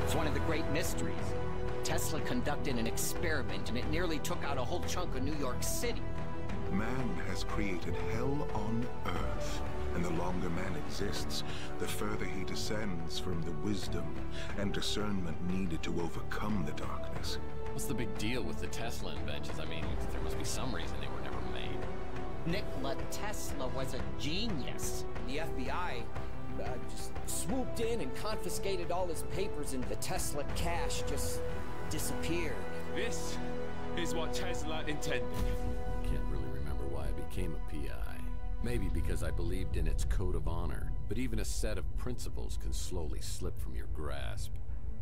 It's one of the great mysteries. Tesla conducted an experiment and it nearly took out a whole chunk of New York City. Man has created hell on Earth, and the longer man exists, the further he descends from the wisdom and discernment needed to overcome the darkness. What's the big deal with the Tesla inventions? I mean, there must be some reason they were never made. Nikola Tesla was a genius. The FBI just swooped in and confiscated all his papers, and the Tesla cash just disappeared. This is what Tesla intended. Can't really remember why I became a PI. Maybe because I believed in its code of honor. But even a set of principles can slowly slip from your grasp.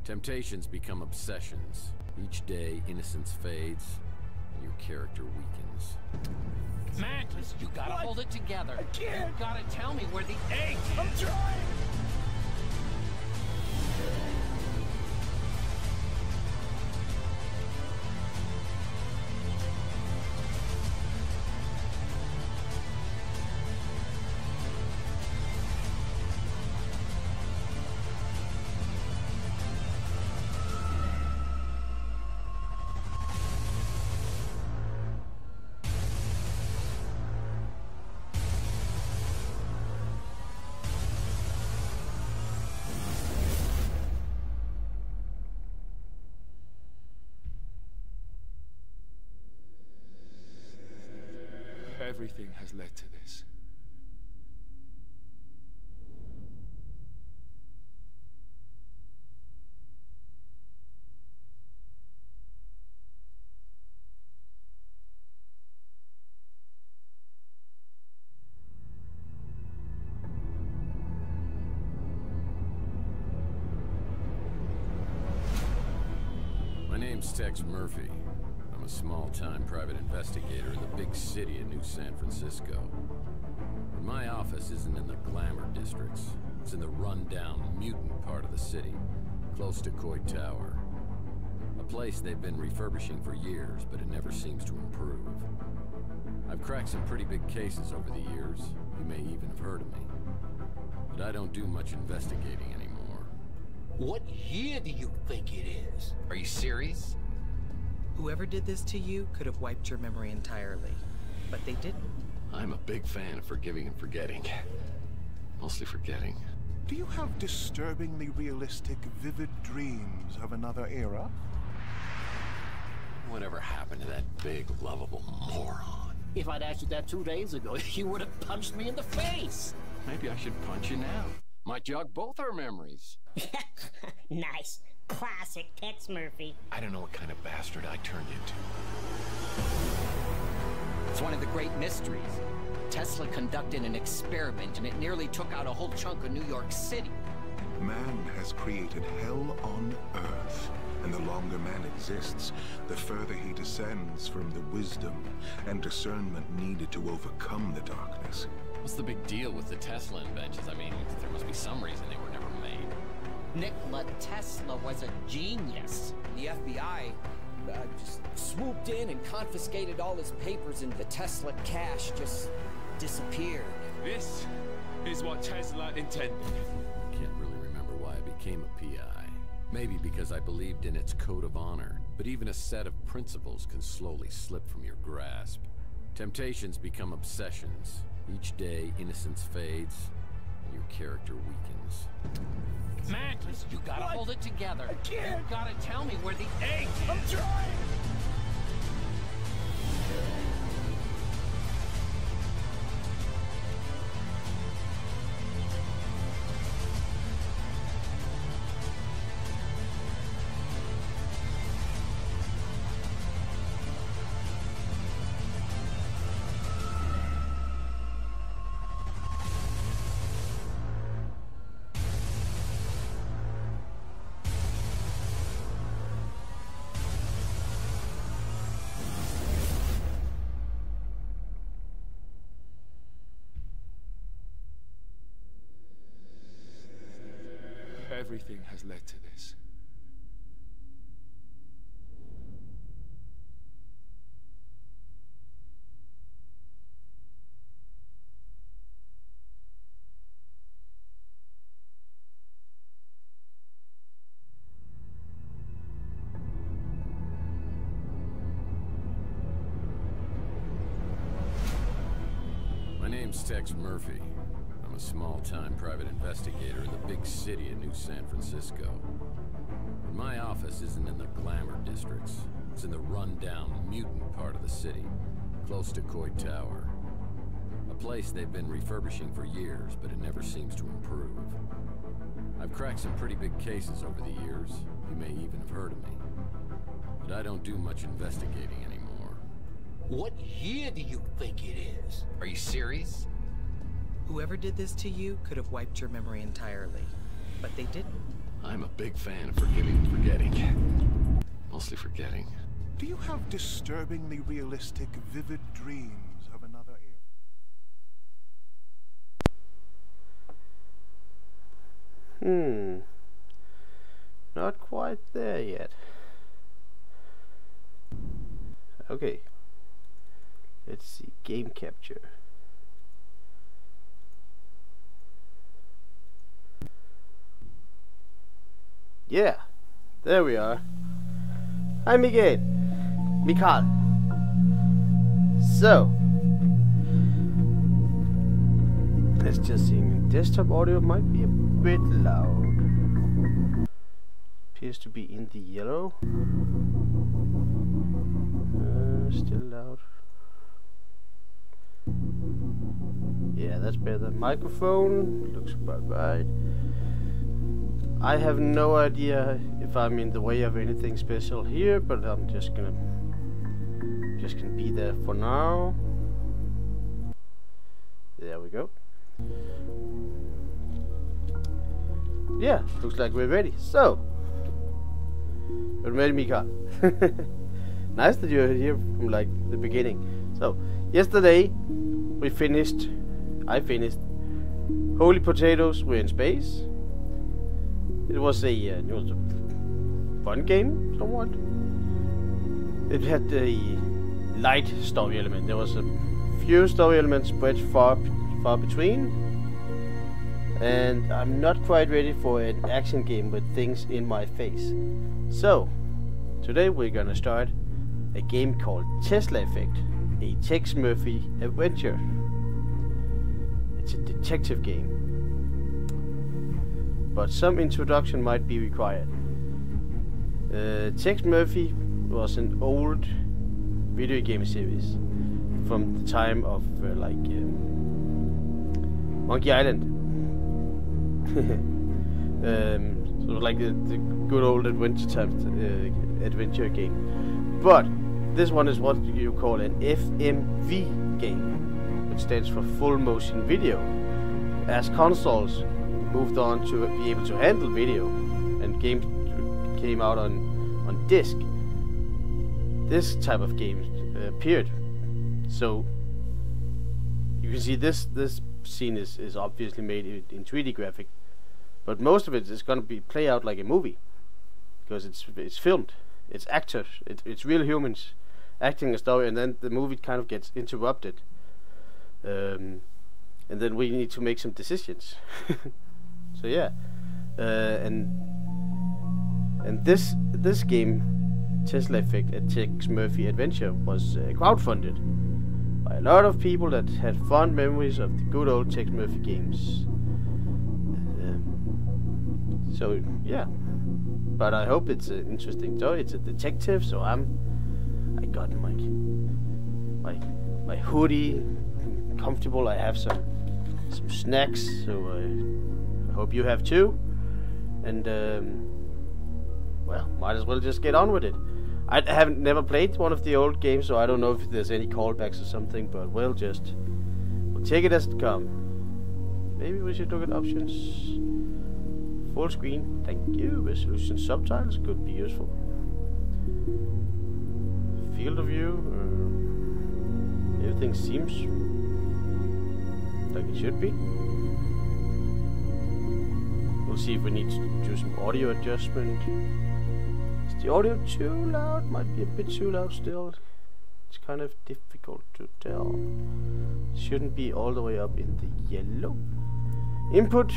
Temptations become obsessions. Each day, innocence fades, and your character weakens. Matt, you gotta hold it together. I can't. You gotta tell me where the egg is. I'm trying! Everything has led to this. My name's Tex Murphy. I'm a small-time private investigator in the big city of New San Francisco. But my office isn't in the glamour districts. It's in the run-down, mutant part of the city, close to Coit Tower. A place they've been refurbishing for years, but it never seems to improve. I've cracked some pretty big cases over the years. You may even have heard of me. But I don't do much investigating anymore. What year do you think it is? Are you serious? Whoever did this to you could have wiped your memory entirely, but they didn't. I'm a big fan of forgiving and forgetting. Mostly forgetting. Do you have disturbingly realistic, vivid dreams of another era? Whatever happened to that big, lovable moron? If I'd asked you that 2 days ago, you would have punched me in the face. Maybe I should punch you now. Might jog both our memories. Nice. Classic Tex Murphy. I don't know what kind of bastard I turned into. It's one of the great mysteries. Tesla conducted an experiment and it nearly took out a whole chunk of New York City. Man has created hell on Earth, and the longer man exists, the further he descends from the wisdom and discernment needed to overcome the darkness. What's the big deal with the Tesla inventions? I mean, there must be some reason they were never made. Nikola Tesla was a genius. The FBI just swooped in and confiscated all his papers, and the Tesla cash just disappeared. This is what Tesla intended. Can't really remember why I became a PI. Maybe because I believed in its code of honor. But even a set of principles can slowly slip from your grasp. Temptations become obsessions. Each day, innocence fades, and your character weakens. Matt, you gotta hold it together. I can't. You gotta tell me where the egg is. I'm trying! Everything has led to this. name's Tex Murphy. I'm a small-time private investigator in the big city of New San Francisco. But my office isn't in the glamour districts. It's in the run-down, mutant part of the city, close to Coit Tower. A place they've been refurbishing for years, but it never seems to improve. I've cracked some pretty big cases over the years. You may even have heard of me. But I don't do much investigating anymore. What year do you think it is? Are you serious? Whoever did this to you could have wiped your memory entirely, but they didn't. I'm a big fan of forgiving and forgetting. Mostly forgetting. Do you have disturbingly realistic, vivid dreams of another era? Not quite there yet. Okay. Let's see. Game capture. Yeah. There we are. Hi Miguel. Mikal. So. Let's just see. Desktop audio might be a bit loud. Appears to be in the yellow. Still loud. Yeah, that's better. Microphone looks about right. I have no idea if I'm in the way of anything special here, but I'm just gonna be there for now. There we go. Yeah, looks like we're ready. So, we're ready, Mika. Nice that you're here from like the beginning. So, yesterday I finished Holy Potatoes Were in Space. It was a fun game, somewhat. It had a light story element. There was a few story elements spread far between. And I'm not quite ready for an action game with things in my face. So, today we're gonna start a game called Tesla Effect, a Tex Murphy adventure. It's a detective game, but some introduction might be required. Tex Murphy was an old video game series from the time of Monkey Island. So like the good old adventure game. But this one is what you call an FMV game, which stands for full motion video. As consoles moved on to be able to handle video and games came out on disc, this type of game appeared. So you can see this scene is obviously made in 3D graphic, but most of it is going to be play out like a movie because it's filmed. It's actors. It's real humans acting a story, and then the movie kind of gets interrupted, and then we need to make some decisions. So yeah, and this game, Tesla Effect, a Tex Murphy adventure, was crowdfunded by a lot of people that had fond memories of the good old Tex Murphy games. So yeah, but I hope it's an interesting story. It's a detective, so I got my hoodie, comfortable. I have some snacks, so I hope you have too. And well, might as well just get on with it. I haven't never played one of the old games, so I don't know if there's any callbacks or something. But we'll take it as it comes. Maybe we should look at options. Full screen, thank you. Resolution subtitles could be useful. Field of view, everything seems like it should be. We'll see if we need to do some audio adjustment. Is the audio too loud? Might be a bit too loud still. It's kind of difficult to tell. Shouldn't be all the way up in the yellow. Input.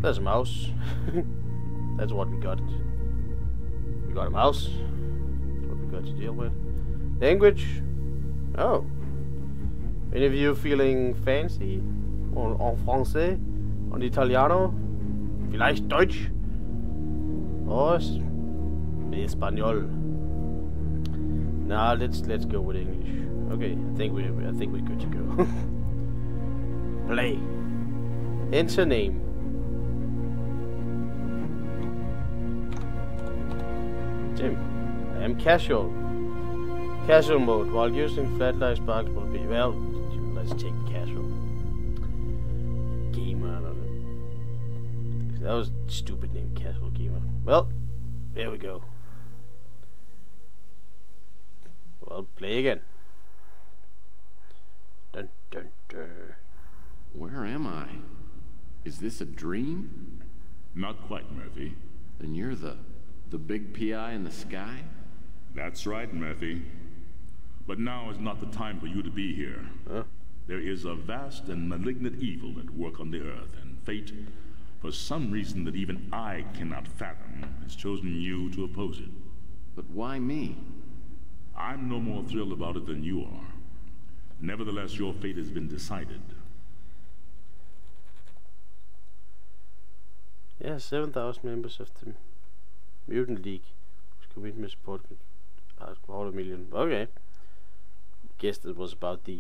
There's a mouse. That's what we got. We got a mouse. That's what we got to deal with. Language. Oh. Any of you feeling fancy? Or en français? En italiano? Vielleicht Deutsch? Or Espanol? Nah, let's go with English. Okay, I think we're good to go. Play. Enter name. Jim. I am casual. Casual mode. While using flat-light sparks will be... Well, let's take casual. Gamer. I don't know. That was a stupid name, casual gamer. Well, there we go. Well, play again. Dun dun dun. Where am I? Is this a dream? Not quite, Murphy. Then you're the big PI in the sky? That's right, Murphy. But now is not the time for you to be here. Huh? There is a vast and malignant evil at work on the Earth, and fate, for some reason that even I cannot fathom, has chosen you to oppose it. But why me? I'm no more thrilled about it than you are. Nevertheless, your fate has been decided. Yeah, 7,000 members of the Mutant League. Commitment support. Quarter million. Okay. Guessed it was about the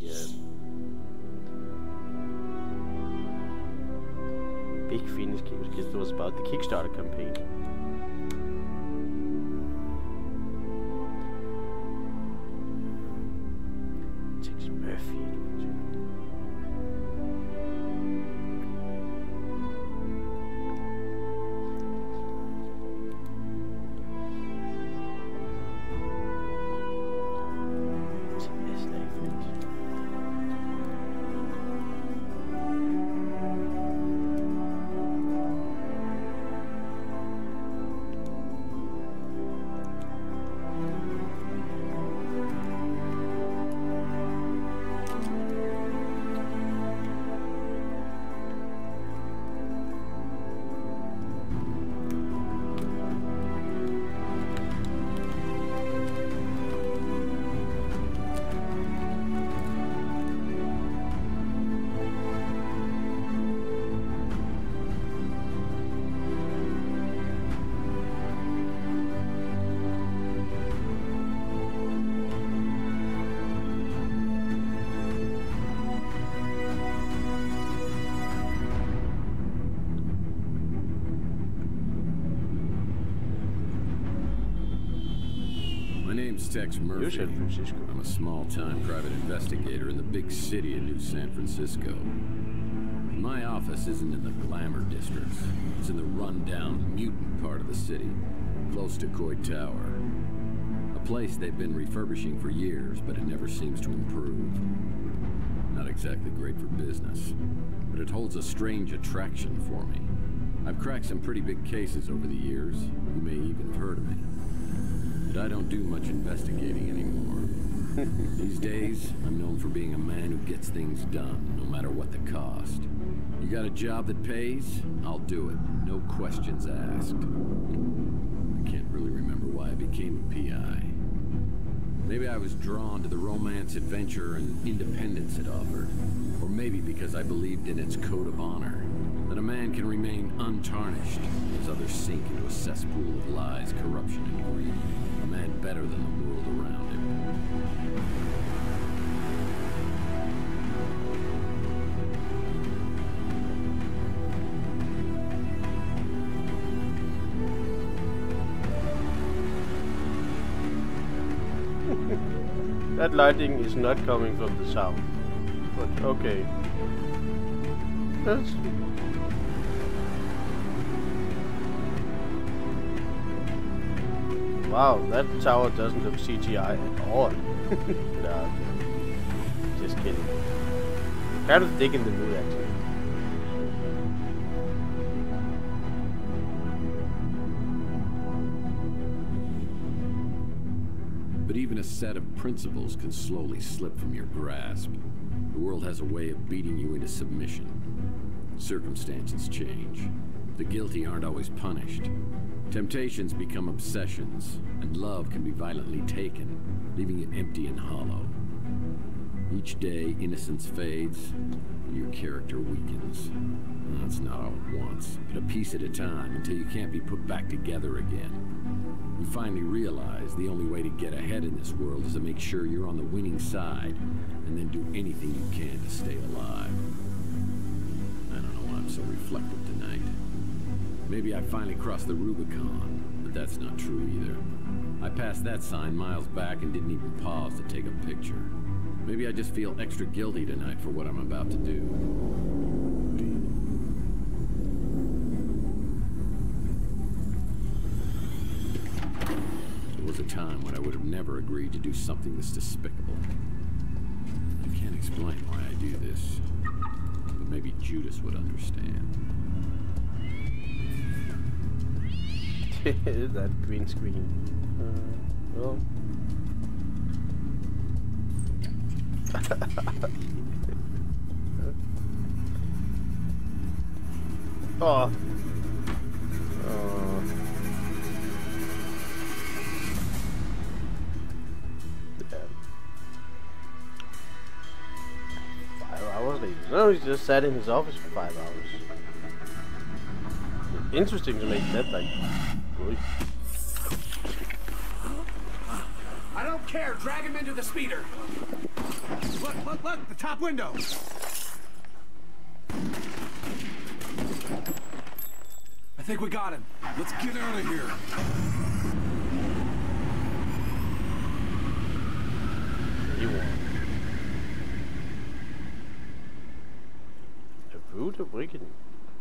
Big Phoenix games. Guessed it was about the Kickstarter campaign. Tex Murphy. Tex Murphy. I'm a small-time private investigator in the big city of New San Francisco. My office isn't in the glamour districts. It's in the run-down, mutant part of the city, close to Coit Tower. A place they've been refurbishing for years, but it never seems to improve. Not exactly great for business, but it holds a strange attraction for me. I've cracked some pretty big cases over the years. You may even have heard of me. But I don't do much investigating anymore. These days, I'm known for being a man who gets things done, no matter what the cost. You got a job that pays? I'll do it. No questions asked. I can't really remember why I became a PI. Maybe I was drawn to the romance, adventure, and independence it offered. Or maybe because I believed in its code of honor. That a man can remain untarnished as others sink into a cesspool of lies, corruption, and greed. A man better than the world around him. That lighting is not coming from the south. But okay. That's... Wow, that tower doesn't look CGI at all. No, just kidding. Kind of digging the mood actually. But even a set of principles can slowly slip from your grasp. The world has a way of beating you into submission. Circumstances change. The guilty aren't always punished. Temptations become obsessions, and love can be violently taken, leaving it empty and hollow. Each day, innocence fades, and your character weakens. That's not all at once, but a piece at a time until you can't be put back together again. You finally realize the only way to get ahead in this world is to make sure you're on the winning side, and then do anything you can to stay alive. I don't know why I'm so reflective tonight. Maybe I finally crossed the Rubicon, but that's not true either. I passed that sign miles back and didn't even pause to take a picture. Maybe I just feel extra guilty tonight for what I'm about to do. There was a time when I would have never agreed to do something this despicable. I can't explain why I do this, but maybe Judas would understand. That green screen. Well. Oh. Yeah. 5 hours later. No, he just sat in his office for 5 hours. Interesting to make that like. Really. I don't care. Drag him into the speeder. Look! The top window. I think we got him. Let's get out of here. He won. A root awakening,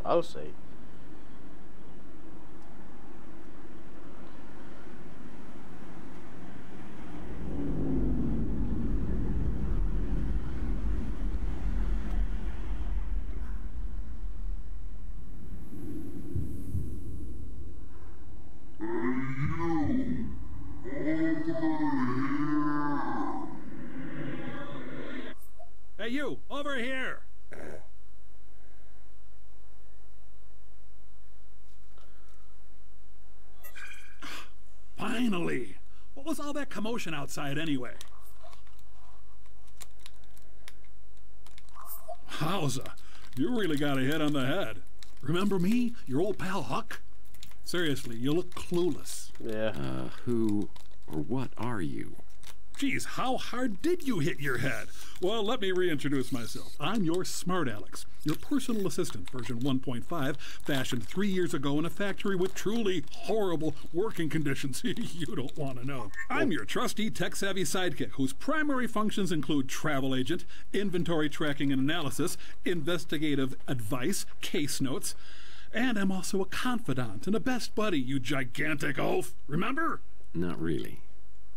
I'll say. Hey, you! Over here! Finally! What was all that commotion outside anyway? Howza, you really got a hit on the head. Remember me? Your old pal Huck? Seriously, you look clueless. Yeah. Who or what are you? Geez, how hard did you hit your head? Well, let me reintroduce myself. I'm your smart Alex, your personal assistant, version 1.5, fashioned 3 years ago in a factory with truly horrible working conditions you don't want to know. I'm your trusty, tech-savvy sidekick, whose primary functions include travel agent, inventory tracking and analysis, investigative advice, case notes, and I'm also a confidant and a best buddy, you gigantic oaf. Remember? Not really.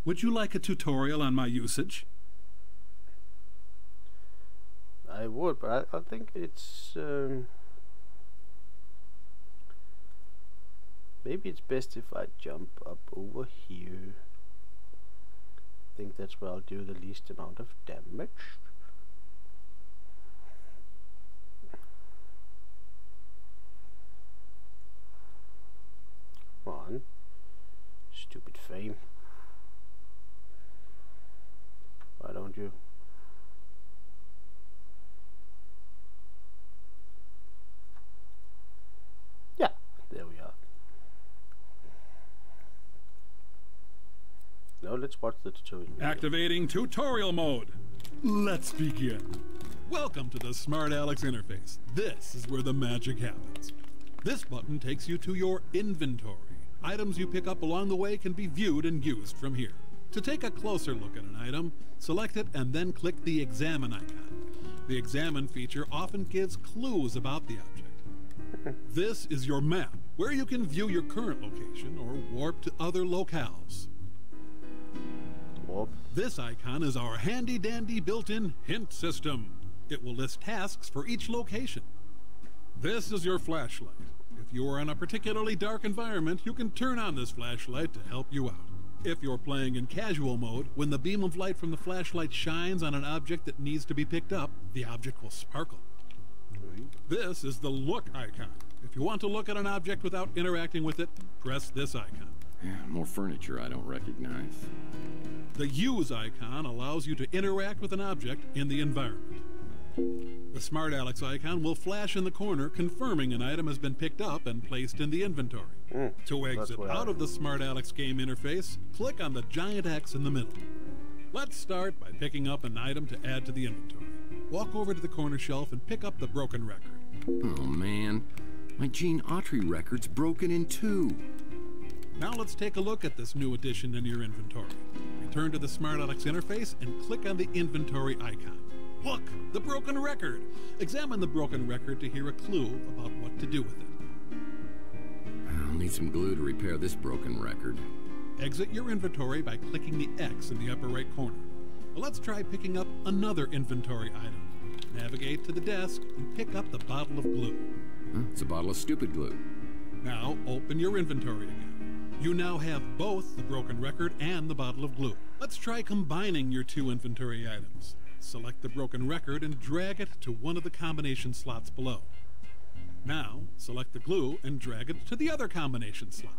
Would you like a tutorial on my usage? I would, but I think it's maybe it's best if I jump up over here. I think that's where I'll do the least amount of damage. Come on, stupid fame. Why don't you? Yeah, there we are. Now let's watch the tutorial. Activating tutorial mode. Let's begin. Welcome to the Smart Alex interface. This is where the magic happens. This button takes you to your inventory. Items you pick up along the way can be viewed and used from here. To take a closer look at an item, select it and then click the Examine icon. The Examine feature often gives clues about the object. This is your map, where you can view your current location or warp to other locales. Warp. This icon is our handy-dandy built-in hint system. It will list tasks for each location. This is your flashlight. If you are in a particularly dark environment, you can turn on this flashlight to help you out. If you're playing in casual mode, when the beam of light from the flashlight shines on an object that needs to be picked up, the object will sparkle. This is the look icon. If you want to look at an object without interacting with it, press this icon. Yeah, more furniture I don't recognize. The Use icon allows you to interact with an object in the environment. The Smart Alex icon will flash in the corner, confirming an item has been picked up and placed in the inventory. To exit out of the Smart Alex game interface, click on the giant X in the middle. Let's start by picking up an item to add to the inventory. Walk over to the corner shelf and pick up the broken record. Oh man, my Gene Autry record's broken in two. Now let's take a look at this new addition in your inventory. Return to the Smart Alex interface and click on the inventory icon. Look, the broken record. Examine the broken record to hear a clue about what to do with it. I'll need some glue to repair this broken record. Exit your inventory by clicking the X in the upper right corner. Well, let's try picking up another inventory item. Navigate to the desk and pick up the bottle of glue. It's a bottle of stupid glue. Now open your inventory again. You now have both the broken record and the bottle of glue. Let's try combining your two inventory items. Select the broken record and drag it to one of the combination slots below. Now, select the glue and drag it to the other combination slot.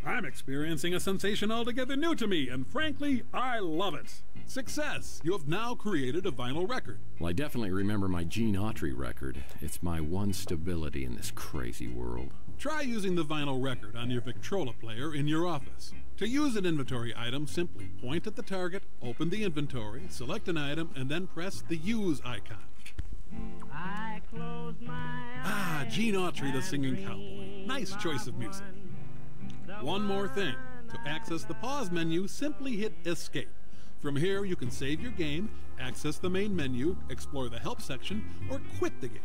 I'm experiencing a sensation altogether new to me, and frankly, I love it. Success! You have now created a vinyl record. Well, I definitely remember my Gene Autry record. It's my one stability in this crazy world. Try using the vinyl record on your Victrola player in your office. To use an inventory item, simply point at the target, open the inventory, select an item, and then press the Use icon. I close my Gene Autry, the singing cowboy. Nice choice of music. One more thing. To access the pause menu, simply hit Escape. From here, you can save your game, access the main menu, explore the help section, or quit the game.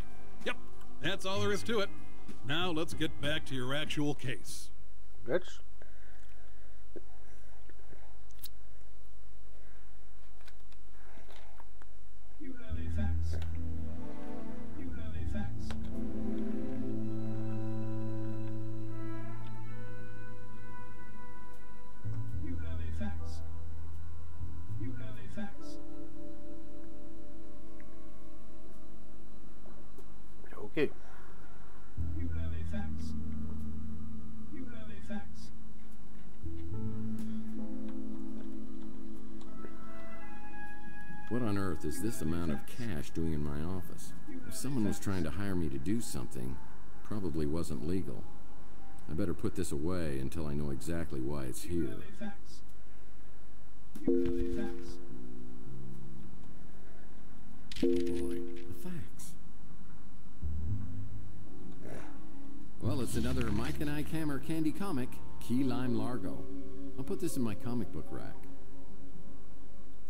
Yep, that's all there is to it. Now let's get back to your actual case. Let's. You have a fax. You have a fax. You have a fax. You have a fax. Okay. You have a fax. You have a fax. What on earth is this amount of cash doing in my office? If someone was trying to hire me to do something, it probably wasn't legal. I better put this away until I know exactly why it's here. You have a fax. You have a fax. Oh boy, a fax. Well, it's another Mike and I Hammer Candy comic, Key Lime Largo. I'll put this in my comic book rack.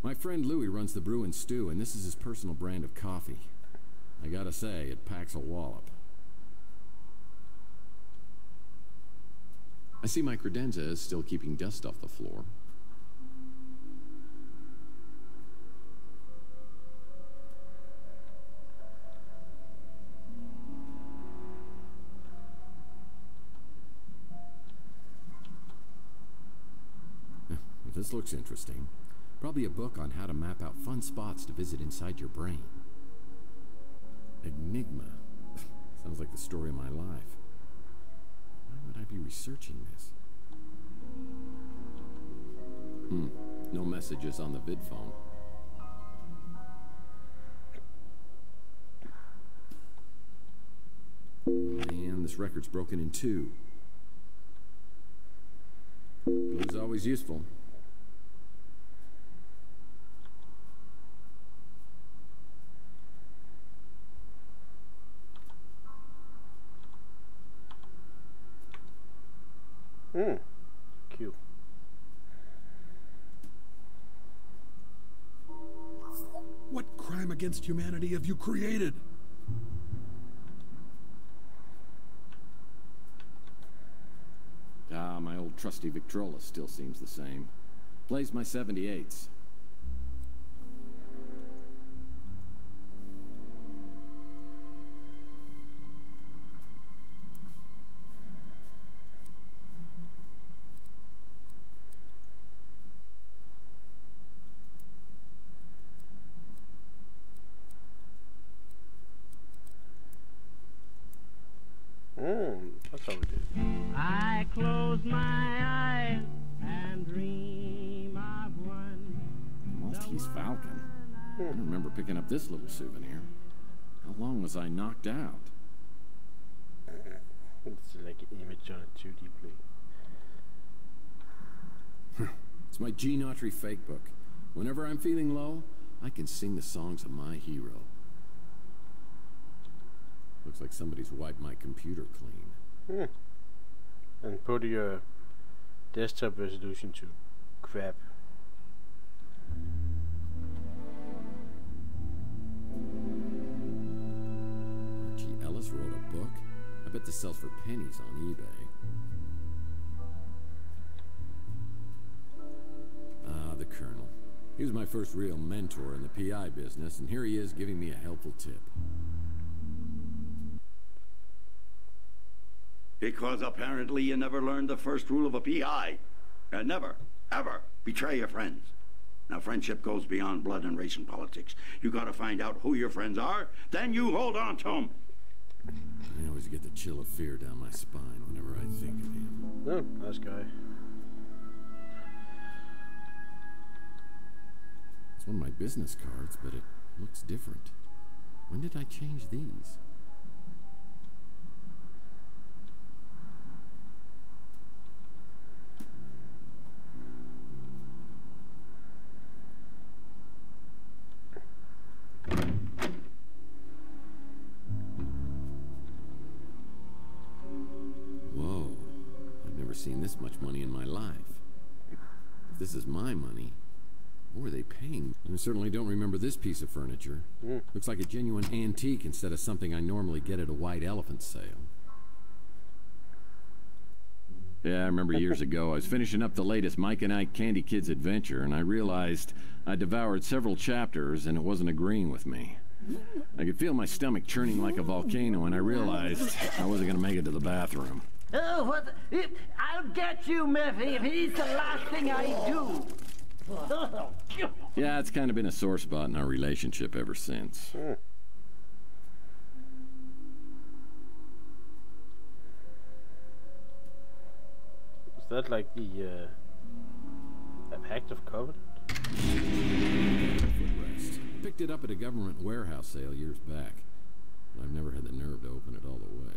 My friend Louie runs the Brew and Stew, and this is his personal brand of coffee. I gotta say, it packs a wallop. I see my credenza is still keeping dust off the floor. This looks interesting. Probably a book on how to map out fun spots to visit inside your brain. Enigma. Sounds like the story of my life. Why would I be researching this? No messages on the vid phone. Man, this record's broken in two. Blue's always useful. Cute. What crime against humanity have you created? My old trusty Victrola still seems the same. Plays my 78s. That's how we do. I close my eyes and dream of one. Maltese Falcon. I don't remember picking up this little souvenir. How long was I knocked out? It's like an image on a 2D plate. It's my Gene Autry fake book. Whenever I'm feeling low, I can sing the songs of my hero. Looks like somebody's wiped my computer clean. And put your desktop resolution to crap. Archie Ellis wrote a book? I bet this sells for pennies on eBay. Ah, the Colonel. He was my first real mentor in the PI business, and here he is giving me a helpful tip. Because apparently you never learned the first rule of a PI. Never, ever betray your friends. Now, friendship goes beyond blood and race and politics. You gotta find out who your friends are, then you hold on to them. I always get the chill of fear down my spine whenever I think of him. Oh, nice guy. It's one of my business cards, but it looks different. When did I change these? Whoa, I've never seen this much money in my life. If this is my money, what were they paying? I certainly don't remember this piece of furniture. Looks like a genuine antique instead of something I normally get at a white elephant sale. Yeah, I remember years ago, I was finishing up the latest Mike and Ike Candy Kids adventure, and I realized I devoured several chapters and it wasn't agreeing with me. I could feel my stomach churning like a volcano, and I realized I wasn't going to make it to the bathroom. Oh, what? I'll get you, Murphy, if it is the last thing I do. Yeah, it's kind of been a sore spot in our relationship ever since. Is that like the a pact of covenant? Footrest. Picked it up at a government warehouse sale years back, but I've never had the nerve to open it all the way.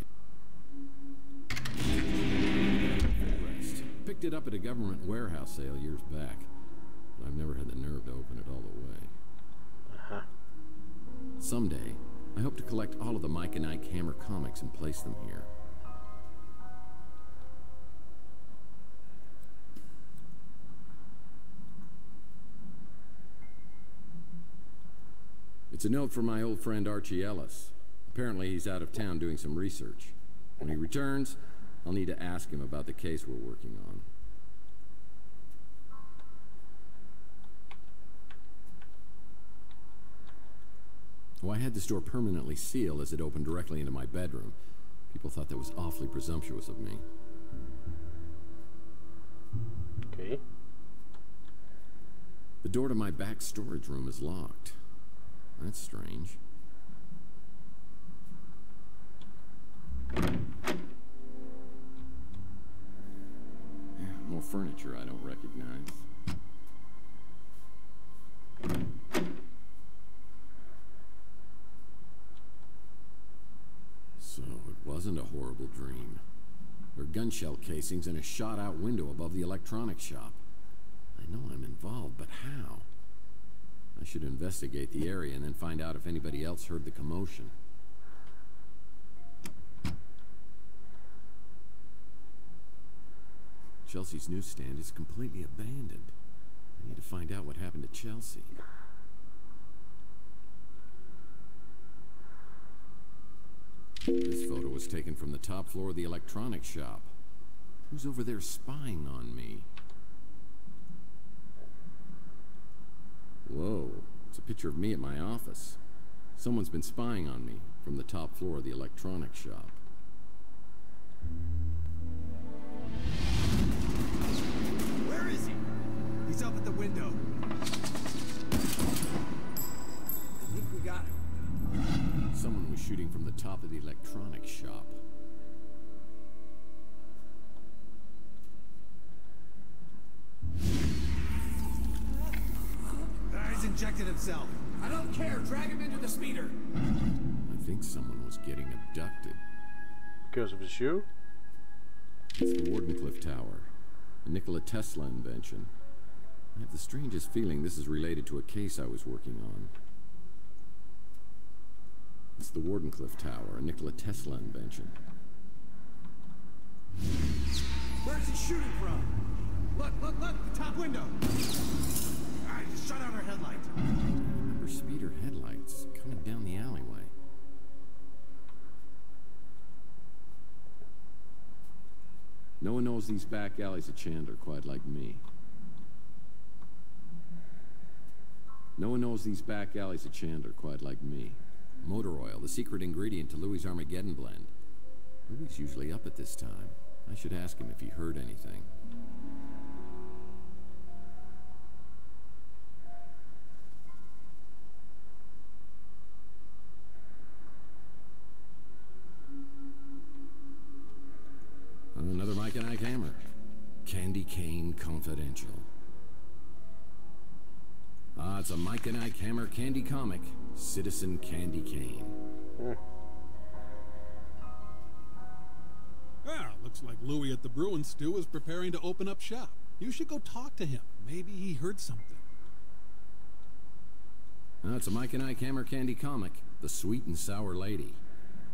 Footrest. Picked it up at a government warehouse sale years back, but I've never had the nerve to open it all the way. Someday, I hope to collect all of the Mike and Ike Hammer comics and place them here. It's a note from my old friend Archie Ellis. Apparently he's out of town doing some research. When he returns, I'll need to ask him about the case we're working on. Well, I had this door permanently sealed as it opened directly into my bedroom. People thought that was awfully presumptuous of me. Okay. The door to my back storage room is locked. That's strange. More furniture I don't recognize. So it wasn't a horrible dream. There are gun shell casings and a shot-out window above the electronics shop. I know I'm involved, but how? I should investigate the area and then find out if anybody else heard the commotion. Chelsea's newsstand is completely abandoned. I need to find out what happened to Chelsea. This photo was taken from the top floor of the electronics shop. Who's over there spying on me? Whoa, it's a picture of me at my office. Someone's been spying on me from the top floor of the electronics shop. Where is he? He's up at the window. I think we got him. Someone was shooting from the top of the electronics shop. injected himself. I don't care. Drag him into the speeder. I think someone was getting abducted. Because of the shoe? It's the Wardenclyffe Tower, a Nikola Tesla invention. I have the strangest feeling this is related to a case I was working on. It's the Wardenclyffe Tower, a Nikola Tesla invention. Where's he shooting from? Look, the top window. I just shut out our headlight. I remember speeder headlights coming down the alleyway. No one knows these back alleys of Chandler quite like me. No one knows these back alleys of Chandler quite like me. Motor oil, the secret ingredient to Louis' Armageddon blend. Louis usually up at this time. I should ask him if he heard anything. Another Mike and Ike hammer. Candy Cane Confidential. Ah, it's a Mike and Ike hammer candy comic. Citizen Candy Cane. Ah, looks like Louis at the Bruin Stew is preparing to open up shop. You should go talk to him. Maybe he heard something. Ah, it's a Mike and Ike hammer candy comic. The Sweet and Sour Lady.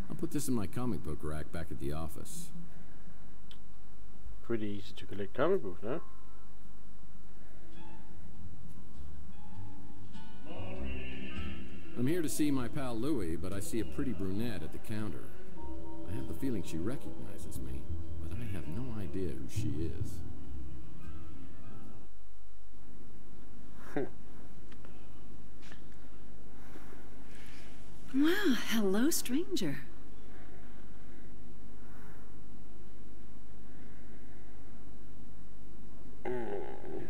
I'll put this in my comic book rack back at the office. Pretty easy to collect comic books, huh? I'm here to see my pal Louis, but I see a pretty brunette at the counter. I have the feeling she recognizes me, but I have no idea who she is. Well, hello, stranger.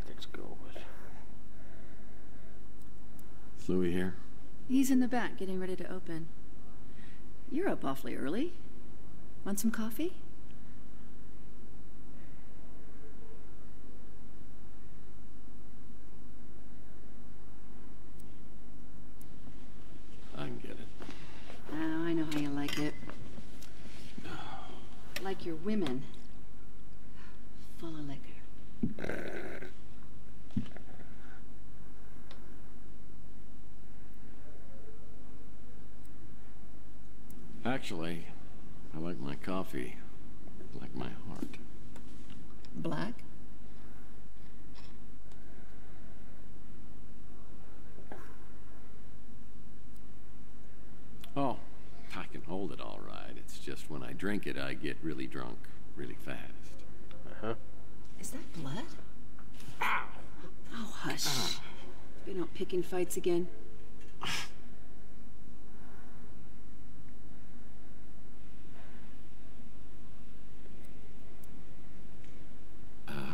Let's go with... Is Louis here? He's in the back, getting ready to open. You're up awfully early. Want some coffee? I can get it. Oh, I know how you like it. Like your women. Full of liquor. Actually, I like my coffee like my heart. Black? Oh, I can hold it all right. It's just when I drink it, I get really drunk really fast. Uh-huh. Is that blood? Ow! Oh, hush. You're not picking fights again.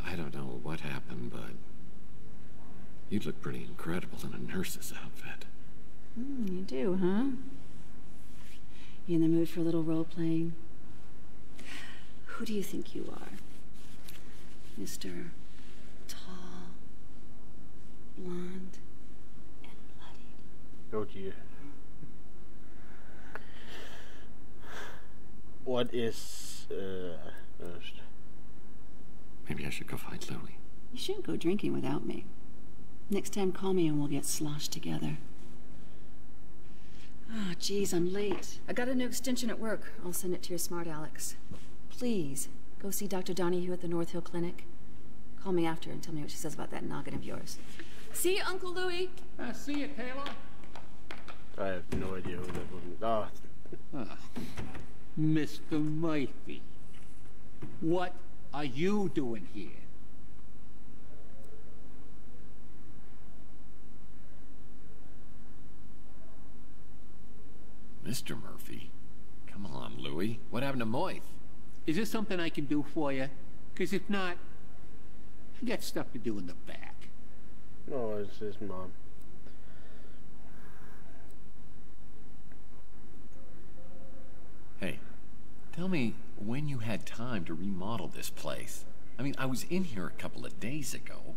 I don't know what happened, but you look pretty incredible in a nurse's outfit. You do, huh? You in the mood for a little role-playing? Who do you think you are? Mr. Tall, blonde, and bloodied. Oh dear. What is first? Maybe I should go find Louis. You shouldn't go drinking without me. Next time, call me and we'll get sloshed together. Oh, geez, I'm late. I got a new extension at work. I'll send it to your smart Alex. Please, go see Dr. Donahue at the North Hill Clinic. Call me after and tell me what she says about that noggin of yours. See you, Uncle Louis. See you, Taylor. I have no idea who that was. Mr. Murphy, what are you doing here? Mr. Murphy? Come on, Louis. What happened to Moith? Is there something I can do for you? Because if not, I got stuff to do in the back. No, it's his mom. Hey, tell me when you had time to remodel this place. I mean, I was in here a couple of days ago.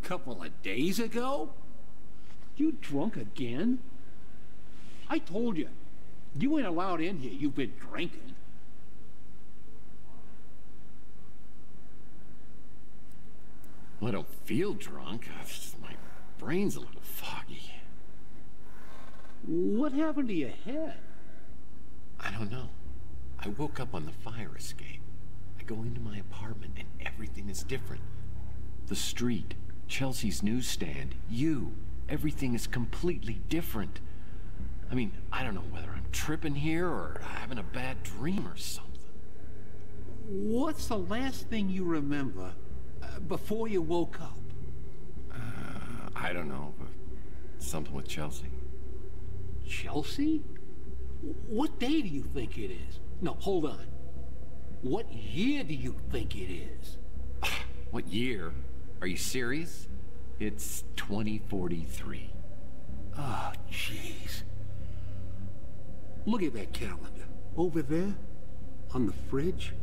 Couple of days ago? You drunk again? I told you. You ain't allowed in here. You've been drinking. Well, I don't feel drunk. My brain's a little foggy. What happened to your head? I don't know. I woke up on the fire escape. I go into my apartment and everything is different. The street, Chelsea's newsstand, you. Everything is completely different. I mean, I don't know whether I'm tripping here or having a bad dream or something. What's the last thing you remember before you woke up? I don't know, but something with Chelsea. Chelsea? What day do you think it is? No, hold on. What year do you think it is? What year? Are you serious? It's 2043. Oh, jeez. Look at that calendar. Over there? On the fridge?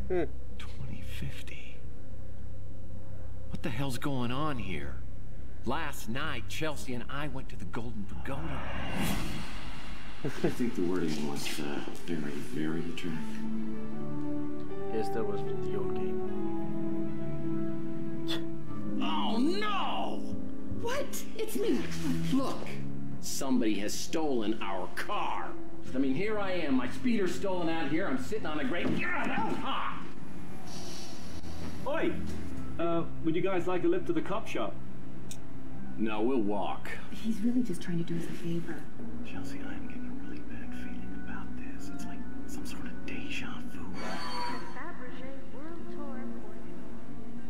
2050. What the hell's going on here? Last night, Chelsea and I went to the Golden Pagoda. I think the wording was very, very attractive. Yes, that was the old game. Oh, no! What? It's me. Look, somebody has stolen our car. I mean, here I am, my speeder's stolen out here, I'm sitting on a great... Oi! Would you guys like a lift to the cop shop? No, we'll walk. He's really just trying to do us a favor. Chelsea, I am getting a really bad feeling about this. It's like some sort of deja vu. World Tour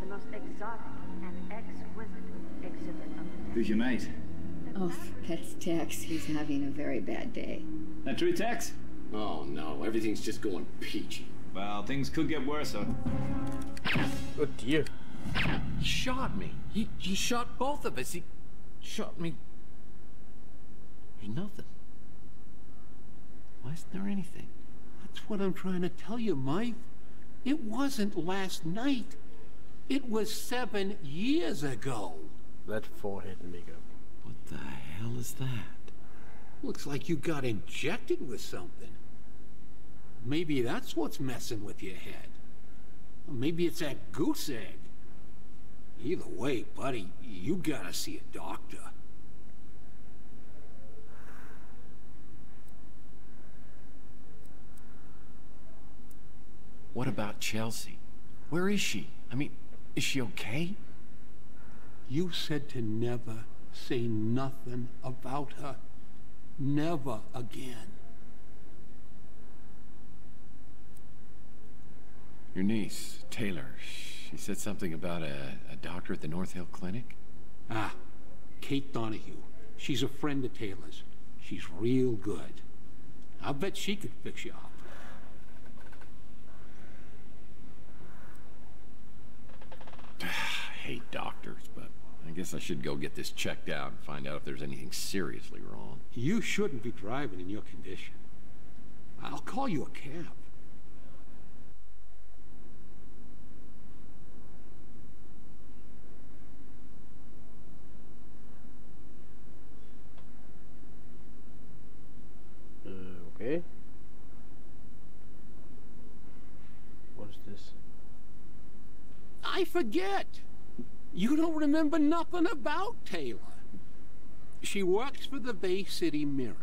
the most exotic and exquisite exhibit of the day. Who's your mate? Oh, that's Tex. He's having a very bad day. That true, Tex? Oh, no, everything's just going peachy. Well, things could get worse, huh? Oh, dear. He shot me. He shot both of us. He shot me. There's nothing. Why isn't there anything? That's what I'm trying to tell you, Mike. It wasn't last night. It was 7 years ago. That forehead makeup. What the hell is that? Looks like you got injected with something. Maybe that's what's messing with your head. Or maybe it's that goose egg. Either way, buddy, you gotta see a doctor. What about Chelsea? Where is she? I mean, is she okay? You said to never say nothing about her. Never again. Your niece, Taylor, she said something about a doctor at the North Hill Clinic? Ah, Kate Donahue. She's a friend of Taylor's. She's real good. I'll bet she could fix you up. I hate doctors, but I guess I should go get this checked out and find out if there's anything seriously wrong. You shouldn't be driving in your condition. I'll call you a cab. Okay. What is this? I forget. You don't remember nothing about Taylor. She works for the Bay City Mirror.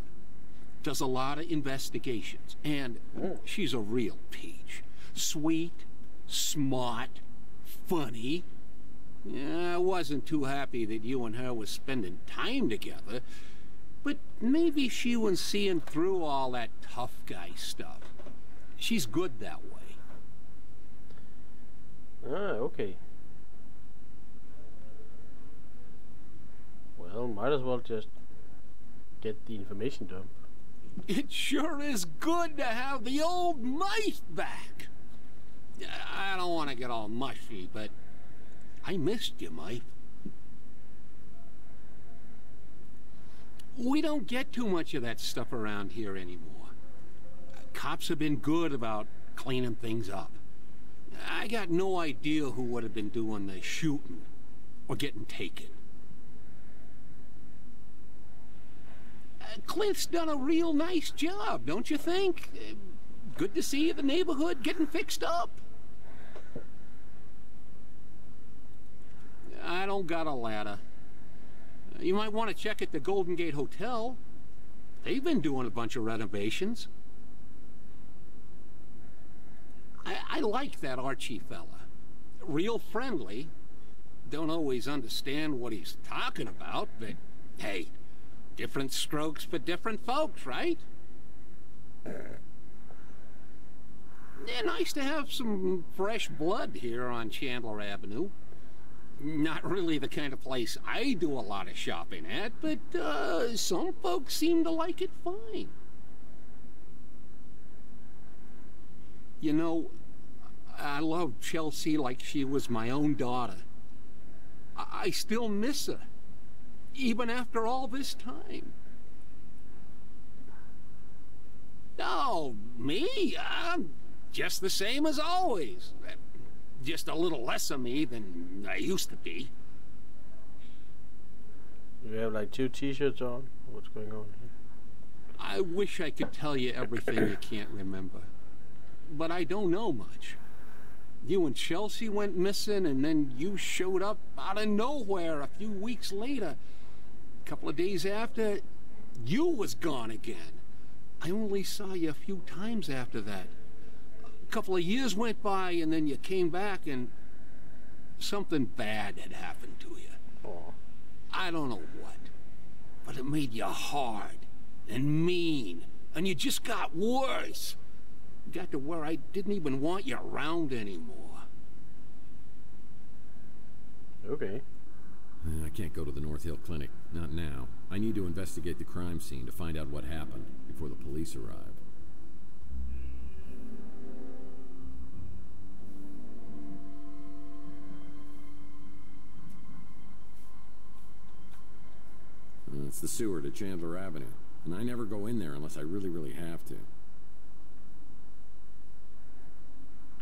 Does a lot of investigations. And she's a real peach. Sweet, smart, funny. I wasn't too happy that you and her were spending time together. But maybe she was seeing through all that tough guy stuff. She's good that way. Ah, okay. Well, might as well just get the information dump. It sure is good to have the old mice back. I don't want to get all mushy, but I missed you, Mike. We don't get too much of that stuff around here anymore. Cops have been good about cleaning things up. I got no idea who would have been doing the shooting or getting taken. Clint's done a real nice job, don't you think? Good to see the neighborhood getting fixed up. I don't got a ladder. You might want to check at the Golden Gate Hotel. They've been doing a bunch of renovations. I like that Archie fella. Real friendly. Don't always understand what he's talking about, but hey, different strokes for different folks, right? Yeah, nice to have some fresh blood here on Chandler Avenue. Not really the kind of place I do a lot of shopping at, but some folks seem to like it fine. You know, I love Chelsea like she was my own daughter. I still miss her, even after all this time. Oh, me? I'm just the same as always. Just a little less of me than I used to be. You have like 2 t-shirts on? What's going on here? I wish I could tell you everything you can't remember. But I don't know much. You and Chelsea went missing, and then you showed up out of nowhere a few weeks later. A couple of days after, you was gone again. I only saw you a few times after that. A couple of years went by, and then you came back, and something bad had happened to you. Oh. I don't know what, but it made you hard and mean, and you just got worse. Got to where I didn't even want you around anymore. Okay. I can't go to the North Hill Clinic. Not now. I need to investigate the crime scene to find out what happened before the police arrive. It's the sewer to Chandler Avenue, and I never go in there unless I really, really have to.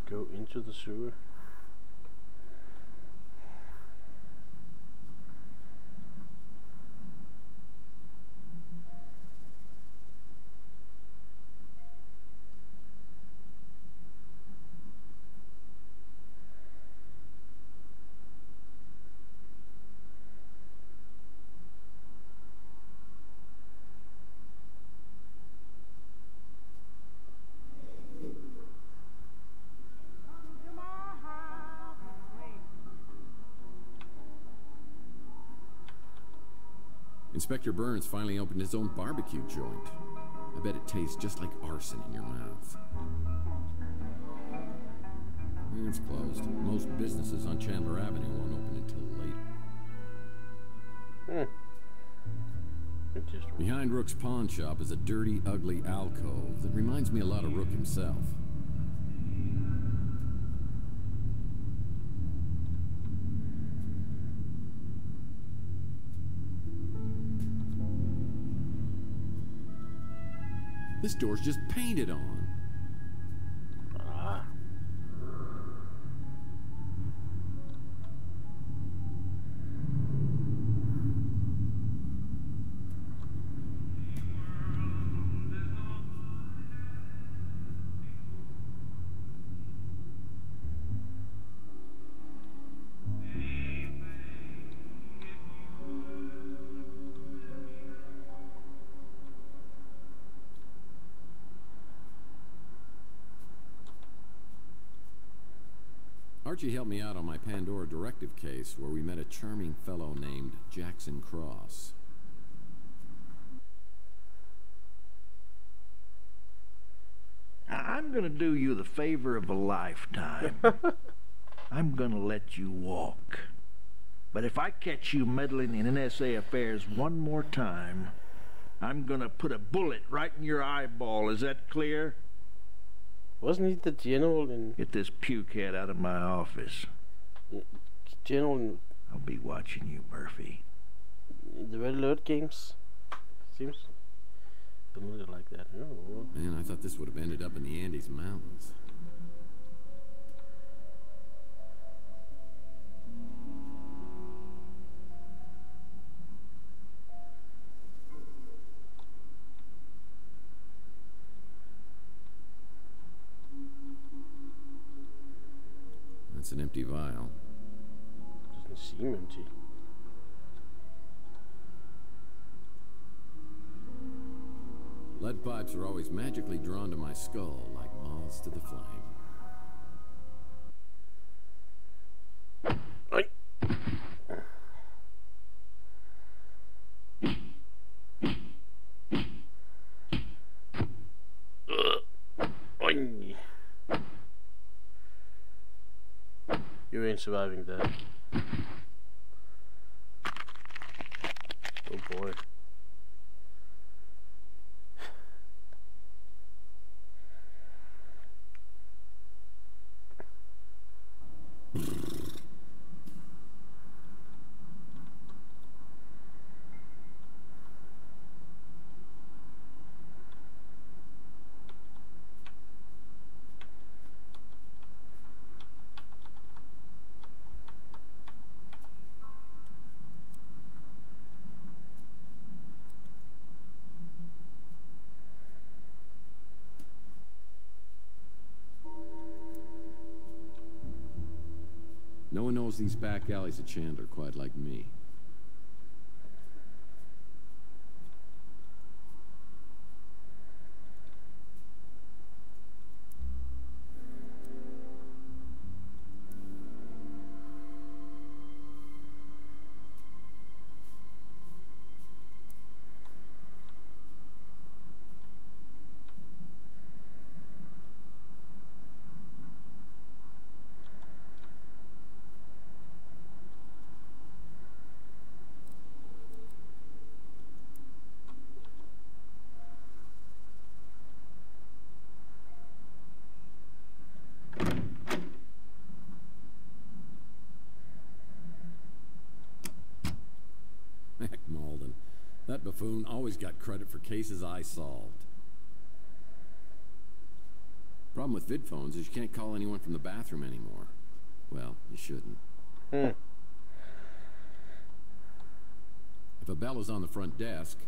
Go into the sewer. Inspector Burns finally opened his own barbecue joint. I bet it tastes just like arson in your mouth. It's closed. Most businesses on Chandler Avenue won't open until later. Behind Rook's pawn shop is a dirty, ugly alcove that reminds me a lot of Rook himself. This door's just painted on. Ah. Archie helped me out on my Pandora directive case where we met a charming fellow named Jackson Cross. I'm gonna do you the favor of a lifetime. I'm gonna let you walk. But if I catch you meddling in NSA affairs one more time, I'm gonna put a bullet right in your eyeball. Is that clear? Wasn't he the general in... Get this pukehead out of my office. General in... I'll be watching you, Murphy. The Red Alert games? Seems familiar like that. Oh. Man, I thought this would have ended up in the Andes Mountains. it's an empty vial. Doesn't seem empty. Lead pipes are always magically drawn to my skull like moths to the flame. You ain't surviving that. Oh boy. No one knows these back alleys of Chandler quite like me. Heck, Malden. That buffoon always got credit for cases I solved. Problem with vid phones is you can't call anyone from the bathroom anymore. Well, you shouldn't. If a bell was on the front desk,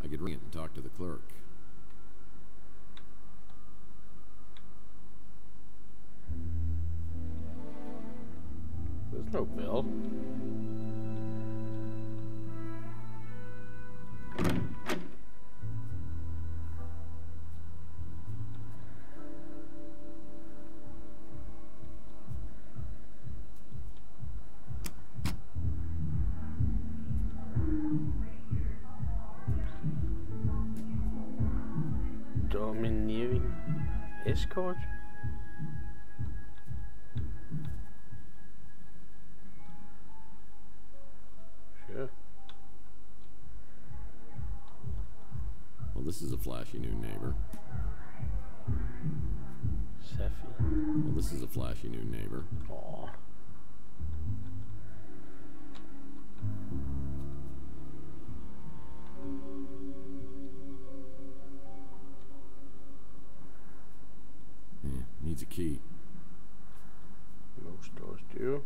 I could ring it and talk to the clerk. There's no bell. Domineering escort? Sure. Well, this is a flashy new neighbor. Seffy. Well, this is a flashy new neighbor. Aw. Yeah, needs a key. Most doors do.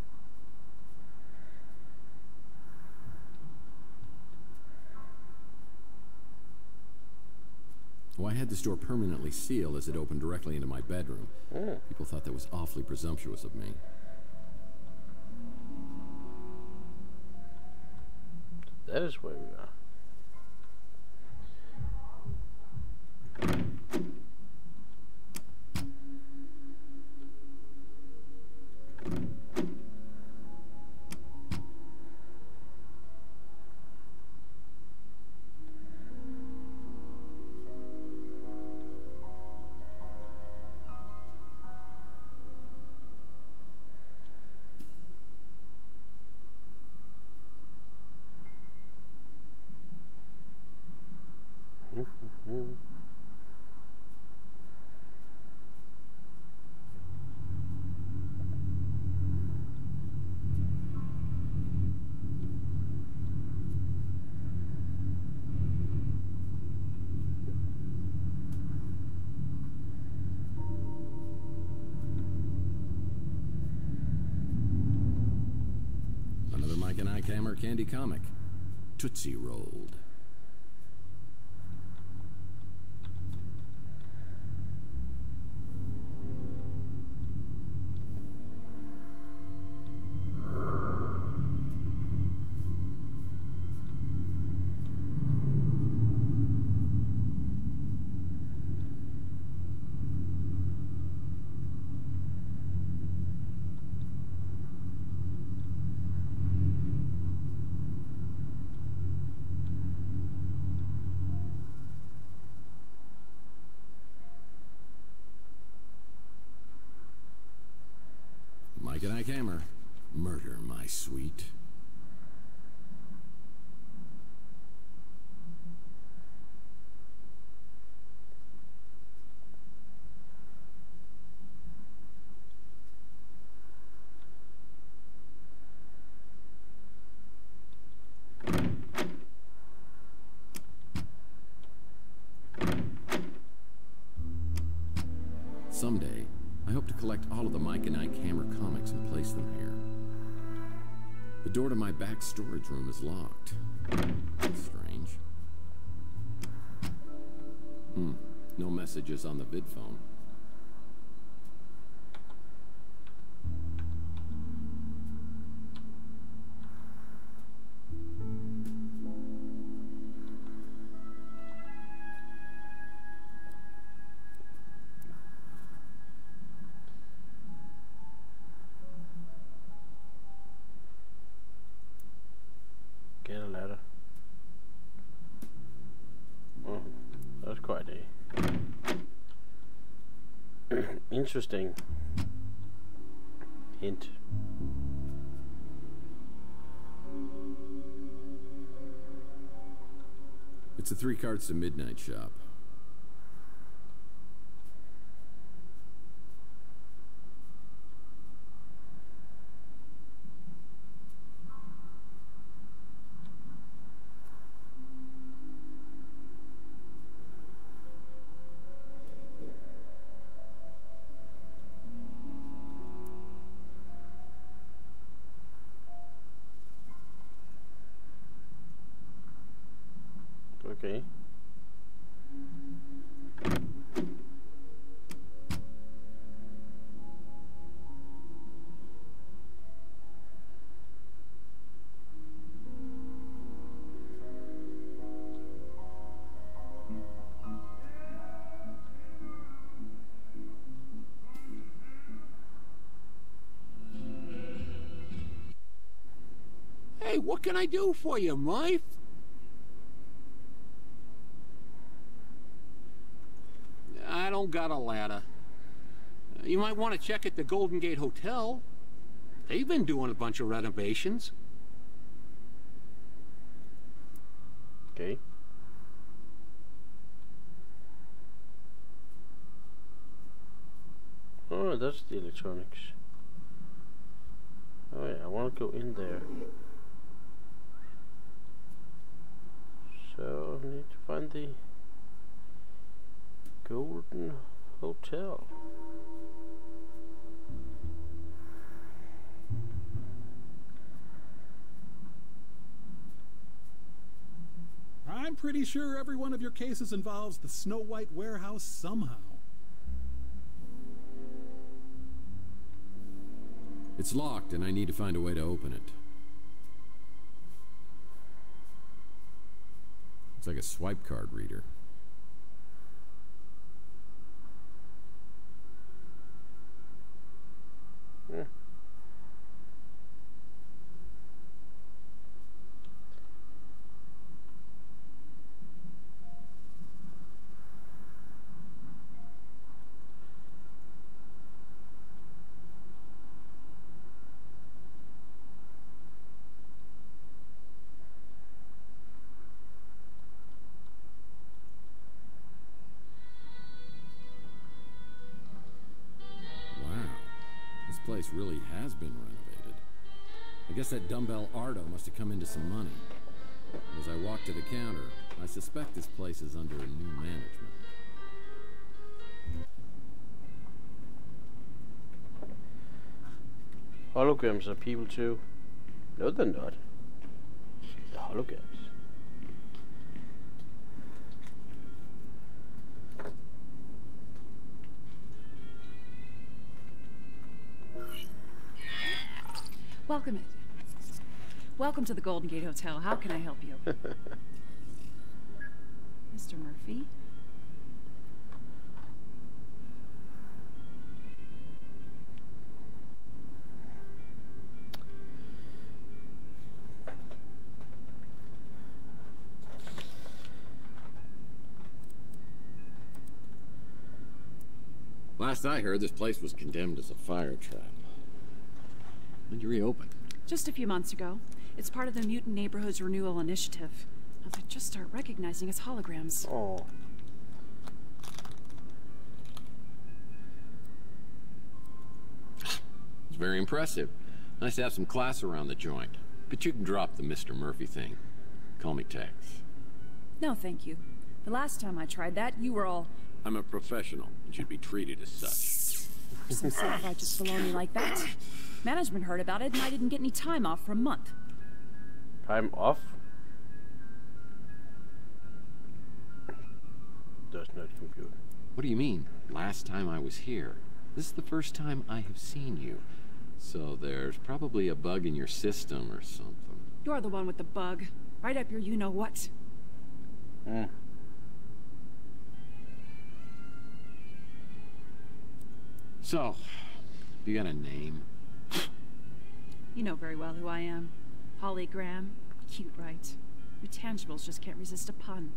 Well, I had this door permanently sealed as it opened directly into my bedroom. People thought that was awfully presumptuous of me. That is where we are. Another Mike and Ike Hammer candy comic. Tootsie Rolled. Mike and Ike Hammer. Murder, my sweet. Someday, I hope to collect all of the Mike and Ike Hammer comics and place them here. The door to my back storage room is locked. Strange. No messages on the vid phone. Get a letter. Oh, that's quite a interesting hint. It's a 3 Carts to Midnight shop. Okay. Hey, what can I do for you, Murph? I don't got a ladder. You might want to check at the Golden Gate Hotel. They've been doing a bunch of renovations. Okay. Oh, that's the electronics. Oh yeah, I want to go in there. So I need to find the Golden Hotel. I'm pretty sure every one of your cases involves the Snow White warehouse somehow. It's locked, and I need to find a way to open it. It's like a swipe card reader. Yeah. Place really has been renovated. I guess that dumbbell Ardo must have come into some money. As I walk to the counter, I suspect this place is under a new management. Holograms are people too. No, they're not. The holograms. Welcome to the Golden Gate Hotel. How can I help you? Mr. Murphy? Last I heard, this place was condemned as a fire trap. When did you reopen? Just a few months ago. It's part of the Mutant Neighborhoods Renewal Initiative. Now they just start recognizing us holograms. Oh. It's very impressive. Nice to have some class around the joint. But you can drop the Mr. Murphy thing. Call me Tex. No, thank you. The last time I tried that, you were all... I'm a professional and should be treated as such. Some self-righteous baloney like that. Management heard about it and I didn't get any time off for a month. Time off? Does not compute. What do you mean? Last time I was here. This is the first time I have seen you. So there's probably a bug in your system or something. You're the one with the bug. Right up your you-know-what. So, you got a name? You know very well who I am. Holly Graham. Cute, right? You tangibles just can't resist a pun.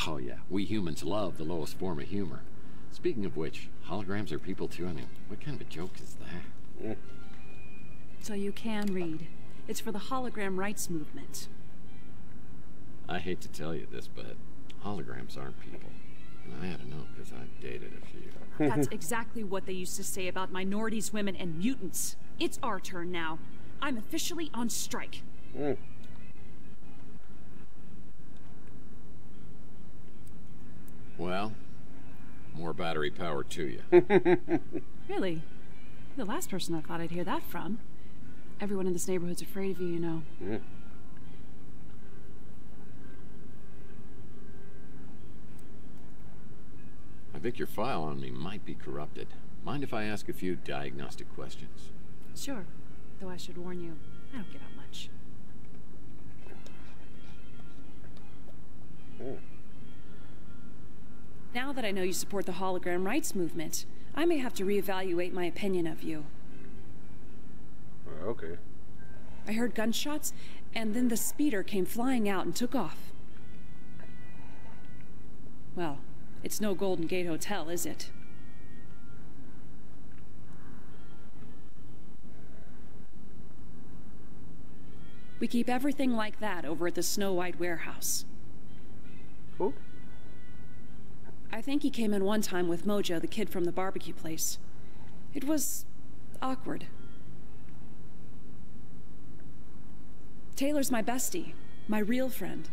Oh yeah, we humans love the lowest form of humor. Speaking of which, holograms are people too. I mean, what kind of a joke is that? So you can read. It's for the hologram rights movement. I hate to tell you this, but holograms aren't people. And I had to know because I've dated a few. That's exactly what they used to say about minorities, women, and mutants. It's our turn now. I'm officially on strike. Well, more battery power to you. Really? You're the last person I thought I'd hear that from. Everyone in this neighborhood's afraid of you, you know. I think your file on me might be corrupted. Mind if I ask a few diagnostic questions? Sure. Though I should warn you, I don't get out much. Now that I know you support the hologram rights movement, I may have to reevaluate my opinion of you. Okay. I heard gunshots, and then the speeder came flying out and took off. Well, it's no Golden Gate Hotel, is it? We keep everything like that over at the Snow White warehouse. Who? I think he came in one time with Mojo, the kid from the barbecue place. It was awkward. Taylor's my bestie, my real friend.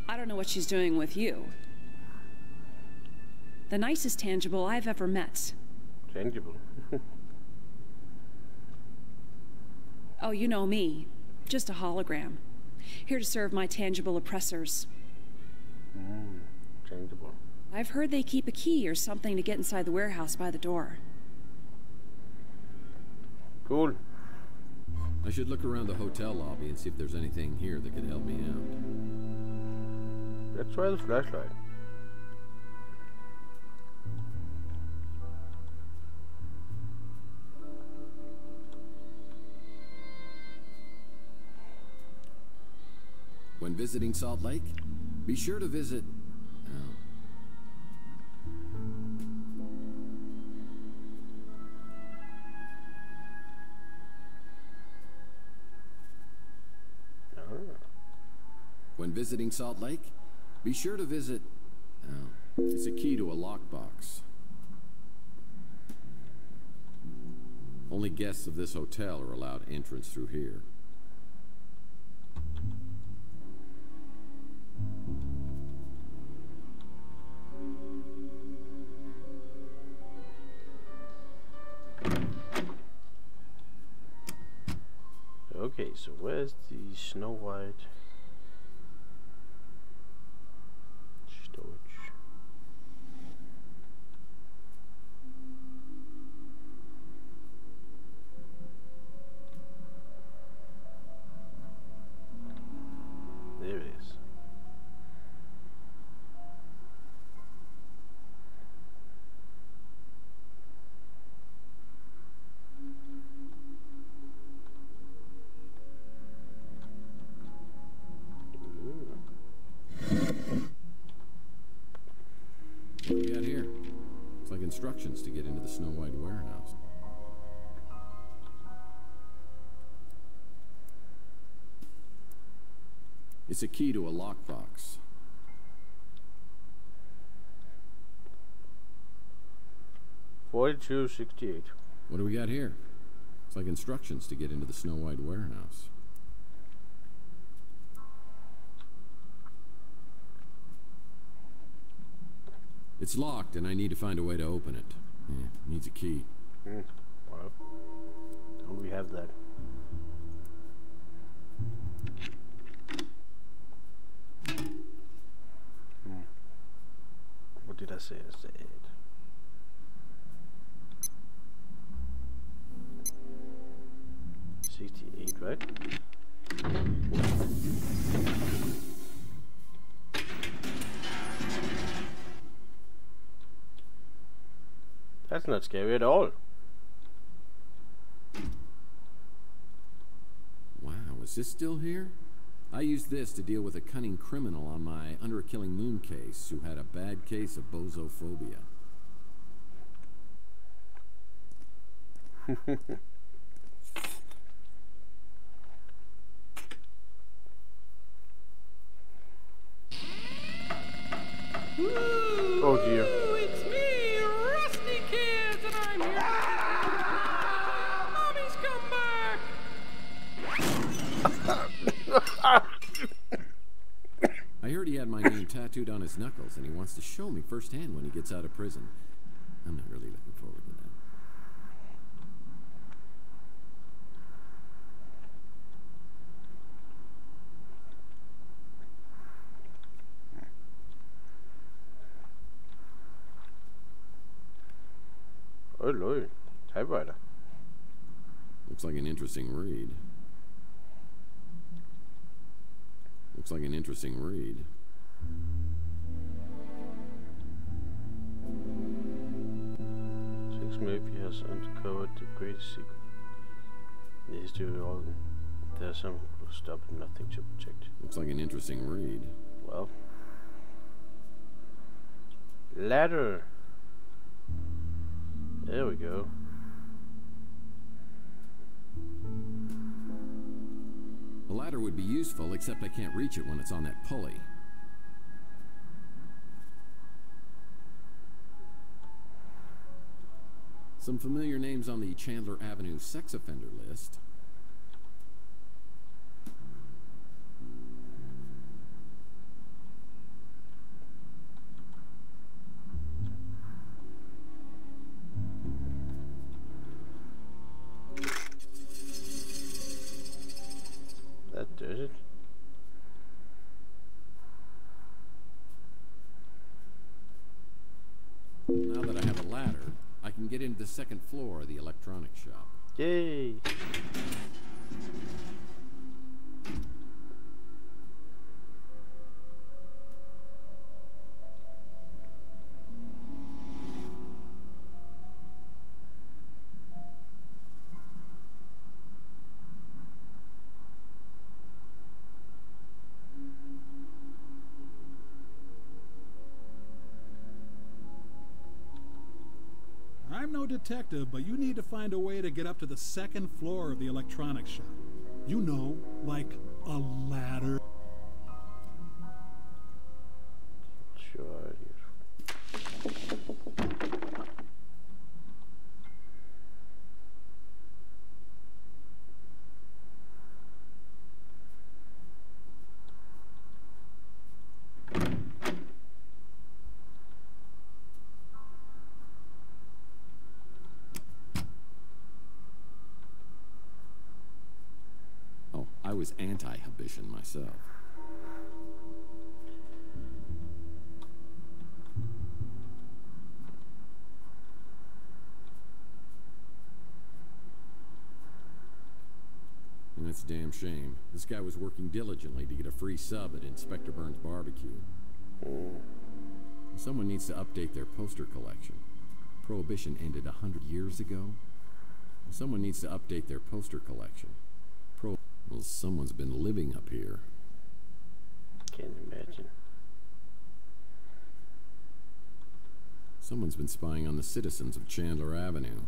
I don't know what she's doing with you. The nicest tangible I've ever met. Tangible? Oh, you know me. Just a hologram. Here to serve my tangible oppressors. Tangible. I've heard they keep a key or something to get inside the warehouse by the door. Cool. I should look around the hotel lobby and see if there's anything here that could help me out. Let's try the flashlight. When visiting Salt Lake, be sure to visit... When visiting Salt Lake, be sure to visit... it's a key to a lockbox. Only guests of this hotel are allowed entrance through here. Okay, so where's the Snow White storage? There it is. instructions to get into the Snow White warehouse. It's a key to a lockbox. $42.68. What do we got here? It's like instructions to get into the Snow White warehouse. It's locked, and I need to find a way to open it. Yeah, needs a key. Well, don't we have that? What did I say? I said 68, right? That's not scary at all. Wow, is this still here? I used this to deal with a cunning criminal on my Under a Killing Moon case who had a bad case of bozophobia. Oh dear. It's me, Rusty Kids, and I'm here. Mommy's come back. I heard he had my name tattooed on his knuckles, and he wants to show me firsthand when he gets out of prison. I'm not really looking forward to that. Oh Lord, typewriter. Looks like an interesting read. Looks like an interesting read. Tex Murphy has uncovered the greatest secret in the history of the organ. There are some who stop at nothing to protect. Looks like an interesting read. Well. Ladder. There we go. A ladder would be useful, except I can't reach it when it's on that pulley. Some familiar names on the Chandler Avenue sex offender list. That does it. Now that I have a ladder, I can get into the second floor of the electronics shop. Yay! I'm no detective, but you need to find a way to get up to the second floor of the electronics shop. You know, like a ladder. Sure. Oh, I was anti-Habitian myself. And that's a damn shame. This guy was working diligently to get a free sub at Inspector Burns' barbecue. Someone needs to update their poster collection. Prohibition ended 100 years ago. Someone needs to update their poster collection. Well, someone's been living up here. Can't imagine. Someone's been spying on the citizens of Chandler Avenue.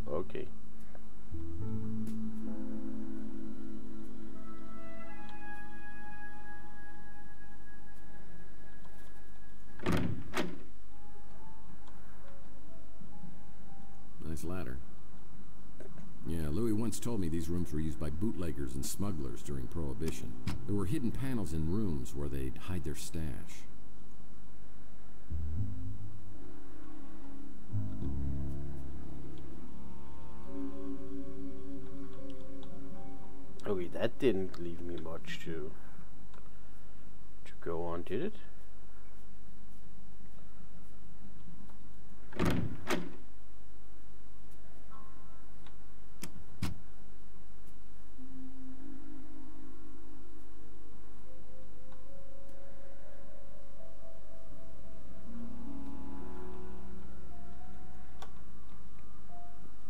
Okay. Nice ladder. Yeah, Louis once told me these rooms were used by bootleggers and smugglers during Prohibition. There were hidden panels in rooms where they'd hide their stash. Okay, that didn't leave me much to go on, did it?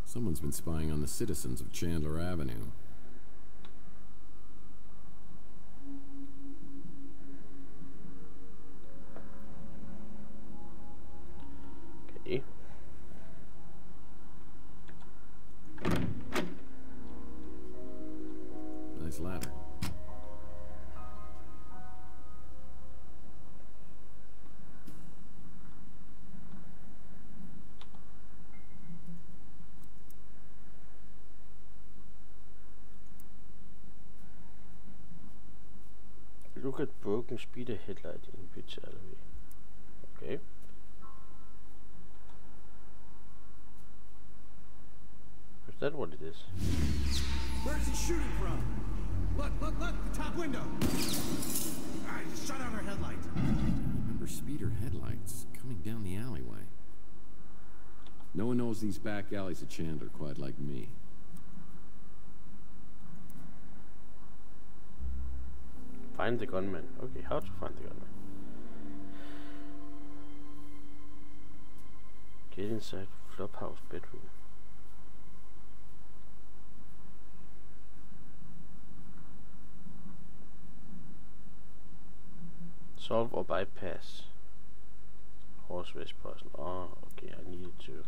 Someone's been spying on the citizens of Chandler Avenue. Okay. Nice ladder. Look at broken speeder headlight in which alleyway. Okay. Is that what it is? Where's he shooting from? Look, the top window. I just shut out our headlight. Remember speeder headlights coming down the alleyway. No one knows these back alleys of Chandler quite like me. Find the gunman. Okay, how to find the gunman? Get inside Flophouse bedroom. Solve or bypass. Horse race person. Oh, okay, I needed to.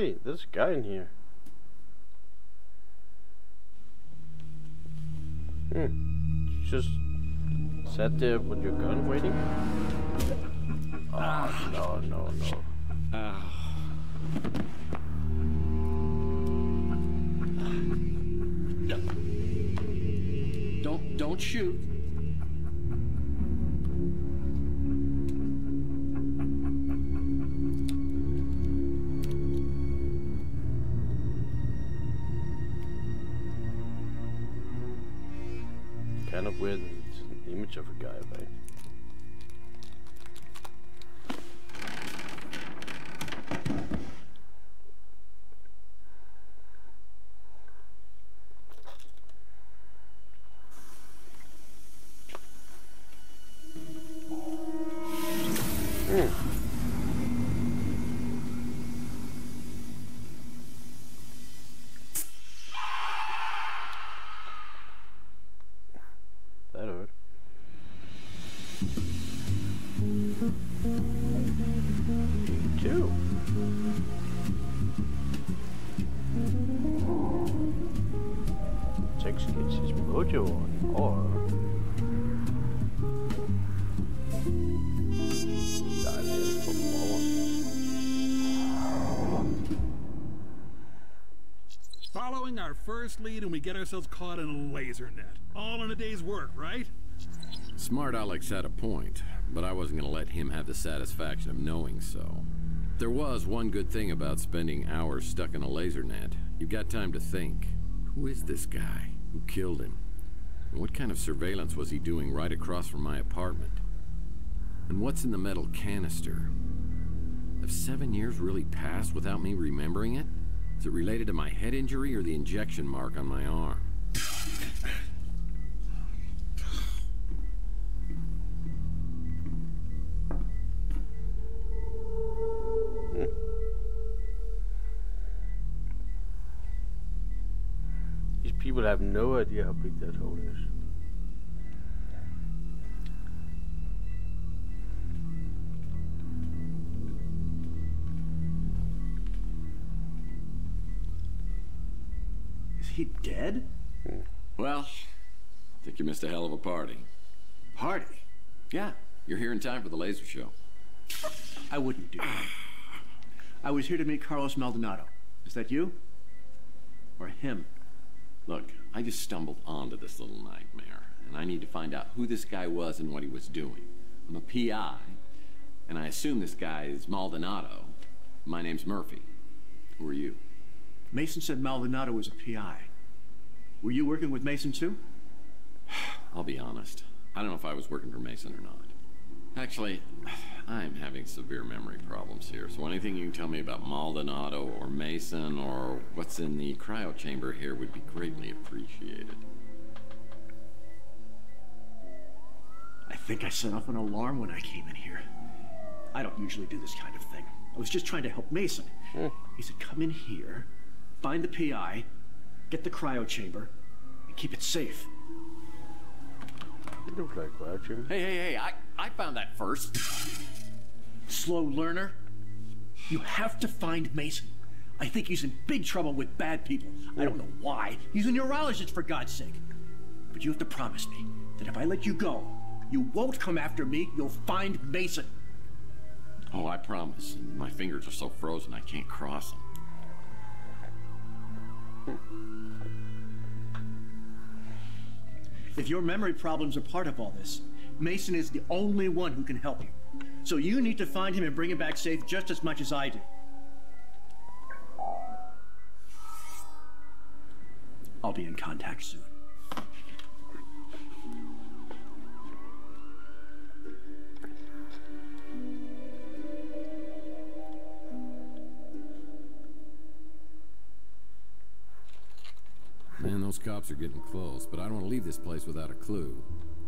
Wait, there's a guy in here. Just sat there with your gun waiting? Oh, no, no, no. Don't shoot. Kind of weird. It's an image of a guy, right? That hurt. Me too. Tex gets his mojo on, or dial in for more. Following our first lead and we get ourselves caught in a laser net. All in a day's work, right? Smart Alex had a point, but I wasn't going to let him have the satisfaction of knowing so. There was one good thing about spending hours stuck in a laser net. You got time to think. Who is this guy? Who killed him? And what kind of surveillance was he doing right across from my apartment? And what's in the metal canister? Have 7 years really passed without me remembering it? Is it related to my head injury or the injection mark on my arm? These people have no idea how big that hole is. Is he dead? Well, I think you missed a hell of a party. Party? Yeah, you're here in time for the laser show. I wouldn't do that. I was here to meet Carlos Maldonado. Is that you? Or him? Look, I just stumbled onto this little nightmare, and I need to find out who this guy was and what he was doing. I'm a PI, and I assume this guy is Maldonado. My name's Murphy. Who are you? Mason said Maldonado was a PI. Were you working with Mason too? I'll be honest. I don't know if I was working for Mason or not. Actually, I'm having severe memory problems here, so anything you can tell me about Maldonado or Mason or what's in the cryo chamber here would be greatly appreciated. I think I set off an alarm when I came in here. I don't usually do this kind of thing. I was just trying to help Mason. He said, come in here, find the PI, get the cryo chamber, and keep it safe. It looks like watching. Hey, I found that first. Slow learner. You have to find Mason. I think he's in big trouble with bad people. I don't know why. He's a neurologist, for God's sake. But you have to promise me that if I let you go, you won't come after me. You'll find Mason. Oh, I promise. My fingers are so frozen I can't cross them. If your memory problems are part of all this, Mason is the only one who can help you. So you need to find him and bring him back safe just as much as I do. I'll be in contact soon. Man, those cops are getting close, but I don't want to leave this place without a clue.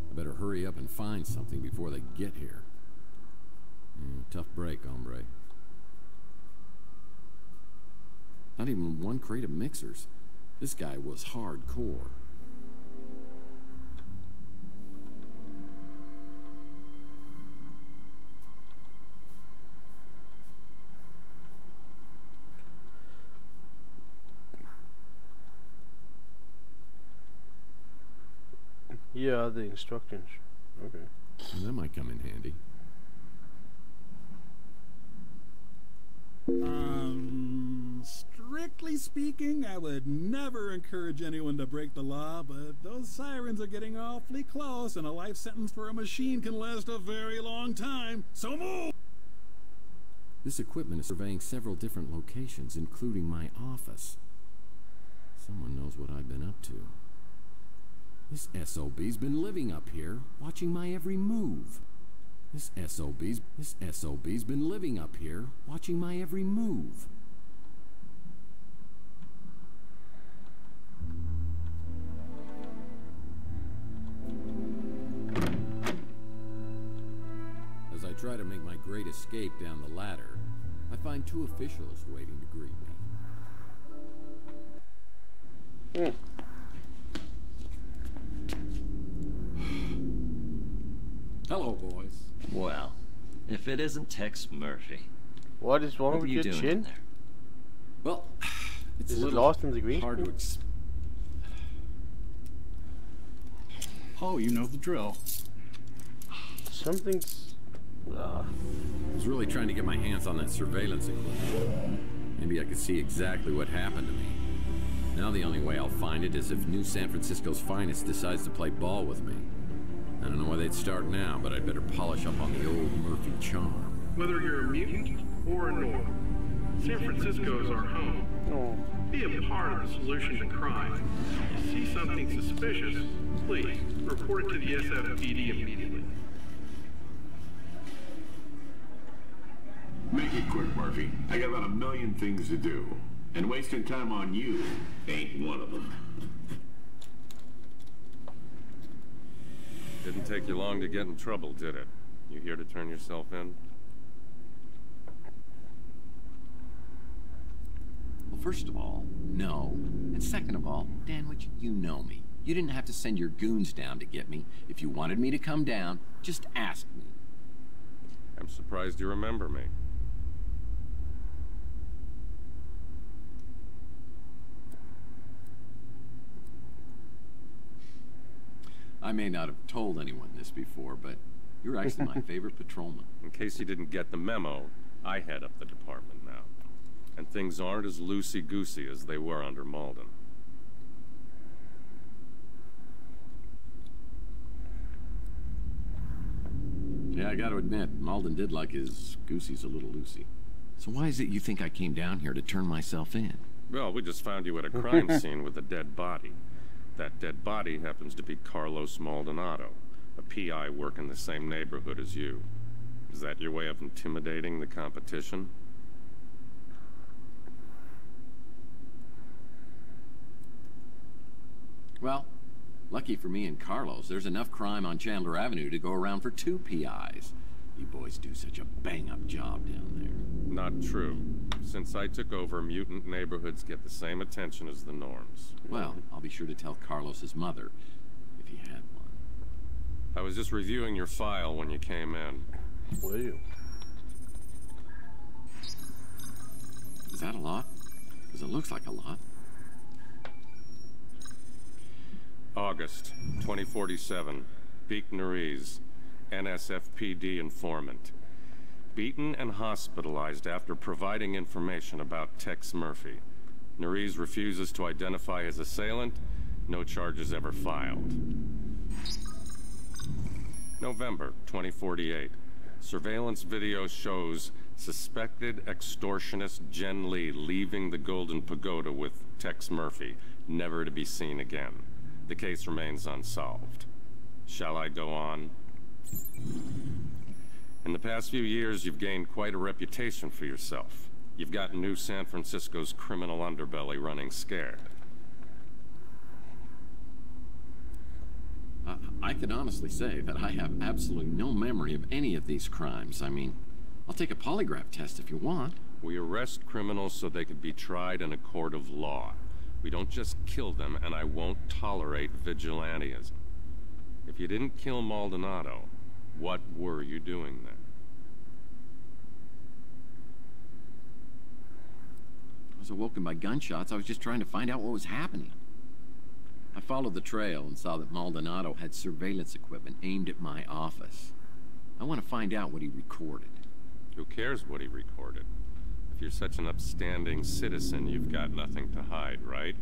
I better hurry up and find something before they get here. Tough break, hombre. Not even one crate of mixers. This guy was hardcore. Here are the instructions. Okay. That might come in handy. Strictly speaking, I would never encourage anyone to break the law, but those sirens are getting awfully close, and a life sentence for a machine can last a very long time. So move! This equipment is surveying several different locations, including my office. Someone knows what I've been up to. This SOB's been living up here, watching my every move. This SOB's been living up here, watching my every move. As I try to make my great escape down the ladder, I find two officials waiting to greet me. Hello, boys. Well, if it isn't Tex Murphy. What is wrong with your chin? Well, it's is it lost in the green? Hard to Oh, you know the drill. Something's... I was really trying to get my hands on that surveillance equipment. Maybe I could see exactly what happened to me. Now the only way I'll find it is if New San Francisco's finest decides to play ball with me. I don't know where they'd start now, but I'd better polish up on the old Murphy charm. Whether you're a mutant or a norm, San Francisco is our home. Be a part of the solution to crime. If you see something suspicious, please report it to the SFPD immediately. Make it quick, Murphy. I got about 1 million things to do, and wasting time on you ain't one of them. Didn't take you long to get in trouble, did it? You here to turn yourself in? Well, first of all, no. And second of all, Danwich, you know me. You didn't have to send your goons down to get me. If you wanted me to come down, just ask me. I'm surprised you remember me. I may not have told anyone this before, but you're actually my favorite patrolman. In case you didn't get the memo, I head up the department now. And things aren't as loosey-goosey as they were under Malden. Yeah, I gotta admit, Malden did like his goosies a little loosey. So why is it you think I came down here to turn myself in? Well, we just found you at a crime scene with a dead body. That dead body happens to be Carlos Maldonado, a PI working the same neighborhood as you. Is that your way of intimidating the competition? Well, lucky for me and Carlos, there's enough crime on Chandler Avenue to go around for 2 PIs. You boys do such a bang-up job down there. Not true. Since I took over, mutant neighborhoods get the same attention as the norms. Well, I'll be sure to tell Carlos's mother, if he had one. I was just reviewing your file when you came in. Were you? Is that a lot? Because it looks like a lot. August 2047. Beek Nariz, NSFPD informant. Beaten and hospitalized after providing information about Tex Murphy. Nariz refuses to identify his assailant. No charges ever filed. November 2048. Surveillance video shows suspected extortionist Jen Lee leaving the Golden Pagoda with Tex Murphy, never to be seen again. The case remains unsolved. Shall I go on? In the past few years, you've gained quite a reputation for yourself. You've got New San Francisco's criminal underbelly running scared. I can honestly say that I have absolutely no memory of any of these crimes. I mean, I'll take a polygraph test if you want. We arrest criminals so they can be tried in a court of law. We don't just kill them, and I won't tolerate vigilantism. If you didn't kill Maldonado, what were you doing there? I was awoken by gunshots. I was just trying to find out what was happening. I followed the trail and saw that Maldonado had surveillance equipment aimed at my office. I want to find out what he recorded. Who cares what he recorded? If you're such an upstanding citizen, you've got nothing to hide, right?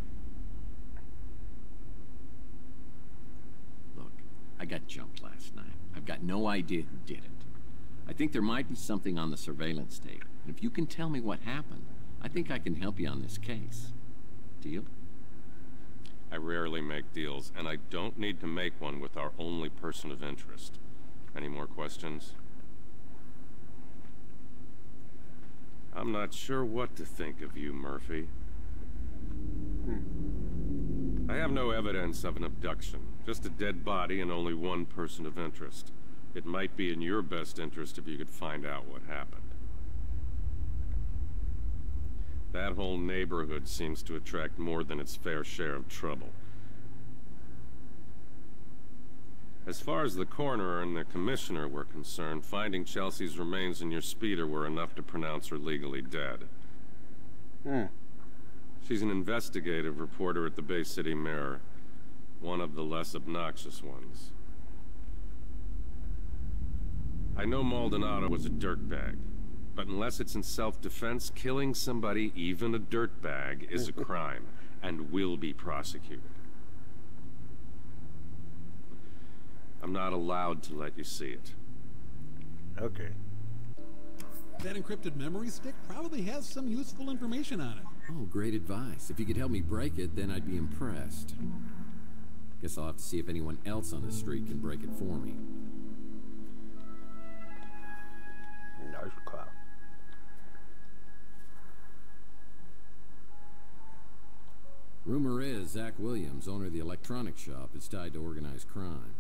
Look, I got jumped last night. I've got no idea who did it. I think there might be something on the surveillance tape. And if you can tell me what happened, I think I can help you on this case. Deal? I rarely make deals, and I don't need to make one with our only person of interest. Any more questions? I'm not sure what to think of you, Murphy. I have no evidence of an abduction, just a dead body and only one person of interest. It might be in your best interest if you could find out what happened. That whole neighborhood seems to attract more than its fair share of trouble. As far as the coroner and the commissioner were concerned, finding Chelsea's remains in your speeder were enough to pronounce her legally dead. She's an investigative reporter at the Bay City Mirror, one of the less obnoxious ones. I know Maldonado was a dirtbag, but unless it's in self-defense, killing somebody, even a dirtbag, is a crime and will be prosecuted. I'm not allowed to let you see it. Okay. That encrypted memory stick probably has some useful information on it. Oh, great advice. If you could help me break it, then I'd be impressed. Guess I'll have to see if anyone else on the street can break it for me. Nice car. Rumor is Zach Williams, owner of the electronics shop, is tied to organized crime.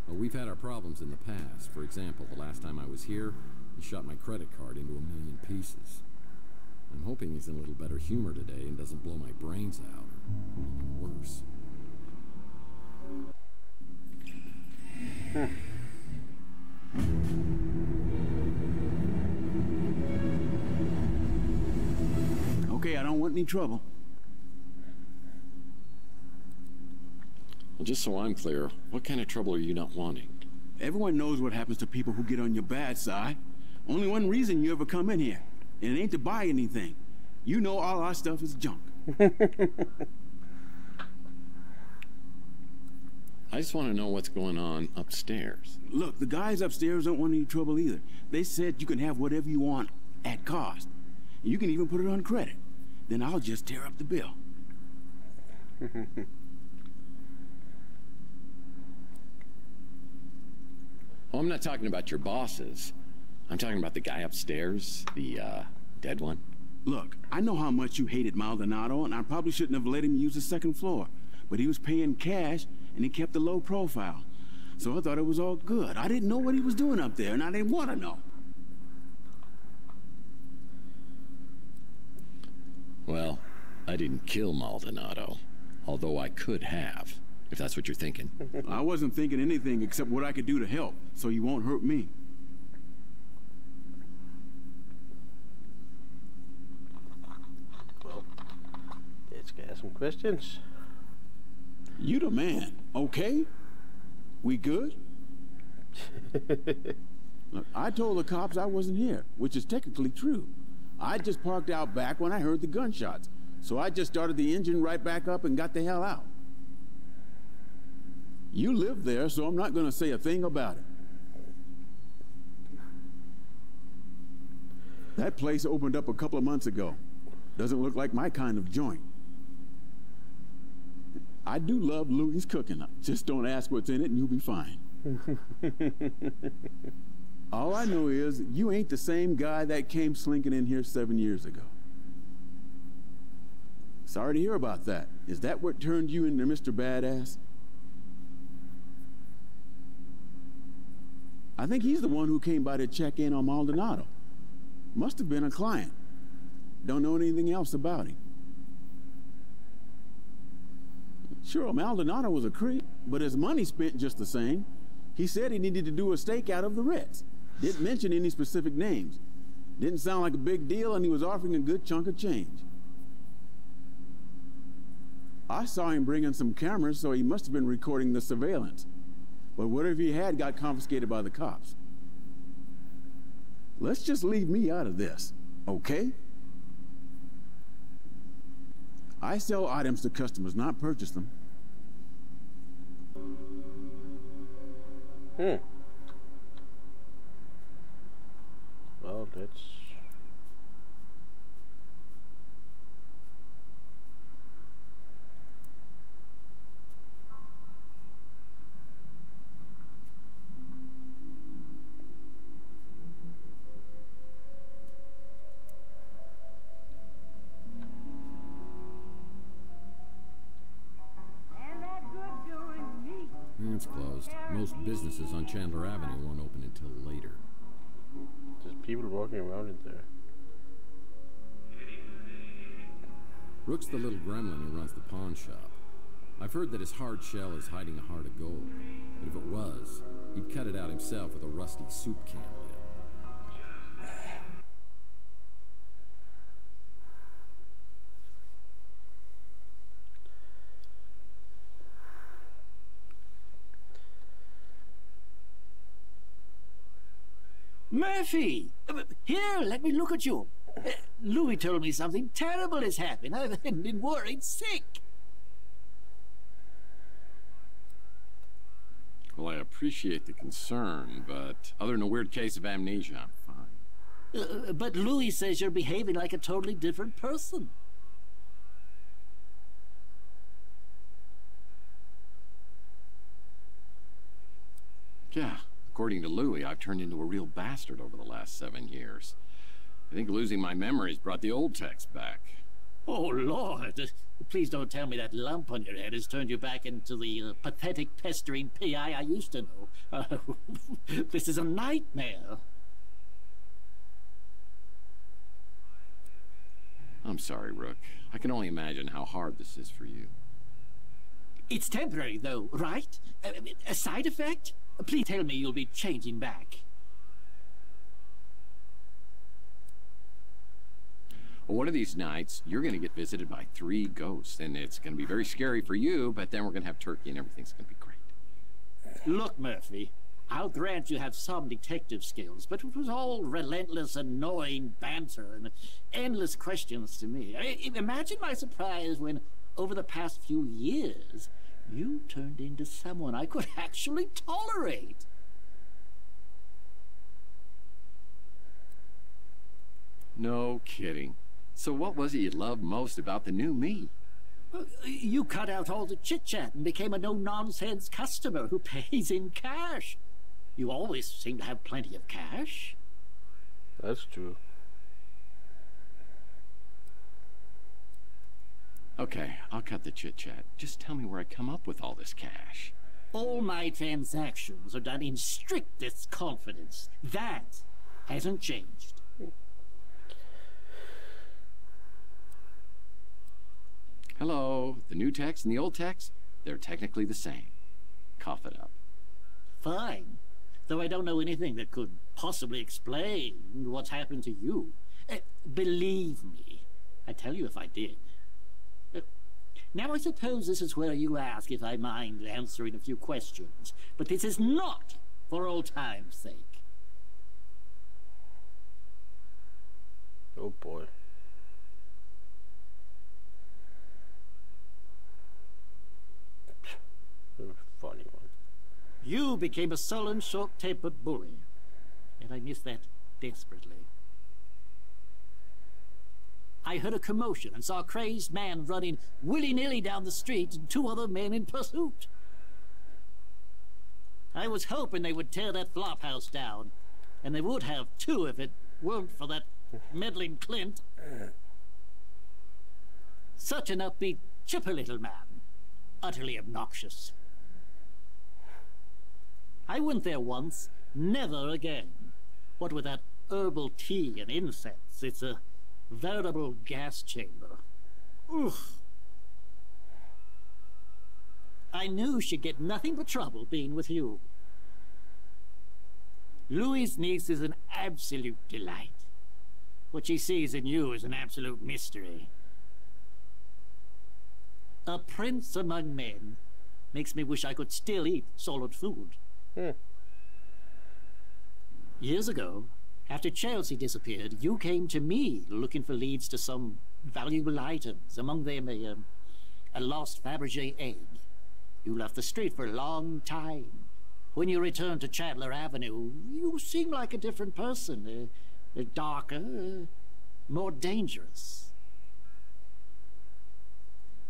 Well, we've had our problems in the past. For example, the last time I was here, he shot my credit card into 1,000,000 pieces. I'm hoping he's in a little better humor today and doesn't blow my brains out, or worse. Okay, I don't want any trouble. Well, just so I'm clear, what kind of trouble are you not wanting? Everyone knows what happens to people who get on your bad side. Only one reason you ever come in here, and it ain't to buy anything. You know all our stuff is junk. I just want to know what's going on upstairs. Look, the guys upstairs don't want any trouble either. They said you can have whatever you want at cost. And you can even put it on credit. Then I'll just tear up the bill. Oh, I'm not talking about your bosses. I'm talking about the guy upstairs, the, dead one. Look, I know how much you hated Maldonado, and I probably shouldn't have let him use the second floor. But he was paying cash, and he kept a low profile. So I thought it was all good. I didn't know what he was doing up there, and I didn't want to know. Well, I didn't kill Maldonado, although I could have, if that's what you're thinking. I wasn't thinking anything except what I could do to help, so you won't hurt me. Well, let's get some questions. You the man, okay? We good? Look, I told the cops I wasn't here, which is technically true. I just parked out back when I heard the gunshots, so I just started the engine right back up and got the hell out. You live there, so I'm not going to say a thing about it. That place opened up a couple of months ago. Doesn't look like my kind of joint. I do love Louie's cooking. Just don't ask what's in it and you'll be fine. All I know is you ain't the same guy that came slinking in here 7 years ago. Sorry to hear about that. Is that what turned you into Mr. Badass? I think he's the one who came by to check in on Maldonado. Must have been a client. Don't know anything else about him. Sure, Maldonado was a creep, but his money spent just the same. He said he needed to do a stakeout of the Ritz. Didn't mention any specific names. Didn't sound like a big deal, and he was offering a good chunk of change. I saw him bring in some cameras, so he must have been recording the surveillance. But whatever he had got confiscated by the cops. Let's just leave me out of this, okay? I sell items to customers, not purchase them. Well, that's... It's closed. Most businesses on Chandler Avenue won't open until later. There's people walking around in there. Rook's the little gremlin who runs the pawn shop. I've heard that his hard shell is hiding a heart of gold. But if it was, he'd cut it out himself with a rusty soup can lid. Murphy! Here, let me look at you. Louis told me something terrible has happened. I've been worried sick. Well, I appreciate the concern, but other than a weird case of amnesia, I'm fine. But Louis says you're behaving like a totally different person. Yeah, according to Louis, I've turned into a real bastard over the last 7 years. I think losing my memories brought the old Tex back. Oh, Lord. Please don't tell me that lump on your head has turned you back into the pathetic, pestering P.I. I used to know. This is a nightmare. I'm sorry, Rook. I can only imagine how hard this is for you. It's temporary, though, right? A side effect? Please tell me you'll be changing back. Well, one of these nights, you're going to get visited by 3 ghosts, and it's going to be very scary for you, but then we're going to have turkey and everything's going to be great. Look, Murphy, I'll grant you have some detective skills, but it was all relentless, annoying banter and endless questions to me. Imagine my surprise when, over the past few years, you turned into someone I could actually tolerate. No kidding. So what was it you loved most about the new me? You cut out all the chit-chat and became a no-nonsense customer who pays in cash. You always seem to have plenty of cash. That's true. Okay, I'll cut the chit-chat. Just tell me where I come up with all this cash. All my transactions are done in strictest confidence. That hasn't changed. Hello, the new Tex and the old Tex, they're technically the same. Cough it up. Fine. Though I don't know anything that could possibly explain what's happened to you. Believe me, I'd tell you if I did. Now I suppose this is where you ask if I mind answering a few questions. But this is not for old time's sake. Oh boy. Funny one. You became a sullen, short-tempered bully, and I miss that desperately. I heard a commotion and saw a crazed man running willy-nilly down the street and 2 other men in pursuit. I was hoping they would tear that flop house down, and they would have too if it weren't for that meddling Clint. Such an upbeat, chipper little man. Utterly obnoxious. I went there once, never again. What with that herbal tea and incense, it's a veritable gas chamber. Oof. I knew she'd get nothing but trouble being with you. Louis' niece is an absolute delight. What she sees in you is an absolute mystery. A prince among men. Makes me wish I could still eat solid food. Years ago, after Chelsea disappeared, you came to me looking for leads to some valuable items, among them a lost Fabergé egg. You left the street for a long time. When you returned to Chandler Avenue, you seemed like a different person, darker, more dangerous.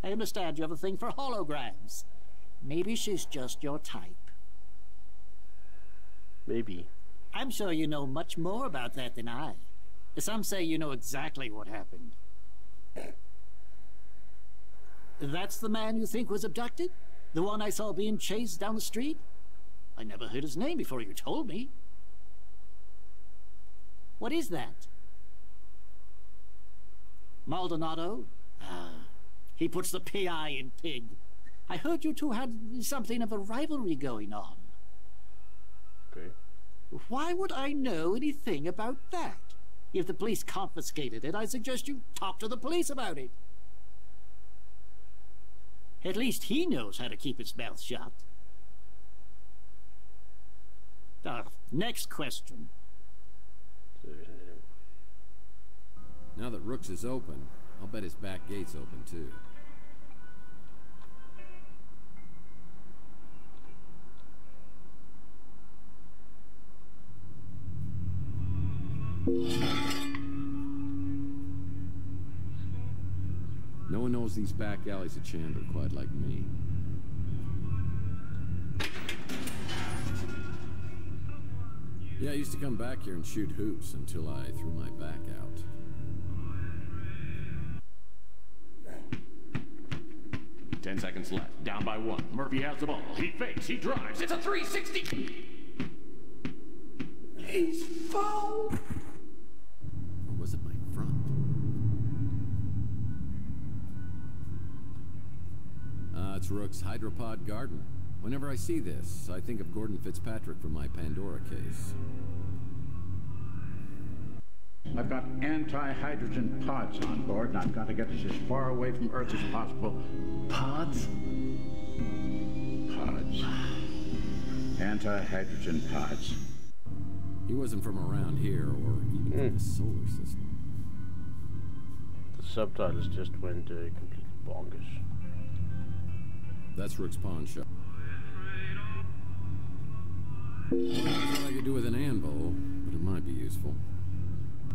I understand you have a thing for holograms. Maybe she's just your type. Maybe. I'm sure you know much more about that than I. Some say you know exactly what happened. That's the man you think was abducted? The one I saw being chased down the street? I never heard his name before you told me. What is that? Maldonado? He puts the PI in pig. I heard you two had something of a rivalry going on. Okay. Why would I know anything about that? If the police confiscated it, I suggest you talk to the police about it. At least he knows how to keep his mouth shut. Next question. Now that Rooks is open, I'll bet his back gate's open too. No one knows these back alleys of Chandler quite like me. Yeah, I used to come back here and shoot hoops until I threw my back out. Ten seconds left. Down by one. Murphy has the ball. He fakes. He drives. It's a 360. He's foul. Or was it my front? It's Rook's Hydropod Garden. Whenever I see this, I think of Gordon Fitzpatrick from my Pandora case. I've got anti-hydrogen pods on board, and I've got to get us as far away from Earth as possible. Pods? Pods. Anti-hydrogen pods. He wasn't from around here, or even from the solar system. The subtitles just went completely bonkers. That's Rook's pawn shop. I don't know what I could do with an anvil, but it might be useful.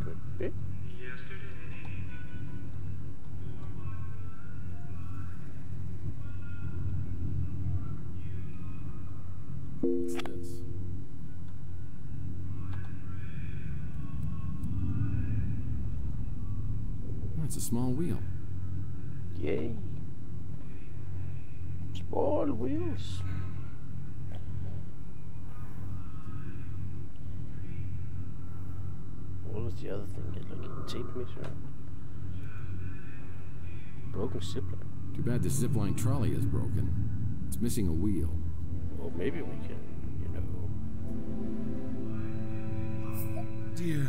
Could be. What's this? Oh, it's a small wheel. Yay. Small wheels. What was the other thing? Get like a tape measure. Broken zipline. Too bad this zipline trolley is broken. It's missing a wheel. Well, maybe we can, you know. Dear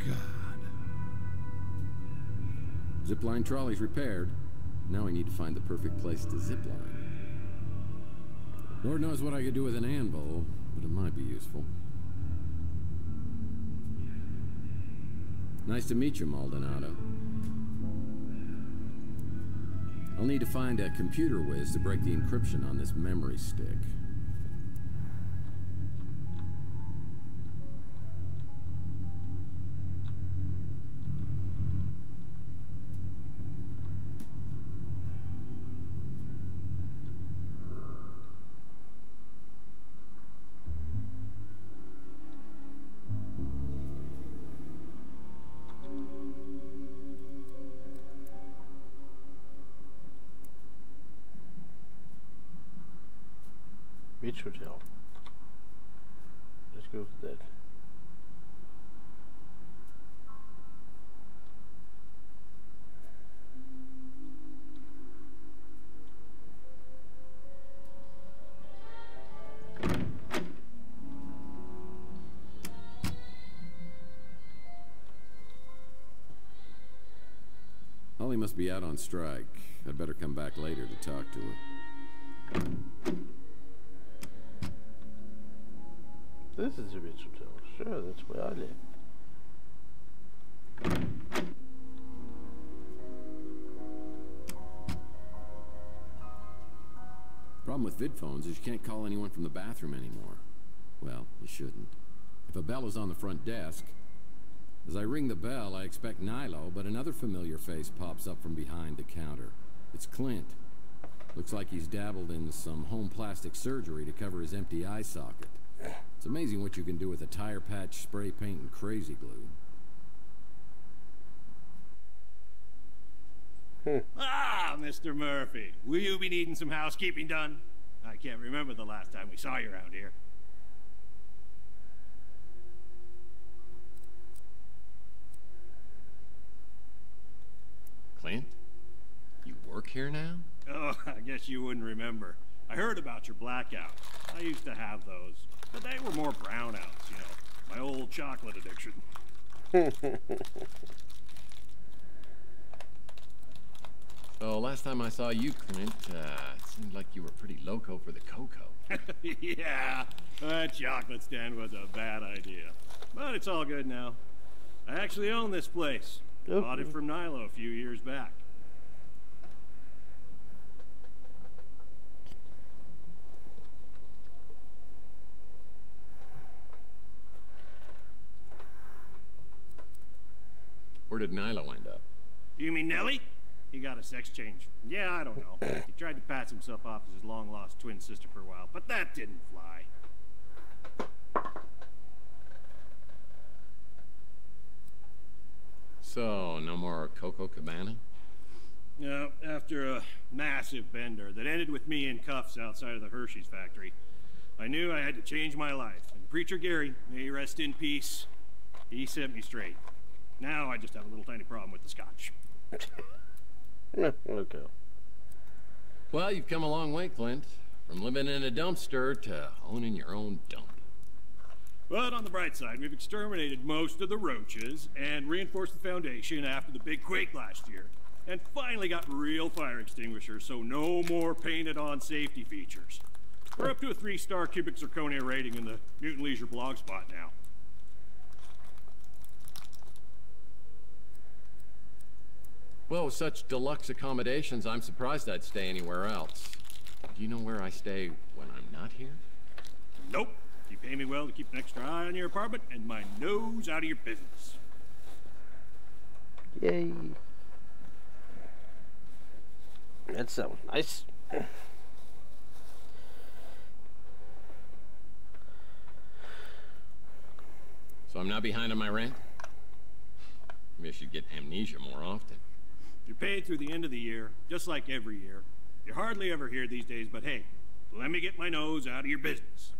God. Zipline trolley's repaired. Now I need to find the perfect place to zipline. Lord knows what I could do with an anvil, but it might be useful. Nice to meet you, Maldonado. I'll need to find a computer whiz to break the encryption on this memory stick. Beach Hotel. Let's go to that. Holly must be out on strike. I'd better come back later to talk to her. This is a rich hotel. Sure, that's where I live. Problem with vid phones is you can't call anyone from the bathroom anymore. Well, you shouldn't. If a bell is on the front desk, as I ring the bell, I expect Nilo, but another familiar face pops up from behind the counter. It's Clint. Looks like he's dabbled in some home plastic surgery to cover his empty eye socket. It's amazing what you can do with a tire patch, spray paint, and crazy glue. Ah, Mr. Murphy. Will you be needing some housekeeping done? I can't remember the last time we saw you around here. Clint? You work here now? Oh, I guess you wouldn't remember. I heard about your blackouts. I used to have those, but they were more brownouts, you know. My old chocolate addiction. So last time I saw you, Clint, it seemed like you were pretty loco for the cocoa. Yeah, that chocolate stand was a bad idea. But it's all good now. I actually own this place. Bought it from Nilo a few years back. Where did Nilo end up? You mean Nellie? He got a sex change. Yeah, I don't know. He tried to pass himself off as his long-lost twin sister for a while, but that didn't fly. So, no more Coco Cabana? No, after a massive bender that ended with me in cuffs outside of the Hershey's factory, I knew I had to change my life. And Preacher Gary, may he rest in peace, he set me straight. Now I just have a little tiny problem with the scotch. Okay. Well, you've come a long way, Clint. From living in a dumpster to owning your own dump. But on the bright side, we've exterminated most of the roaches and reinforced the foundation after the big quake last year. And finally got real fire extinguishers, so no more painted-on safety features. We're up to a 3-star cubic zirconia rating in the Newton Leisure blog spot now. Well, with such deluxe accommodations, I'm surprised I'd stay anywhere else. Do you know where I stay when I'm not here? Nope. You pay me well to keep an extra eye on your apartment and my nose out of your business. Yay. That sounds nice. So I'm not behind on my rent? Maybe I should get amnesia more often. You're paid through the end of the year, just like every year. You're hardly ever here these days, but hey, let me get my nose out of your business.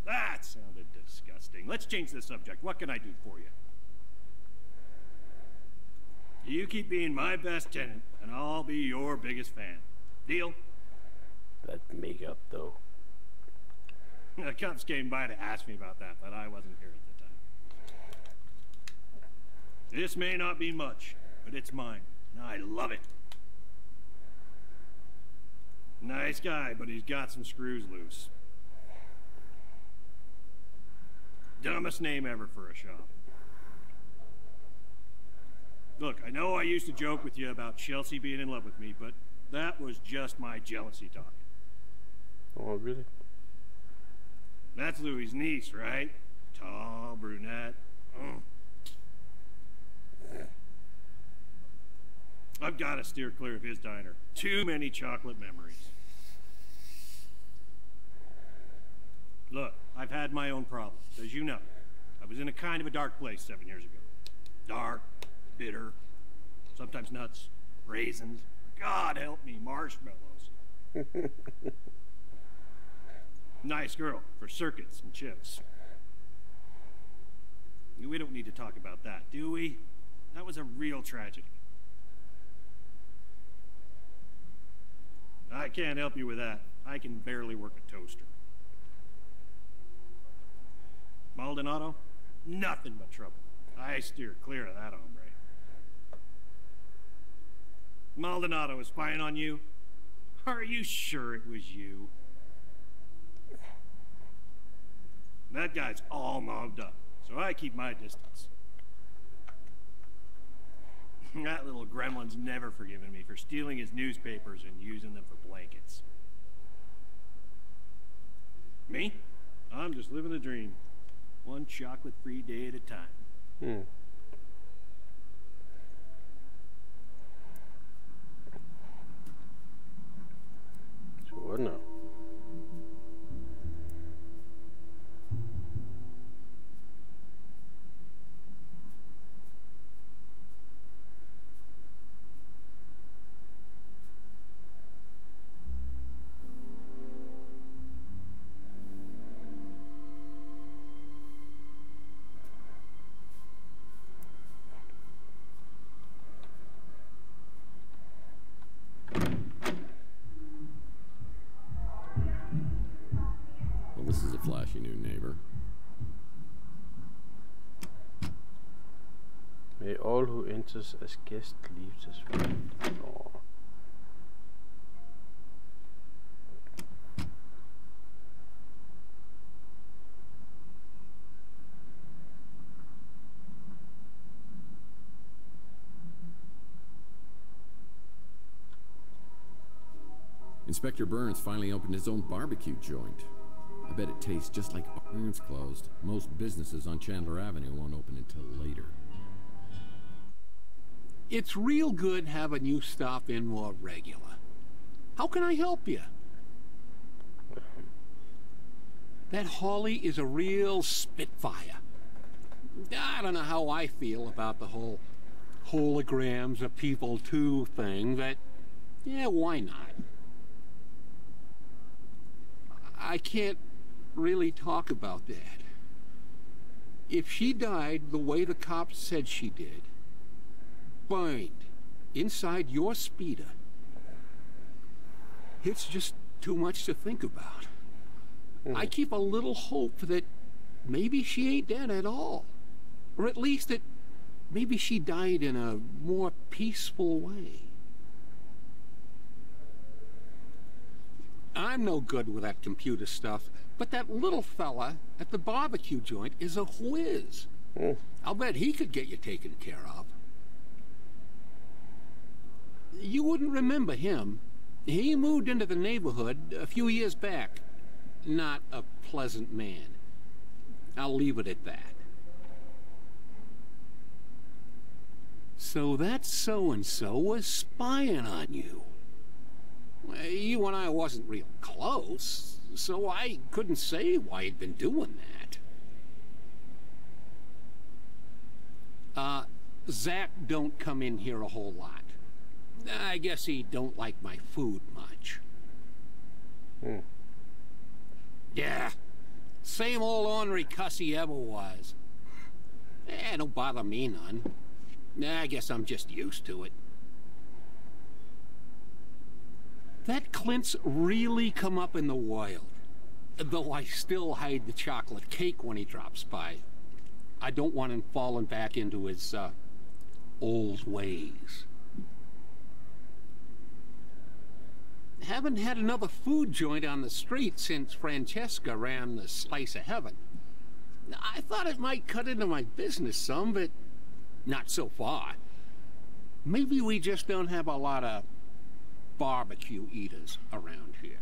That sounded disgusting. Let's change the subject. What can I do for you? You keep being my best tenant, and I'll be your biggest fan. Deal? That makeup, though. The cops came by to ask me about that, but I wasn't here at the time. This may not be much, but it's mine. I love it. Nice guy, but he's got some screws loose. Dumbest name ever for a shop. Look, I know I used to joke with you about Chelsea being in love with me, but that was just my jealousy talking. Oh, really? That's Louis' niece, right? Tall, brunette. I've got to steer clear of his diner. Too many chocolate memories. Look, I've had my own problems, as you know. I was in a kind of a dark place 7 years ago. Dark, bitter, sometimes nuts, raisins. God help me, marshmallows. Nice girl for circuits and chips. We don't need to talk about that, do we? That was a real tragedy. I can't help you with that. I can barely work a toaster. Maldonado? Nothing but trouble. I steer clear of that hombre. Maldonado was spying on you? Are you sure it was you? That guy's all mobbed up, so I keep my distance. That little gremlin's never forgiven me for stealing his newspapers and using them for blankets. Me? I'm just living the dream. One chocolate-free day at a time. Sure now. This is a flashy new neighbor. May all who enters as guest leaves as friend. Oh. Inspector Burns finally opened his own barbecue joint. I bet it tastes just like Burns closed. Most businesses on Chandler Avenue won't open until later. It's real good having you stop in more regular. How can I help you? That Holly is a real spitfire. I don't know how I feel about the whole holograms of people too thing, but yeah, why not? I can't really talk about that. If she died the way the cops said she did, burned inside your speeder, it's just too much to think about. I keep a little hope that maybe she ain't dead at all. Or at least that maybe she died in a more peaceful way. I'm no good with that computer stuff, but that little fella at the barbecue joint is a whiz. I'll bet he could get you taken care of. You wouldn't remember him. He moved into the neighborhood a few years back. Not a pleasant man. I'll leave it at that. So that so-and-so was spying on you. You and I wasn't real close, so I couldn't say why he'd been doing that. Zach don't come in here a whole lot. I guess he don't like my food much. Yeah, same old ornery cuss he ever was. Don't bother me none. I guess I'm just used to it. That Clint's really come up in the wild. Though I still hide the chocolate cake when he drops by. I don't want him falling back into his, old ways. Haven't had another food joint on the street since Francesca ran the Slice of Heaven. I thought it might cut into my business some, but not so far. Maybe we just don't have a lot of barbecue eaters around here.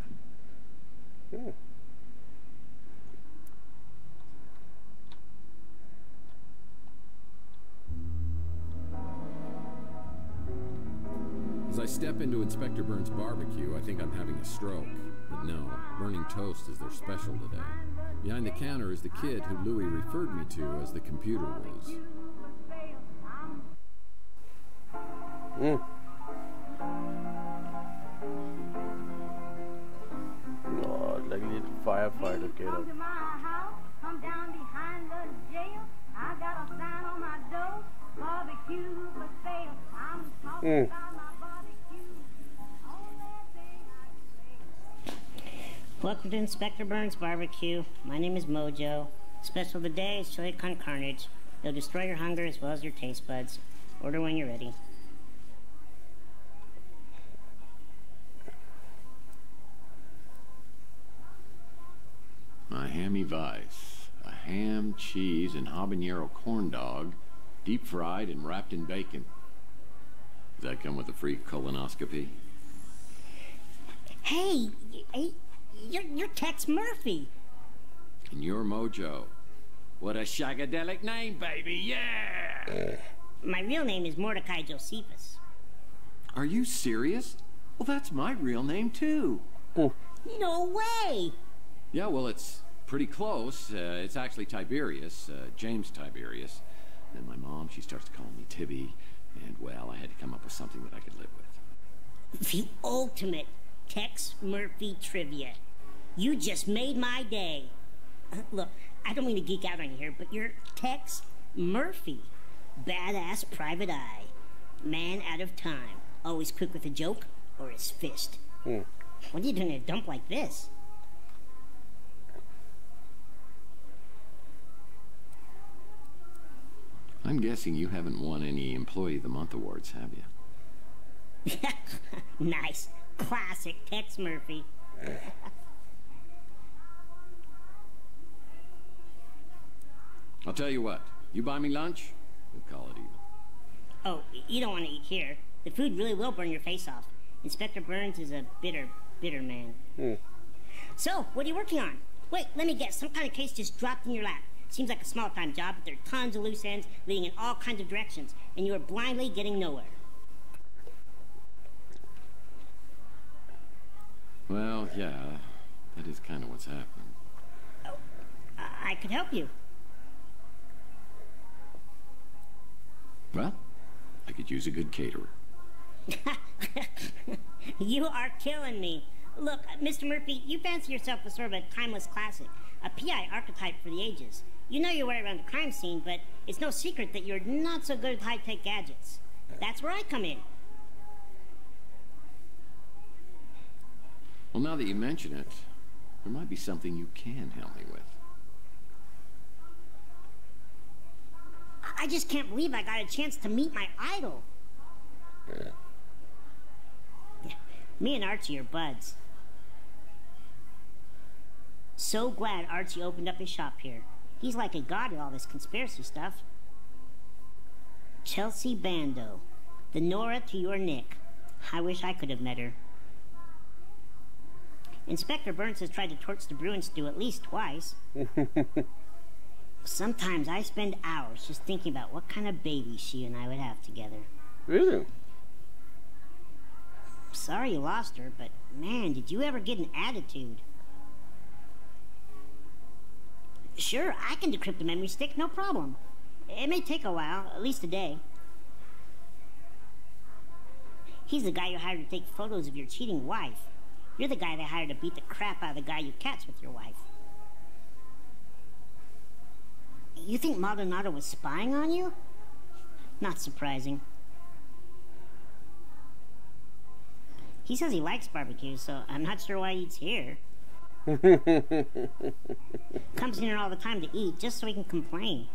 As I step into Inspector Burns' barbecue, I think I'm having a stroke. But no, burning toast is their special today. Behind the counter is the kid who Louis referred me to as the computer whiz. Oh, like a little firefighter get up. Come down behind the jail. I got a sign on my door. Barbecue for sale. I'm talking about my barbecue. Welcome to Inspector Burns' Barbecue. My name is Mojo. Special today is chili con carnage. It'll destroy your hunger as well as your taste buds. Order when you're ready. Miami Vice. A ham, cheese, and habanero corn dog, deep fried and wrapped in bacon. Does that come with a free colonoscopy? Hey, you're Tex Murphy. And you're Mojo. What a shagadelic name, baby, yeah! My real name is Mordecai Josephus. Are you serious? Well, that's my real name, too. No way! Yeah, well, it's pretty close. It's actually Tiberius, James Tiberius. And my mom, she starts to call me Tibby. And, well, I had to come up with something that I could live with. The ultimate Tex Murphy trivia. You just made my day. Look, I don't mean to geek out on you here, but you're Tex Murphy. Badass private eye. Man out of time. Always quick with a joke or his fist. What are you doing in a dump like this? I'm guessing you haven't won any Employee of the Month awards, have you? Nice. Classic Tex Murphy. I'll tell you what. You buy me lunch, we'll call it even. Oh, you don't want to eat here. The food really will burn your face off. Inspector Burns is a bitter, bitter man. So, what are you working on? Wait, let me guess. Some kind of case just dropped in your lap. Seems like a small-time job, but there are tons of loose ends leading in all kinds of directions, and you are blindly getting nowhere. Well, yeah, that is kind of what's happening. Oh, I could help you. Well, I could use a good caterer. You are killing me. Look, Mr. Murphy, you fancy yourself as sort of a timeless classic, a PI archetype for the ages. You know your way around the crime scene, but it's no secret that you're not so good at high-tech gadgets. That's where I come in. Well, now that you mention it, there might be something you can help me with. I just can't believe I got a chance to meet my idol. Me and Archie are buds. So glad Archie opened up his shop here. He's like a god at all this conspiracy stuff. Chelsea Bando, the Nora to your Nick. I wish I could have met her. Inspector Burns has tried to torch the Bruin stew at least twice. Sometimes I spend hours just thinking about what kind of baby she and I would have together. Really? Sorry you lost her, but man, did you ever get an attitude. Sure, I can decrypt a memory stick, no problem. It may take a while, at least a day. He's the guy you hired to take photos of your cheating wife. You're the guy they hired to beat the crap out of the guy you catch with your wife. You think Maldonado was spying on you? Not surprising. He says he likes barbecue, so I'm not sure why he eats here. Comes in here all the time to eat, just so he can complain.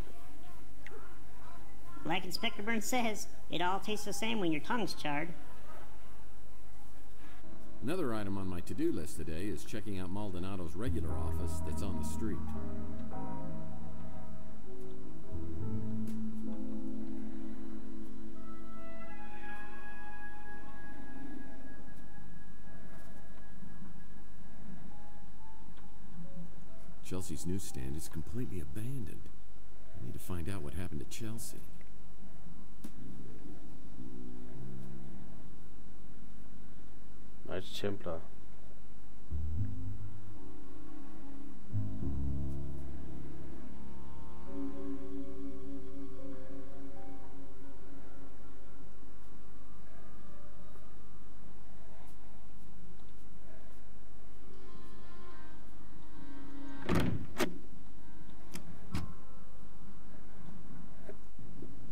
Like Inspector Burns says, it all tastes the same when your tongue's charred. Another item on my to-do list today is checking out Maldonado's regular office that's on the street. Chelsea's newsstand is completely abandoned. I need to find out what happened to Chelsea. Nice Templar.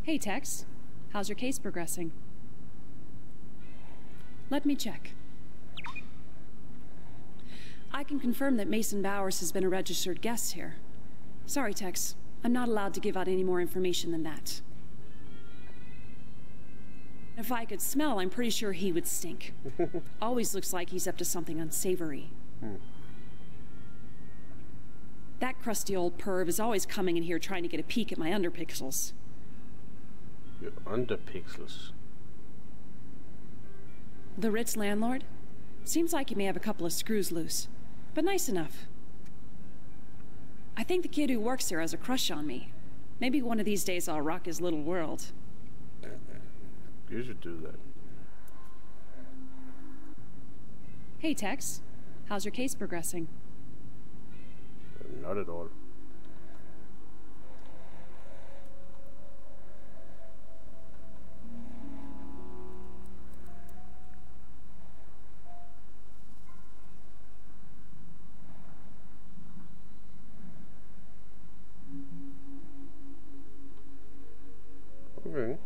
Hey, Tex. How's your case progressing? Let me check. I can confirm that Mason Bowers has been a registered guest here. Sorry, Tex. I'm not allowed to give out any more information than that. If I could smell, I'm pretty sure he would stink. Always looks like he's up to something unsavory. That crusty old perv is always coming in here trying to get a peek at my underpixels. Your underpixels? The Ritz landlord? Seems like he may have a couple of screws loose, but nice enough. I think the kid who works there has a crush on me. Maybe one of these days I'll rock his little world. You should do that. Hey, Tex. How's your case progressing? Not at all. Okay.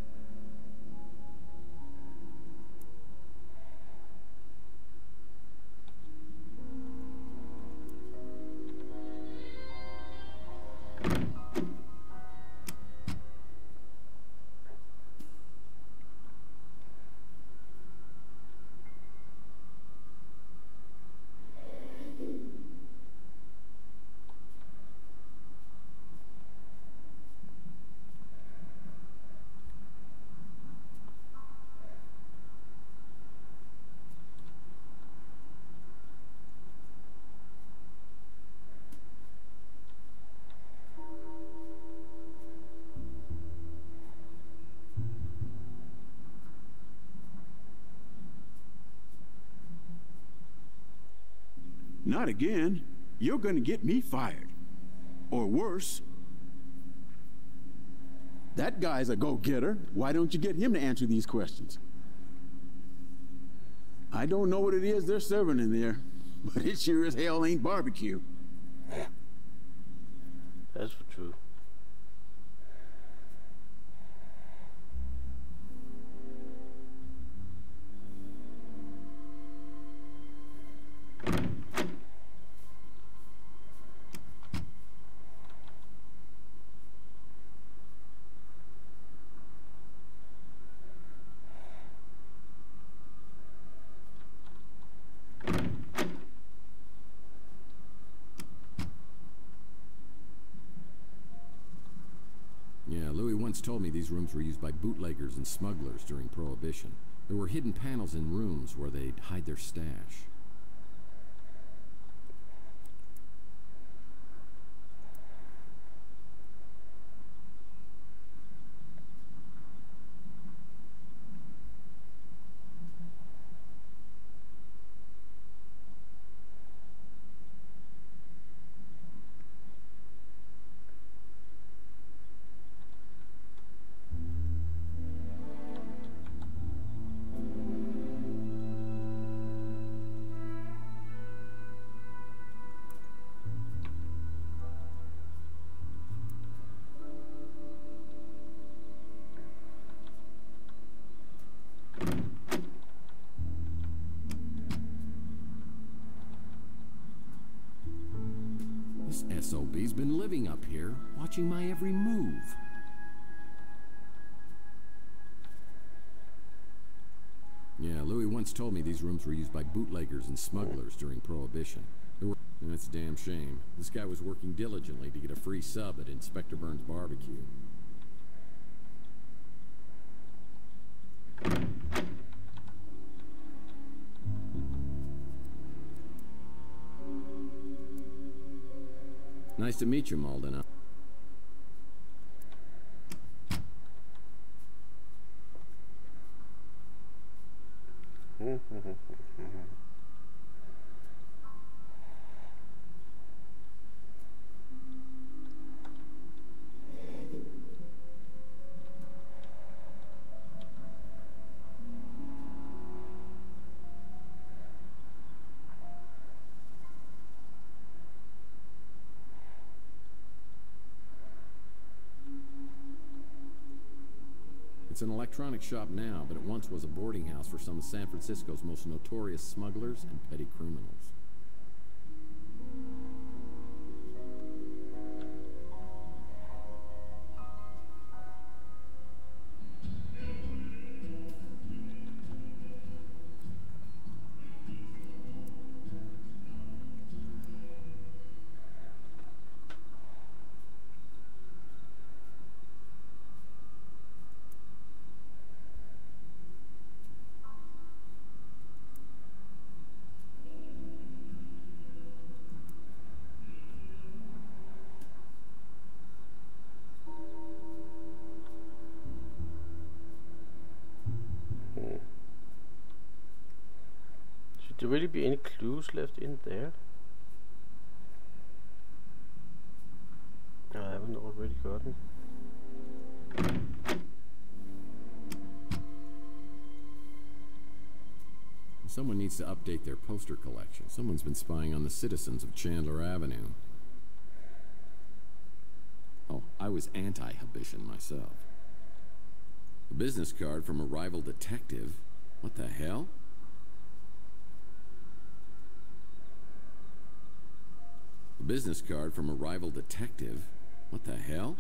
Not again. You're gonna get me fired. Or worse. That guy's a go-getter. Why don't you get him to answer these questions? I don't know what it is they're serving in there, but it sure as hell ain't barbecue. That's for true. Yeah, Louis once told me these rooms were used by bootleggers and smugglers during Prohibition. There were hidden panels in rooms where they'd hide their stash. This SOB's been living up here, watching my every move. Yeah, Louis once told me these rooms were used by bootleggers and smugglers during Prohibition. That's a damn shame. This guy was working diligently to get a free sub at Inspector Burns' barbecue. Nice to meet you, Malden. It's an electronics shop now, but it once was a boarding house for some of San Francisco's most notorious smugglers and petty criminals. really be any clues left in there? I haven't already gotten. Someone needs to update their poster collection. Someone's been spying on the citizens of Chandler Avenue. Oh, I was anti-Habitian myself. A business card from a rival detective? What the hell? A business card from a rival detective? What the hell?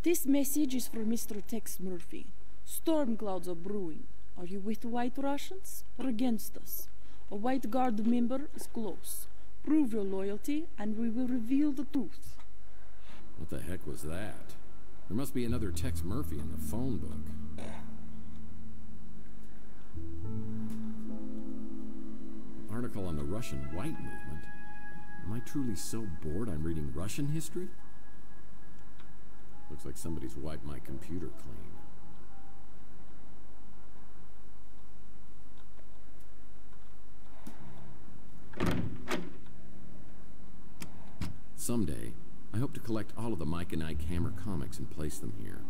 This message is for Mr. Tex Murphy. Storm clouds are brewing. Are you with the White Russians or against us? A White Guard member is close. Prove your loyalty and we will reveal the truth. What the heck was that? There must be another Tex Murphy in the phone book. Article on the Russian White Movement. Am I truly so bored I'm reading Russian history? Looks like somebody's wiped my computer clean. Someday, I hope to collect all of the Mike and Ike Hammer comics and place them here.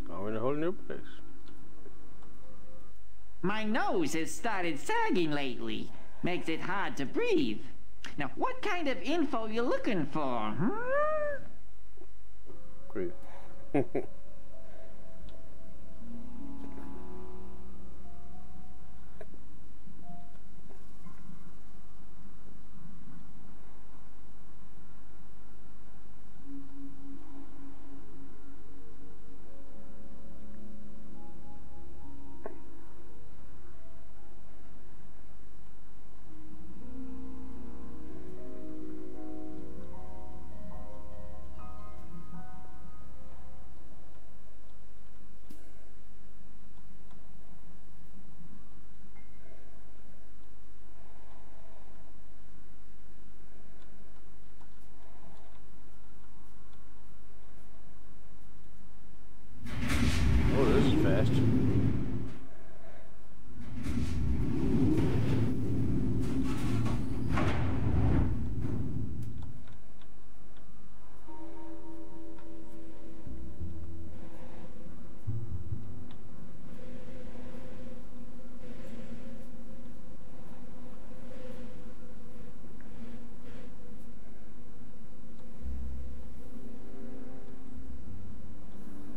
Going a whole new place. My nose has started sagging lately. Makes it hard to breathe. Now, what kind of info you looking for, huh? Great.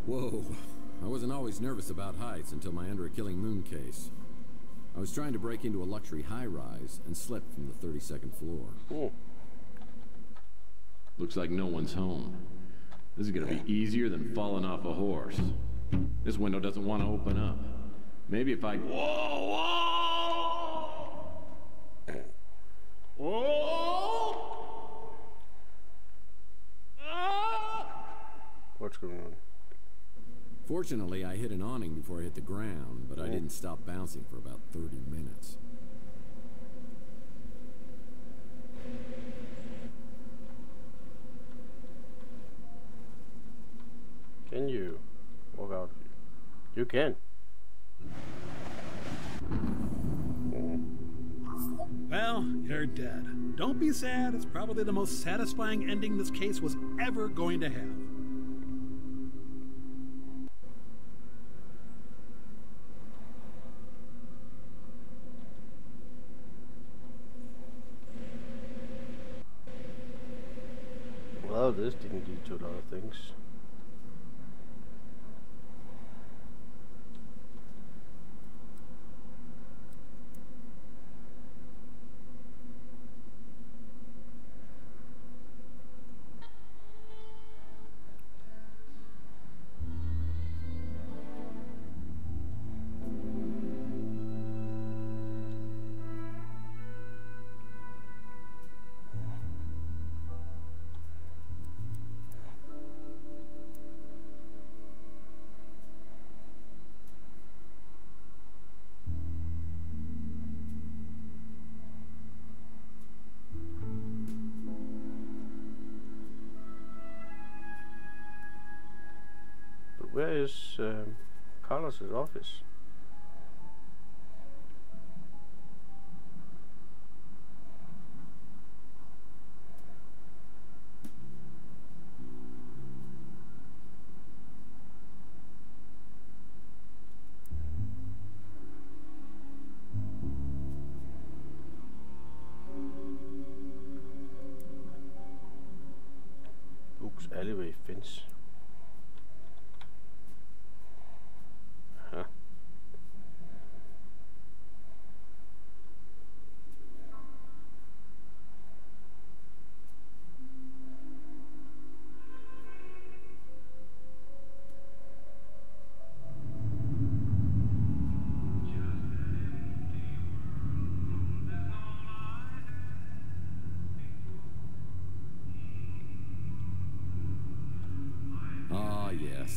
Whoa. I wasn't always nervous about heights until my Under a Killing Moon case. I was trying to break into a luxury high-rise and slipped from the 32nd floor. Cool. Looks like no one's home. This is gonna be easier than falling off a horse. This window doesn't want to open up. Maybe if I... Whoa! Whoa! What's going on? Fortunately, I hit an awning before I hit the ground, but I didn't stop bouncing for about 30 minutes. Can you walk out? You can. Well, you're dead. Don't be sad. It's probably the most satisfying ending this case was ever going to have. this didn't lead to a lot of things. Where is Carlos's office? Books alleyway fence.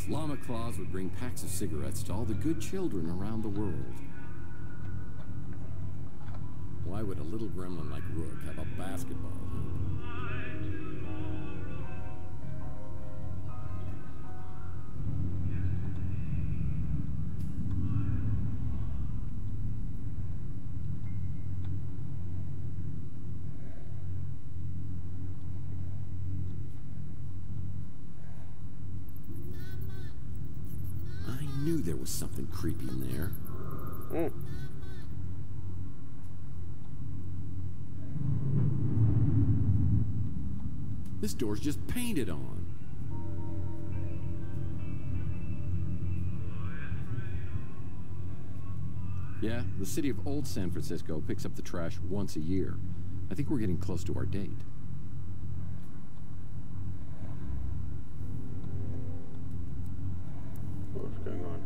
Llama Claus would bring packs of cigarettes to all the good children around the world. Why would a little gremlin like Rook have a basketball hoop? There was something creepy in there. This door's just painted on. Yeah, the city of Old San Francisco picks up the trash once a year. I think we're getting close to our date. What's going on?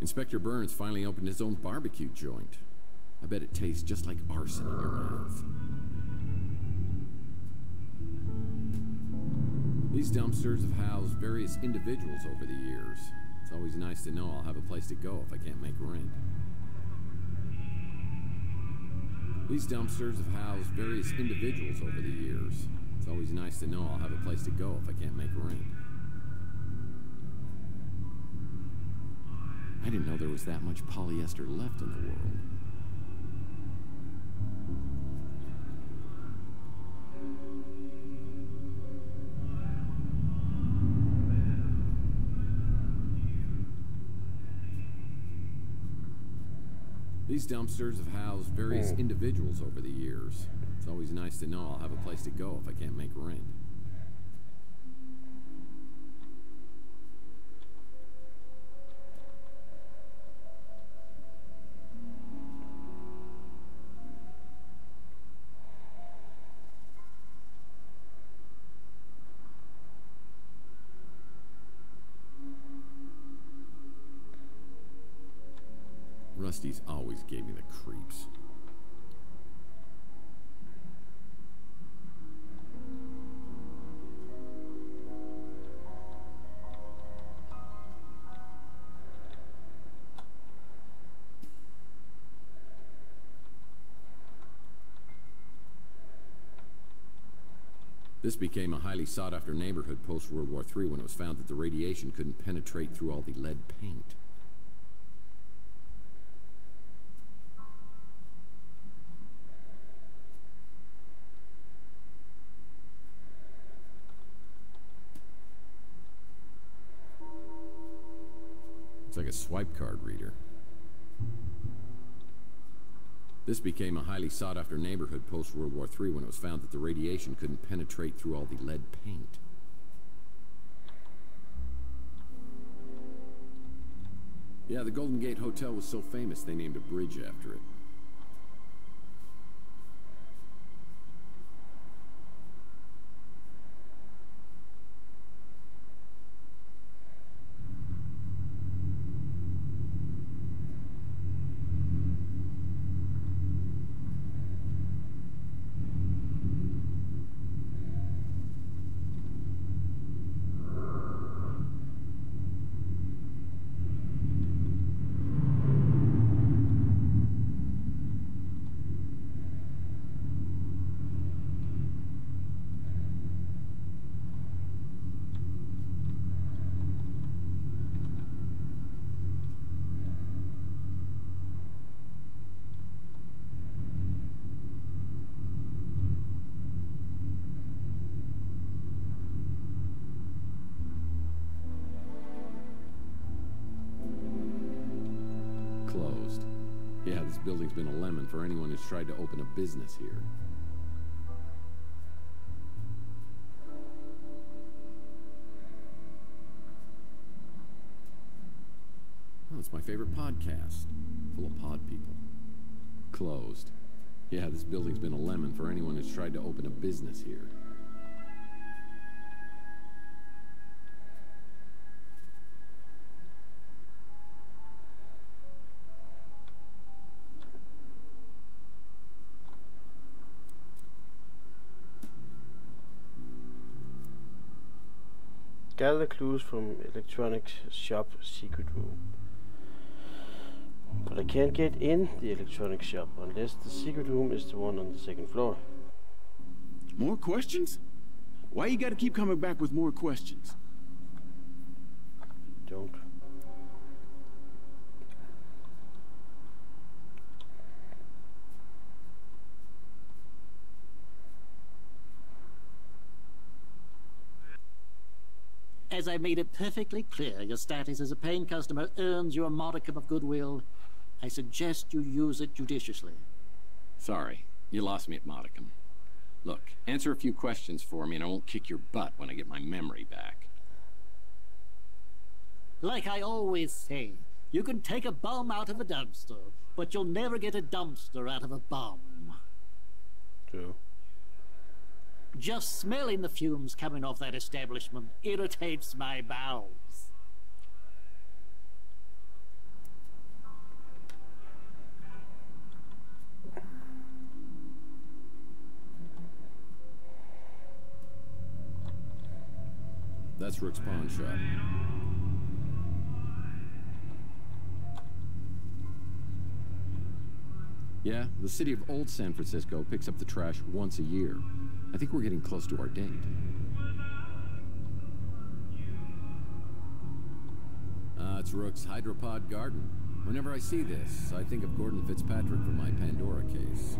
Inspector Burns finally opened his own barbecue joint. I bet it tastes just like arson in your mouth. These dumpsters have housed various individuals over the years. It's always nice to know I'll have a place to go if I can't make rent. These dumpsters have housed various individuals over the years. It's always nice to know I'll have a place to go if I can't make rent. I didn't know there was that much polyester left in the world. These dumpsters have housed various individuals over the years. It's always nice to know I'll have a place to go if I can't make rent. Trustees always gave me the creeps. This became a highly sought-after neighborhood post-World War III when it was found that the radiation couldn't penetrate through all the lead paint. It's like a swipe card reader. This became a highly sought-after neighborhood post-World War III when it was found that the radiation couldn't penetrate through all the lead paint. Yeah, the Golden Gate Hotel was so famous they named a bridge after it. Closed. Yeah, this building's been a lemon for anyone who's tried to open a business here. Oh, it's my favorite podcast. Full of pod people. Closed. Yeah, this building's been a lemon for anyone who's tried to open a business here. Gather clues from electronics shop secret room. But I can't get in the electronics shop unless the secret room is the one on the second floor. More questions? Why you gotta keep coming back with more questions? Don't. As I made it perfectly clear, your status as a paying customer earns you a modicum of goodwill. I suggest you use it judiciously. Sorry, you lost me at modicum. Look, answer a few questions for me and I won't kick your butt when I get my memory back. Like I always say, you can take a bomb out of a dumpster, but you'll never get a dumpster out of a bomb. True. Just smelling the fumes coming off that establishment irritates my bowels. That's Rook's pawn shop. Yeah, the city of Old San Francisco picks up the trash once a year. I think we're getting close to our date. It's Rook's hydropod garden. Whenever I see this, I think of Gordon Fitzpatrick from my Pandora case.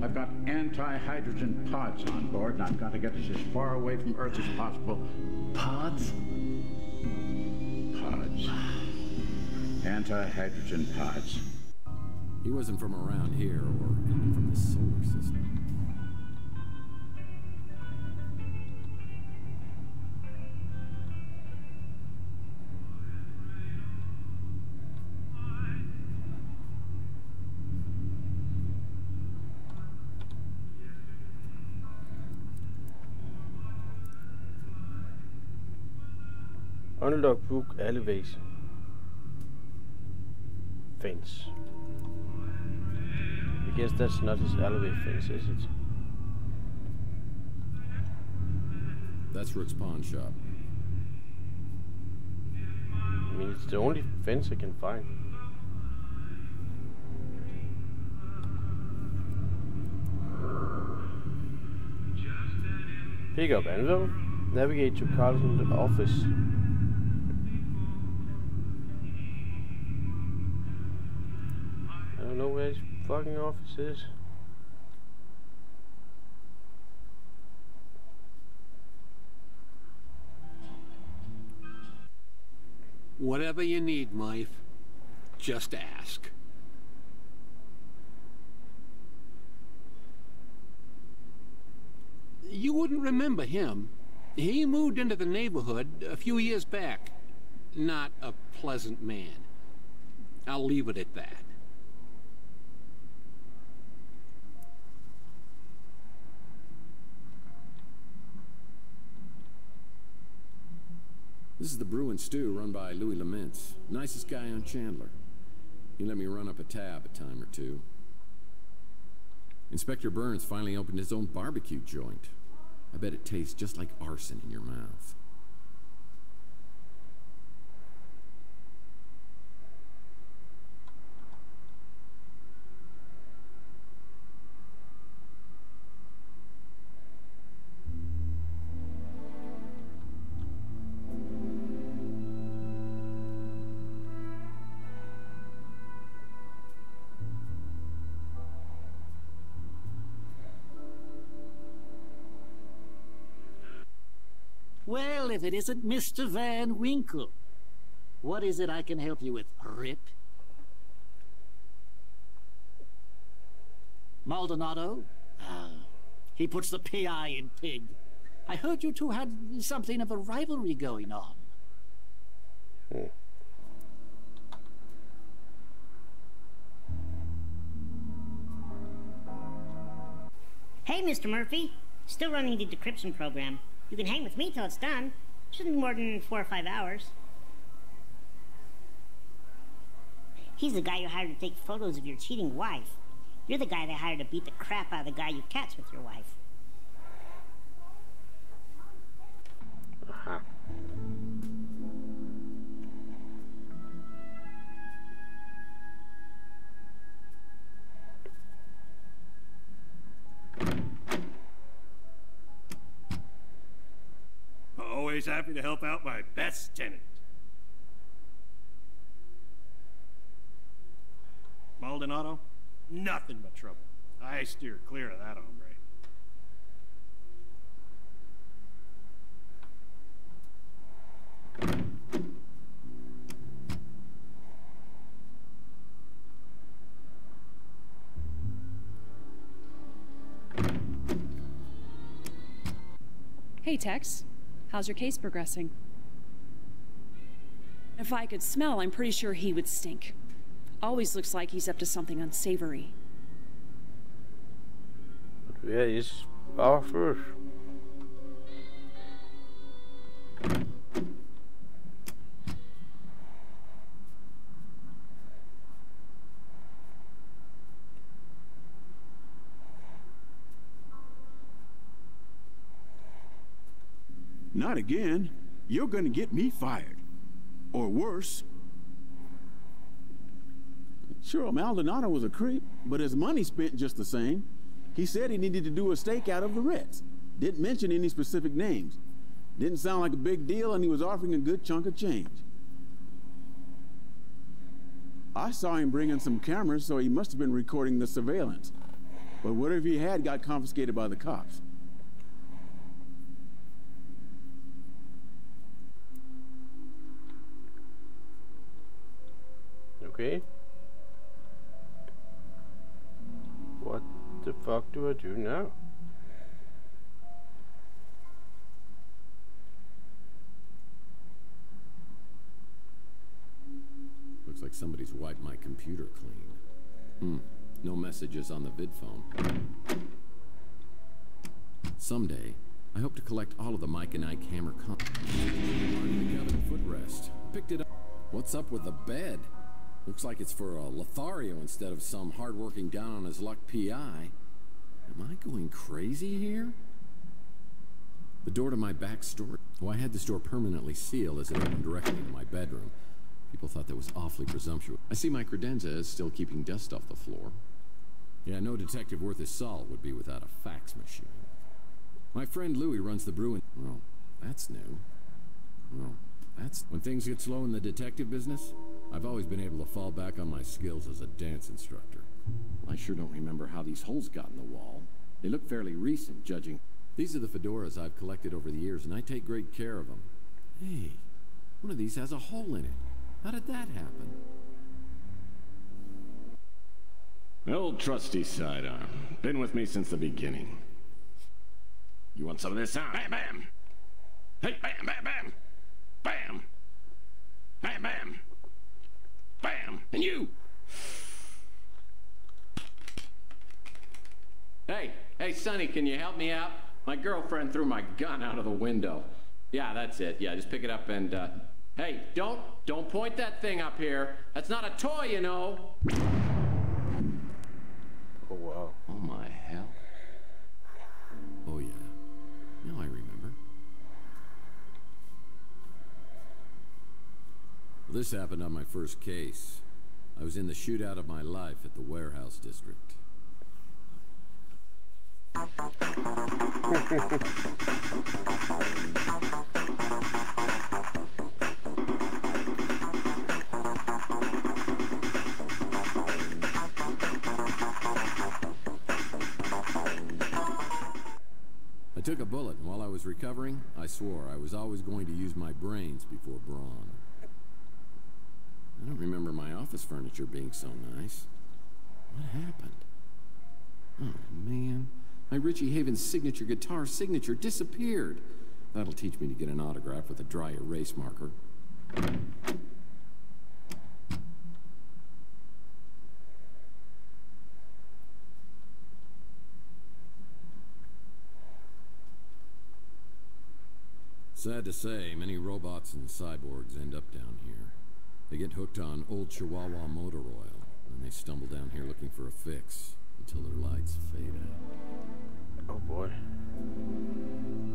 I've got anti-hydrogen pods on board, and I've got to get us as far away from Earth as possible. Pods? Pods. Anti-hydrogen pods. He wasn't from around here, or even from the solar system. Unlock book alle væsen. fence. I guess that's not his alleyway fence, is it? That's Rook's pawn shop. I mean, it's the only fence I can find. Pick up anvil. Navigate to Carlton's office. I don't know where his fucking office is. Whatever you need, Mife, just ask. You wouldn't remember him. He moved into the neighborhood a few years back. Not a pleasant man. I'll leave it at that. This is the Brew and Stew run by Louis Laments. Nicest guy on Chandler. He let me run up a tab a time or two. Inspector Burns finally opened his own barbecue joint. I bet it tastes just like arson in your mouth. Well, if it isn't Mr. Van Winkle. What is it I can help you with, Rip? Maldonado? He puts the PI in pig. I heard you two had something of a rivalry going on. Hey, Mr. Murphy. Still running the decryption program. You can hang with me till it's done. Shouldn't be more than 4 or 5 hours. He's the guy you hired to take photos of your cheating wife. You're the guy they hired to beat the crap out of the guy you catch with your wife. Always happy to help out my best tenant. Maldonado? Nothing but trouble. I steer clear of that hombre. Hey, Tex. How's your case progressing? If I could smell, I'm pretty sure he would stink. Always looks like he's up to something unsavory. But where is Arthur? Not again. You're gonna get me fired. Or worse. Sure, Maldonado was a creep, but his money spent just the same. He said he needed to do a stakeout of the Ritz. Didn't mention any specific names. Didn't sound like a big deal, and he was offering a good chunk of change. I saw him bring in some cameras, so he must have been recording the surveillance. But whatever he had got confiscated by the cops. Okay. What the fuck do I do now? Looks like somebody's wiped my computer clean. No messages on the vid phone. Someday, I hope to collect all of the Mike and Ike Hammer content. The cabin footrest. Picked it up. What's up with the bed? Looks like it's for a Lothario instead of some hard-working down-on-his-luck PI. Am I going crazy here? The door to my back storage. Oh, I had this door permanently sealed as it opened directly into my bedroom. People thought that was awfully presumptuous. I see my credenza is still keeping dust off the floor. Yeah, no detective worth his salt would be without a fax machine. My friend Louis runs the brew. Well, that's new. Well, that's... When things get slow in the detective business, I've always been able to fall back on my skills as a dance instructor. I sure don't remember how these holes got in the wall. They look fairly recent, judging. These are the fedoras I've collected over the years, and I take great care of them. Hey, one of these has a hole in it. How did that happen? Old trusty sidearm. Been with me since the beginning. You want some of this sound? Bam, bam! Hey, bam, bam, bam! Bam! Bam, bam! Bam! And you! Hey, Sonny, can you help me out? My girlfriend threw my gun out of the window. Yeah, that's it. Yeah, just pick it up and, Hey, don't point that thing up here. That's not a toy, you know. Oh, wow. Oh, my hell. Oh, yeah. Now I remember. Well, this happened on my first case. I was in the shootout of my life at the warehouse district. I took a bullet, and while I was recovering, I swore I was always going to use my brains before brawn. I don't remember my office furniture being so nice. What happened? Oh, man. My Richie Havens signature guitar signature disappeared. That'll teach me to get an autograph with a dry erase marker. Sad to say, many robots and cyborgs end up down here. They get hooked on old Chihuahua motor oil, and they stumble down here looking for a fix until their lights fade out. Oh boy.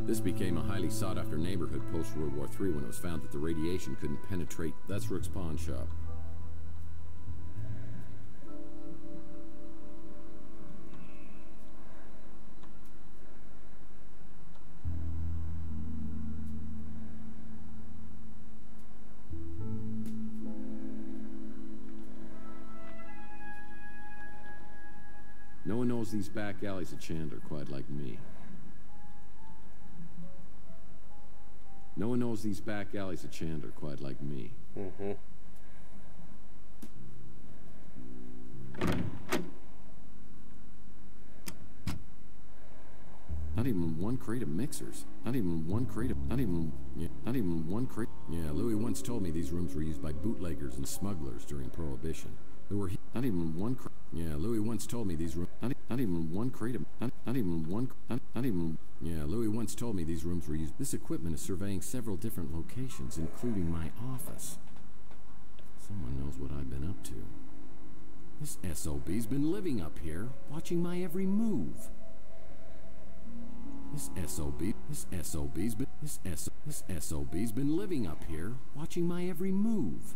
This became a highly sought-after neighborhood post-World War III when it was found that the radiation couldn't penetrate. That's Rook's pawn shop. No one knows these back alleys of Chandler quite like me. No one knows these back alleys of Chandler quite like me. Mm-hmm. Not even one crate of mixers. Not even one crate of... Not even one crate... Yeah, Louis once told me these rooms were used by bootleggers and smugglers during Prohibition. There were... Not even one crate... Yeah, Louis once told me these rooms... Not even one crate of... Not even one... Not even... Yeah, Louis once told me these rooms were used... This equipment is surveying several different locations, including my office. Someone knows what I've been up to. This SOB's been living up here, watching my every move. This SOB's been living up here, watching my every move.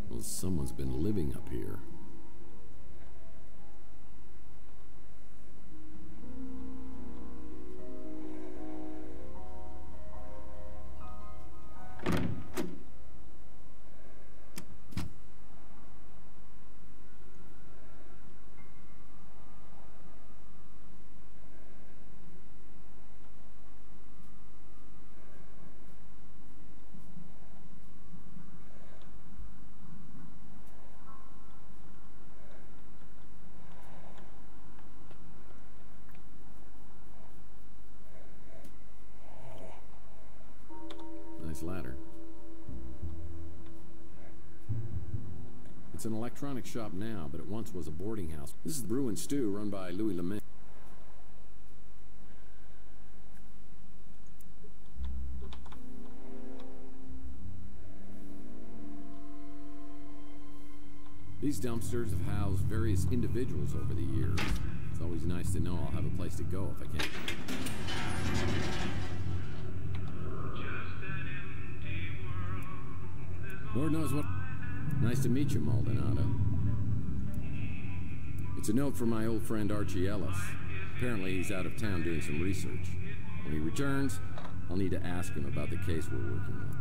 Well, someone's been living up here. Ladder. It's an electronics shop now, but it once was a boarding house. This is the Brew and Stew run by Louis Lemay. These dumpsters have housed various individuals over the years. It's always nice to know I'll have a place to go if I can. Lord knows what. Nice to meet you, Maldonado. It's a note from my old friend Archie Ellis. Apparently he's out of town doing some research. When he returns, I'll need to ask him about the case we're working on.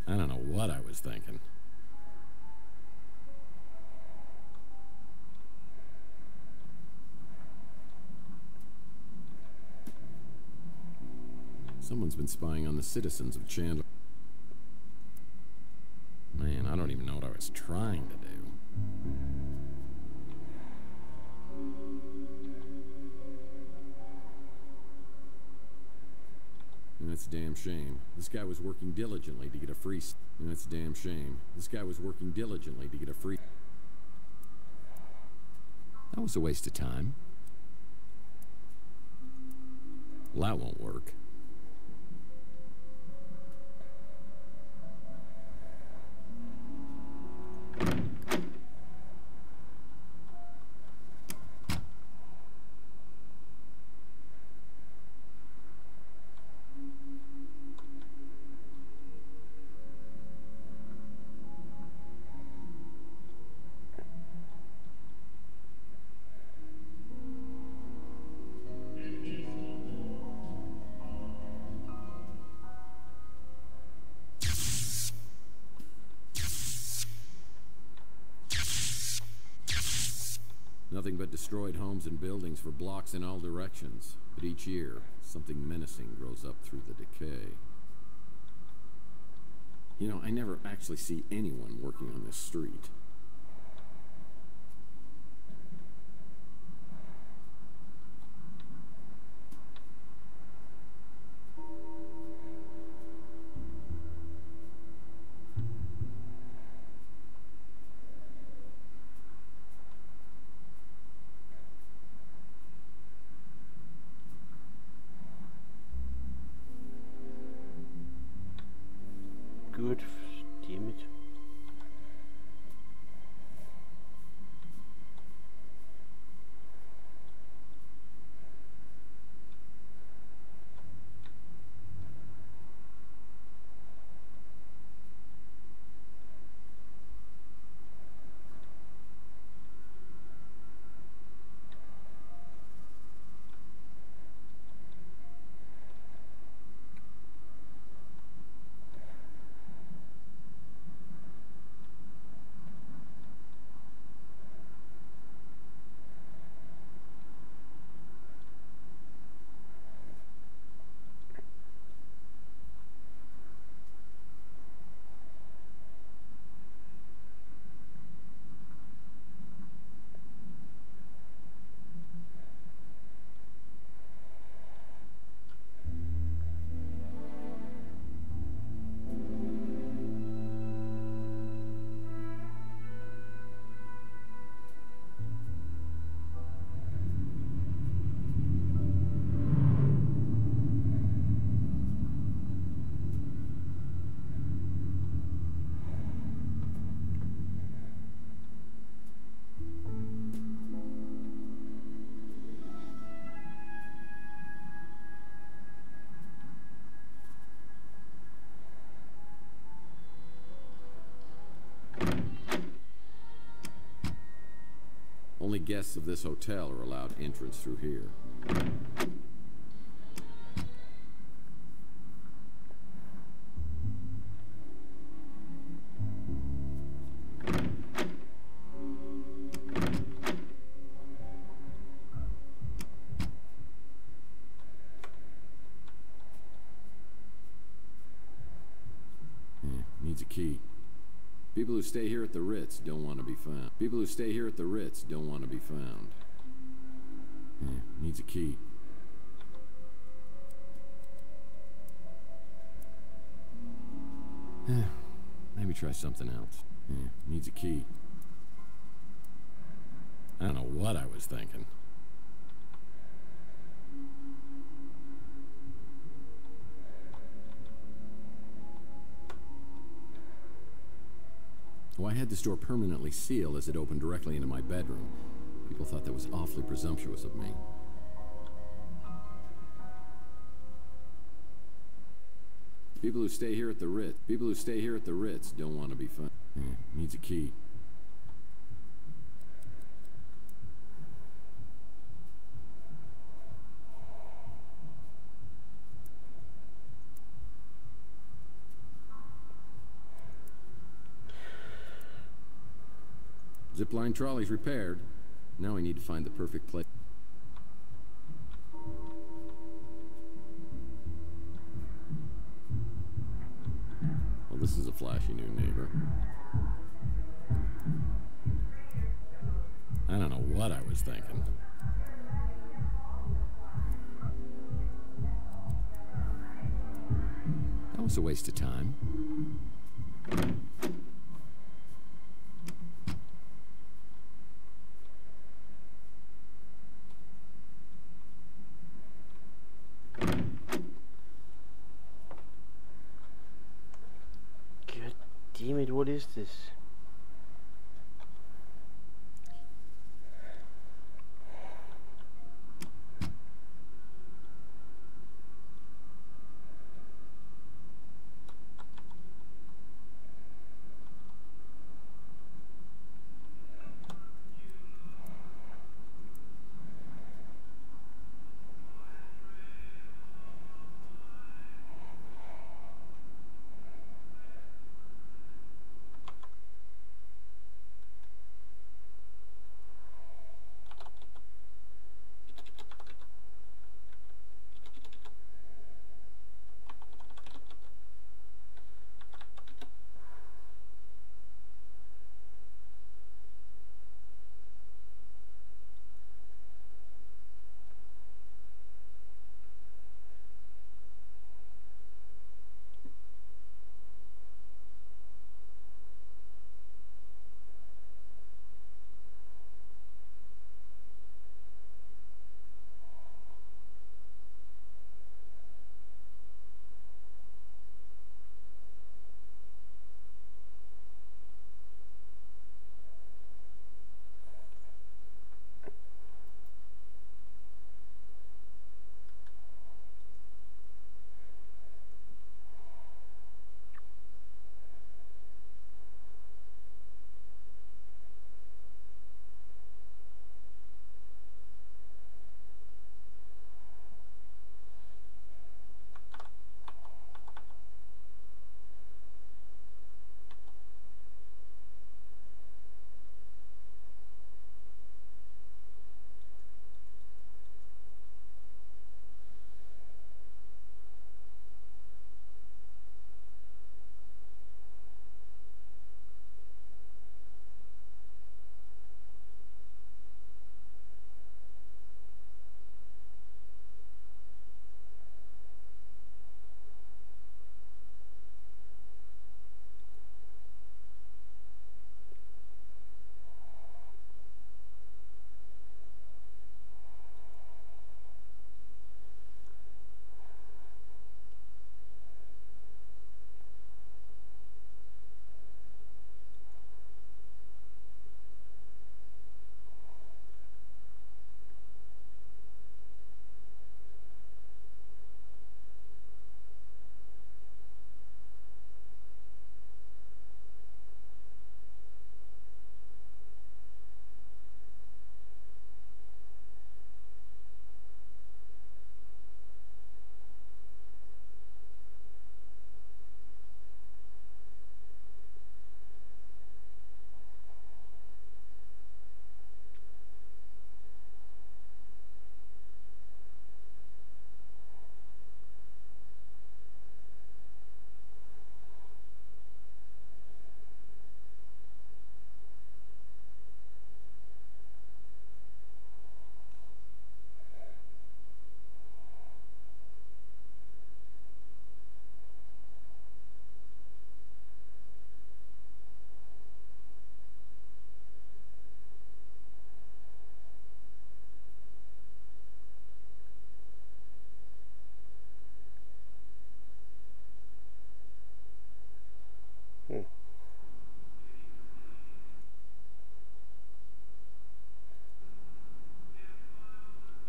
I don't know what I was thinking. Someone's been spying on the citizens of Chandler. Man, I don't even know what I was trying to do. That's a damn shame. This guy was working diligently to get a free... That's a damn shame. This guy was working diligently to get a free... That was a waste of time. Well, that won't work. Nothing but destroyed homes and buildings for blocks in all directions. But each year, something menacing grows up through the decay. You know, I never actually see anyone working on this street. Good, damn it. guests of this hotel are allowed entrance through here. Needs a key. People who stay here at the Ritz don't want to be found. People who stay here at the Ritz don't want to be found. Needs a key. Maybe try something else. Needs a key. I don't know what I was thinking. Oh, I had this door permanently sealed as it opened directly into my bedroom. People thought that was awfully presumptuous of me. People who stay here at the Ritz. People who stay here at the Ritz don't want to be found. Needs a key. Zipline trolley's repaired. Now we need to find the perfect place. Well, this is a flashy new neighbor. I don't know what I was thinking. That was a waste of time. Damn it, what is this?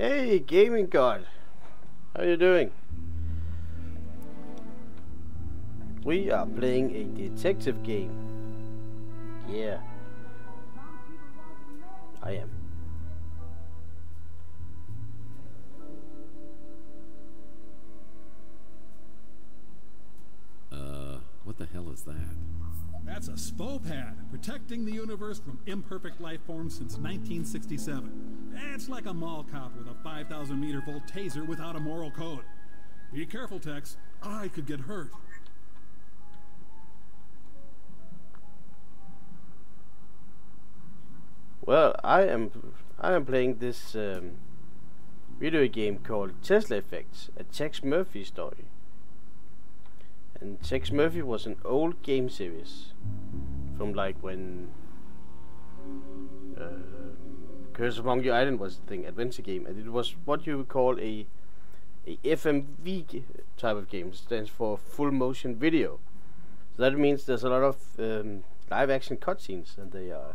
Hey, gaming god. How you doing? We are playing a detective game. Yeah. I am. What the hell is that? That's a SPO-pad, protecting the universe from imperfect life forms since 1967. It's like a mall cop with a 5,000 meter volt taser without a moral code. Be careful, Tex. I could get hurt. Well, I am playing this video game called Tesla Effects, a Tex Murphy story. And Tex Murphy was an old game series from like when Curse of Monkey Island was the thing, adventure game, and it was what you would call a FMV type of game. It stands for full motion video. So that means there's a lot of live action cutscenes, and they are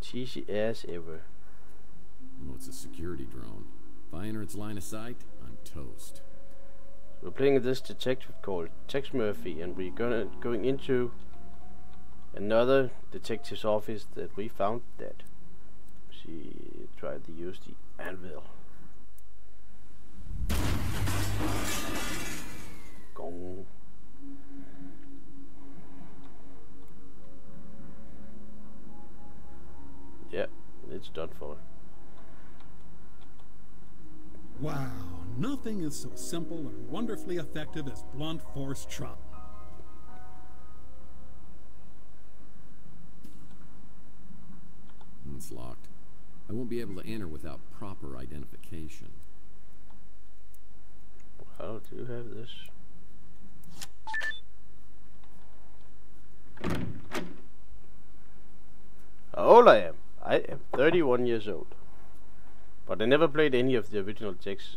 cheesy as ever. Oh, it's a security drone. If I enter its line of sight, I'm toast. We're playing this detective called Tex Murphy, and we're going into another detective's office that we found dead. She tried to use the anvil. Gong. Yeah, it's done for. Wow, nothing is so simple and wonderfully effective as blunt force trauma. It's locked. I won't be able to enter without proper identification. How do you have this? How old I am? I am 31 years old. But I never played any of the original Tex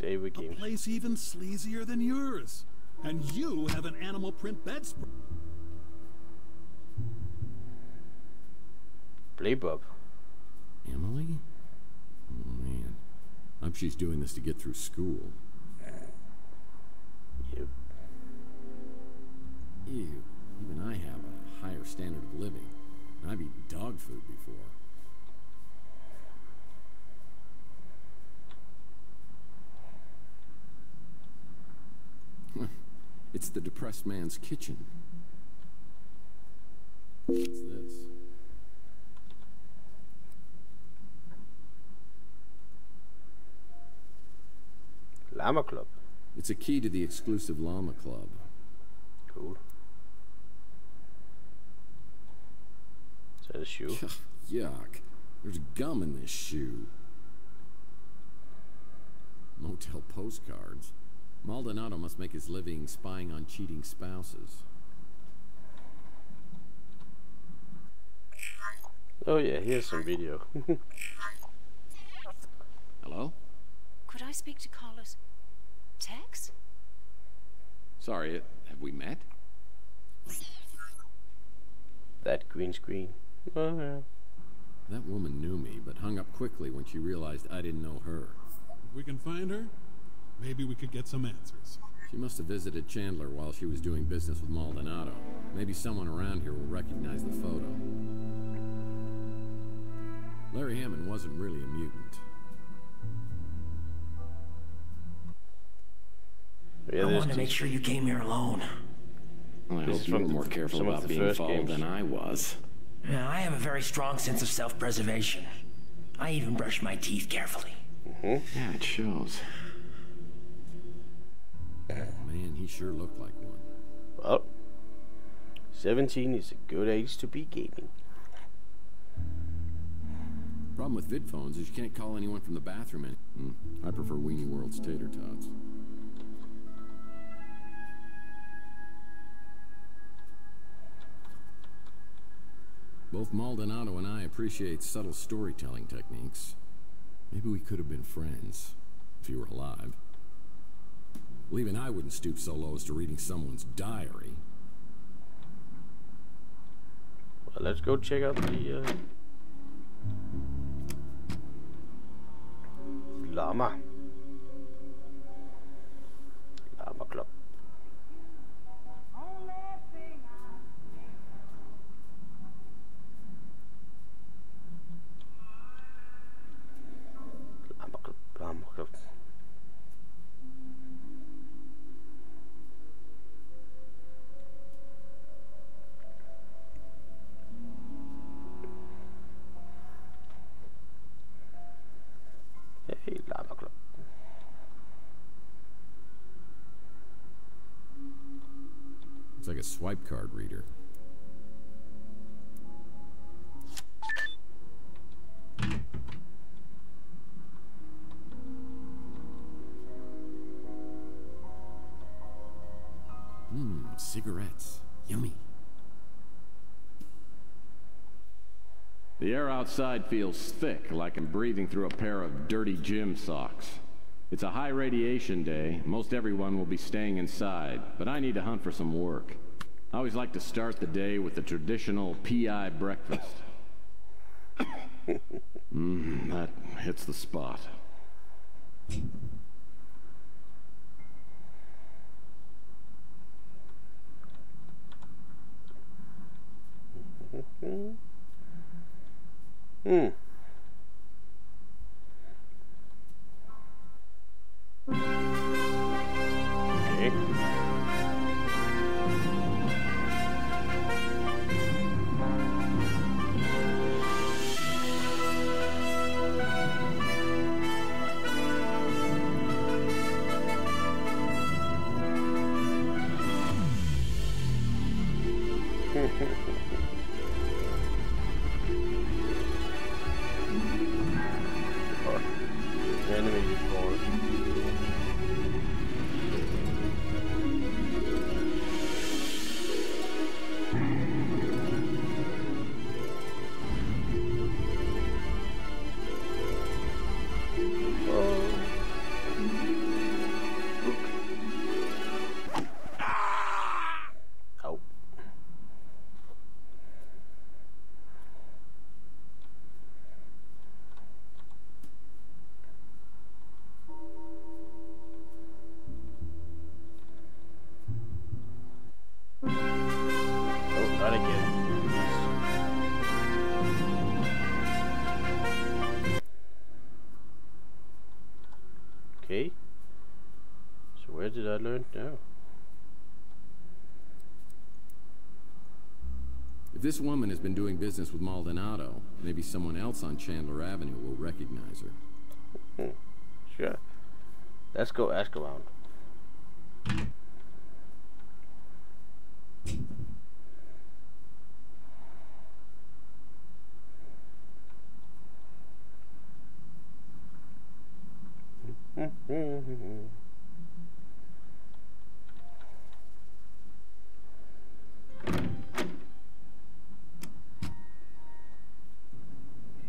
Avery games. A place even sleazier than yours. And you have an animal print bedspread. Play Bob. Emily? Oh man. I hope she's doing this to get through school. Yep. Ew. Even I have a higher standard of living. I've eaten dog food before. It's the depressed man's kitchen. What's this? Llama Club. It's a key to the exclusive Llama Club. Cool. Is that a shoe? Yuck. There's gum in this shoe. Motel postcards. Maldonado must make his living spying on cheating spouses. Oh yeah, here's some video. Hello? Could I speak to Carlos? Tex? Sorry, have we met? That green screen. Oh yeah. That woman knew me, but hung up quickly when she realized I didn't know her. If we can find her, maybe we could get some answers. She must have visited Chandler while she was doing business with Maldonado. Maybe someone around here will recognize the photo. Larry Hammond wasn't really a mutant. I wanted to make sure you came here alone. Well, I hope you were more careful about being followed than I was. Now, I have a very strong sense of self-preservation. I even brush my teeth carefully. Yeah, it shows. Man, he sure looked like one. Well, 17 is a good age to be gaming. Problem with vid phones is you can't call anyone from the bathroom. I prefer Weenie World's tater tots. Both Maldonado and I appreciate subtle storytelling techniques. Maybe we could have been friends, if you were alive. Well, even I wouldn't stoop so low as to reading someone's diary. Well, let's go check out the... Llama. Llama Club. Llama Club. Llama Club. Hey, Llama Club. Looks like a swipe card reader. Cigarettes. Yummy. The air outside feels thick, like I'm breathing through a pair of dirty gym socks. It's a high radiation day. Most everyone will be staying inside, but I need to hunt for some work. I always like to start the day with the traditional PI breakfast. That hits the spot. Okay. Enemy board. Oh. Oh, not again. Okay. So where did I learn now? If this woman has been doing business with Maldonado, maybe someone else on Chandler Avenue will recognize her. Sure. Let's go ask around.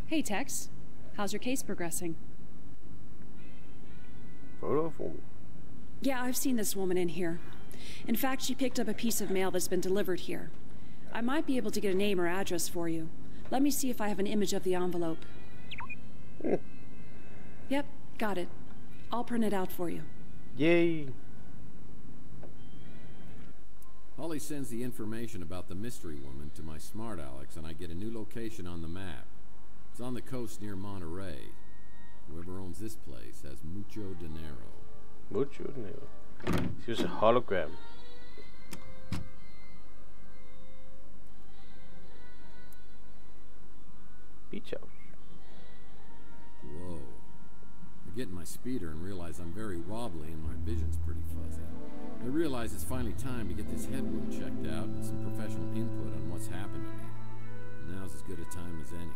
Hey, Tex. How's your case progressing? Photo for me. Yeah, I've seen this woman in here. In fact, she picked up a piece of mail that's been delivered here. I might be able to get a name or address for you. Let me see if I have an image of the envelope. Yep, got it. I'll print it out for you. Yay! Holly sends the information about the mystery woman to my smart Alex, and I get a new location on the map. It's on the coast near Monterey. Whoever owns this place has mucho dinero. Mucho dinero. She was a hologram. Beach house. Whoa. I get in my speeder and realize I'm very wobbly and my vision's pretty fuzzy. I realize it's finally time to get this head wound checked out and some professional input on what's happened to me. Now's as good a time as any.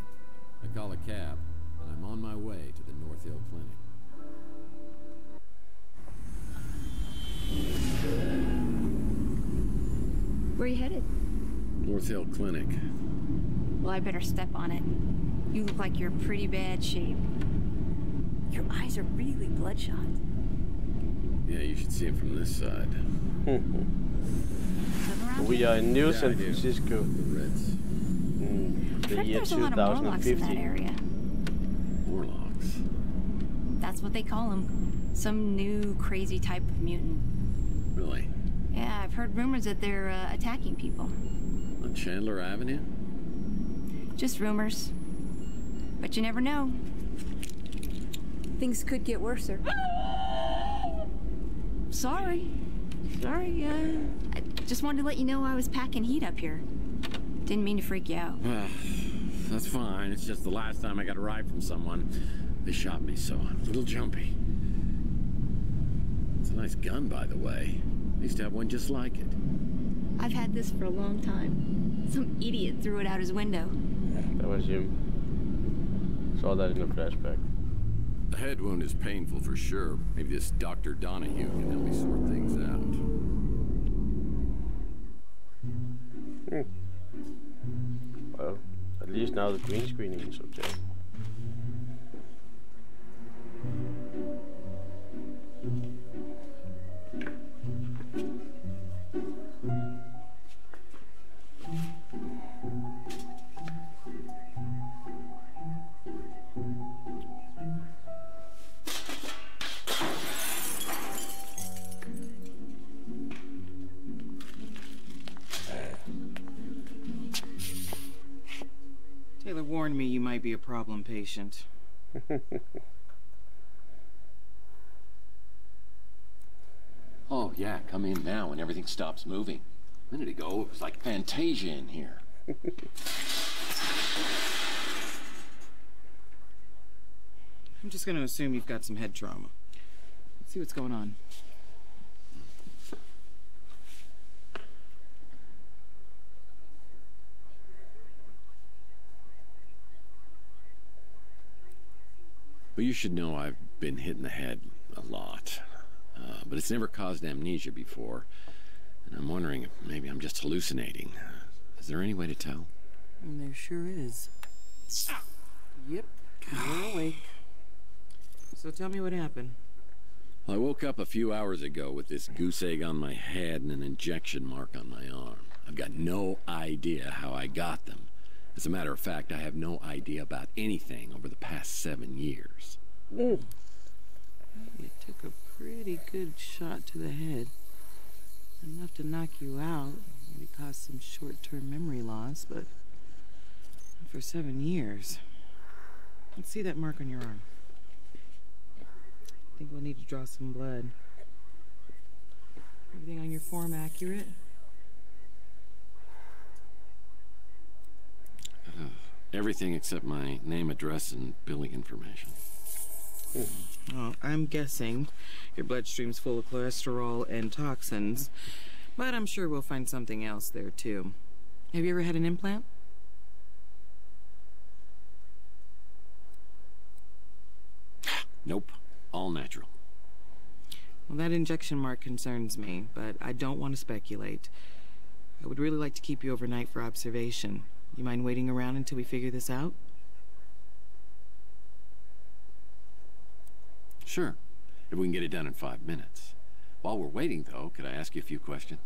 I call a cab, and I'm on my way to the North Hill Clinic. Where are you headed? North Hill Clinic. Well, I better step on it. You look like you're in pretty bad shape. Your eyes are really bloodshot. Yeah, you should see it from this side. We are in New San Francisco. The Reds. The year There's a lot of Morlocks in that 2050. area. Morlocks? That's That's what they call him. Some new crazy type of mutant. Really? Yeah, I've heard rumors that they're attacking people. On Chandler Avenue? Just rumors. But you never know. Things could get worse, sir. Sorry. Sorry, I just wanted to let you know I was packing heat up here. Didn't mean to freak you out. That's fine. It's just the last time I got a ride from someone, they shot me, so I'm a little jumpy. It's a nice gun, by the way. I used to have one just like it. I've had this for a long time. Some idiot threw it out his window. That was him. Saw that in the flashback. The head wound is painful for sure. Maybe this Dr. Donahue can help me sort things out. Well, at least now the green screening is okay. Taylor warned me you might be a problem patient. Oh, yeah, come in now when everything stops moving. A minute ago, it was like Fantasia in here. I'm just gonna assume you've got some head trauma. Let's see what's going on. Well, you should know I've been hit in the head a lot. But it's never caused amnesia before. And I'm wondering if maybe I'm just hallucinating. Is there any way to tell? And there sure is. Yep, you're awake. So tell me what happened. Well, I woke up a few hours ago with this goose egg on my head and an injection mark on my arm. I've got no idea how I got them. As a matter of fact, I have no idea about anything over the past 7 years. You took a pretty good shot to the head. Enough to knock you out. Maybe cause some short-term memory loss, but not for 7 years. Let's see that mark on your arm. I think we'll need to draw some blood. Everything on your form accurate? Everything except my name, address, and billing information. Well, I'm guessing your bloodstream's full of cholesterol and toxins, but I'm sure we'll find something else there, too. Have you ever had an implant? Nope. All natural. Well, that injection mark concerns me, but I don't want to speculate. I would really like to keep you overnight for observation. You mind waiting around until we figure this out? Sure, if we can get it done in 5 minutes. While we're waiting, though, could I ask you a few questions?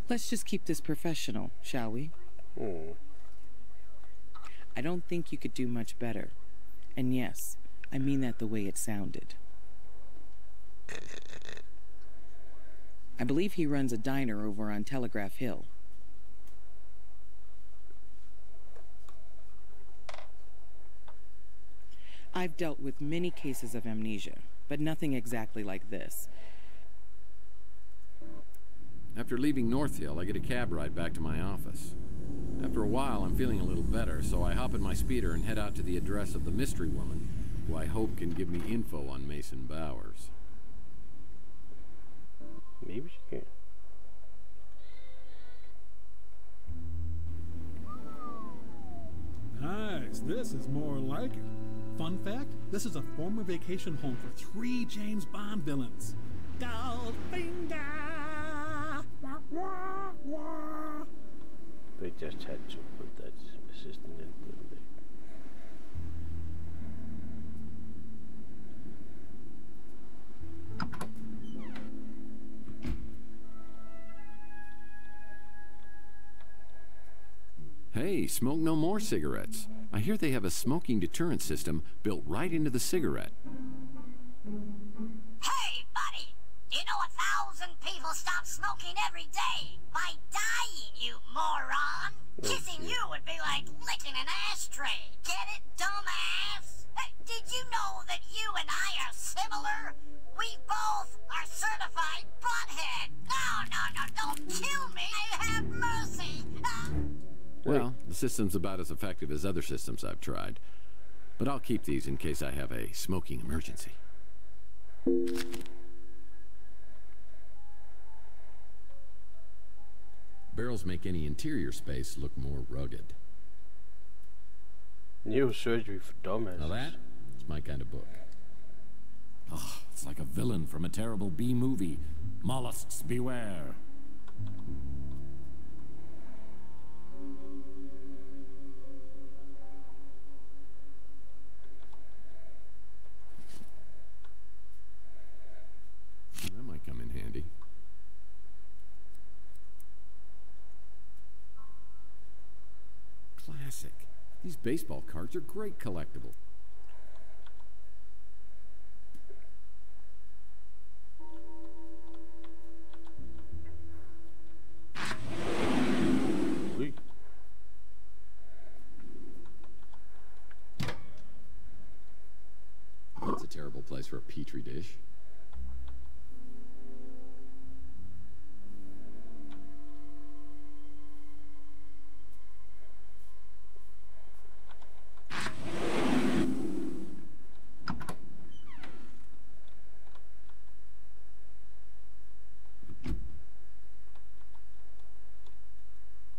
Let's just keep this professional, shall we? I don't think you could do much better. And yes, I mean that the way it sounded. I believe he runs a diner over on Telegraph Hill. I've dealt with many cases of amnesia, but nothing exactly like this. After leaving North Hill, I get a cab ride back to my office. After a while, I'm feeling a little better, so I hop in my speeder and head out to the address of the mystery woman, who I hope can give me info on Mason Bowers. Maybe she can. Nice. This is more like it. Fun fact, this is a former vacation home for 3 James Bond villains. Goldfinger! They just had to put that assistant in, didn't they? Hey, smoke no more cigarettes. I hear they have a smoking deterrent system built right into the cigarette. Hey, buddy! Do you know 1,000 people stop smoking every day by dying, you moron? Kissing you would be like licking an ashtray. Get it, dumbass? Hey, did you know that you and I are similar? We both are certified butthead. No, don't kill me. Have mercy. Well, the system's about as effective as other systems I've tried. But I'll keep these in case I have a smoking emergency. Barrels make any interior space look more rugged. Neurosurgery for dumbasses. Now that's my kind of book. Oh, it's like a villain from a terrible B-movie. Mollusks beware. That might come in handy. Classic. These baseball cards are great collectible. That's a terrible place for a petri dish.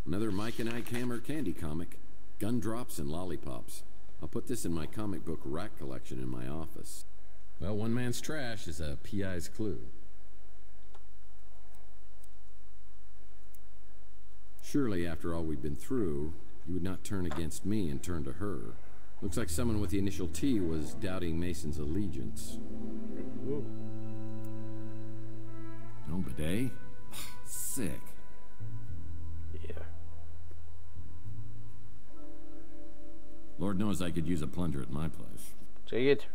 Another Mike and Ike Hammer candy comic, Gumdrops and Lollipops. I'll put this in my comic book rack collection in my office. Well, one man's trash is a PI's clue. Surely, after all we've been through, you would not turn against me and turn to her. Looks like someone with the initial T was doubting Mason's allegiance. Ooh. No bidet? Sick. Yeah. Lord knows I could use a plunger at my place. Take it.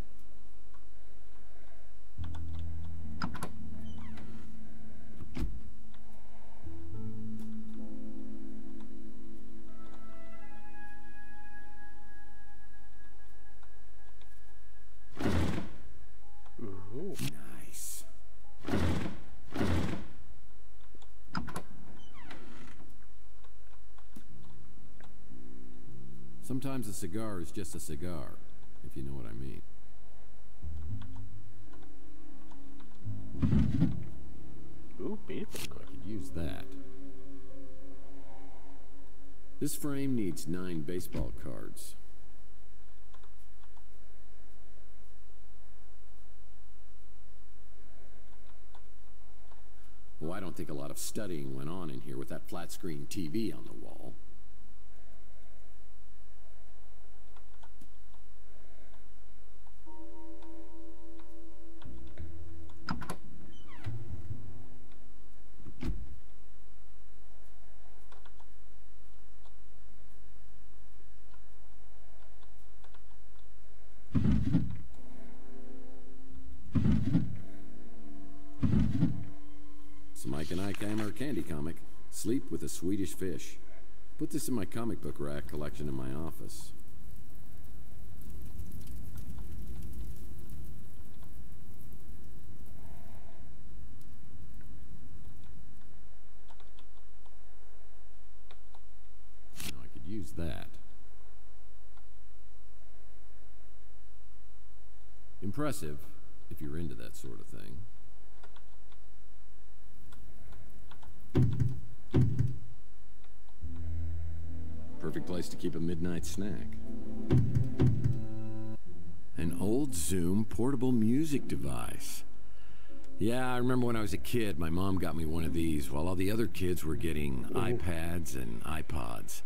Ooh. Nice. Sometimes a cigar is just a cigar, if you know what I mean. Ooh, beautiful. I could use that. This frame needs 9 baseball cards. Oh, I don't think a lot of studying went on in here with that flat-screen TV on the wall. It's a Mike and Ike Hammer candy comic, Sleep with a Swedish Fish. Put this in my comic book rack collection in my office. Now I could use that. Impressive, if you're into that sort of thing. Perfect place to keep a midnight snack. An old Zoom portable music device. Yeah, I remember when I was a kid, my mom got me one of these while all the other kids were getting iPads and iPods.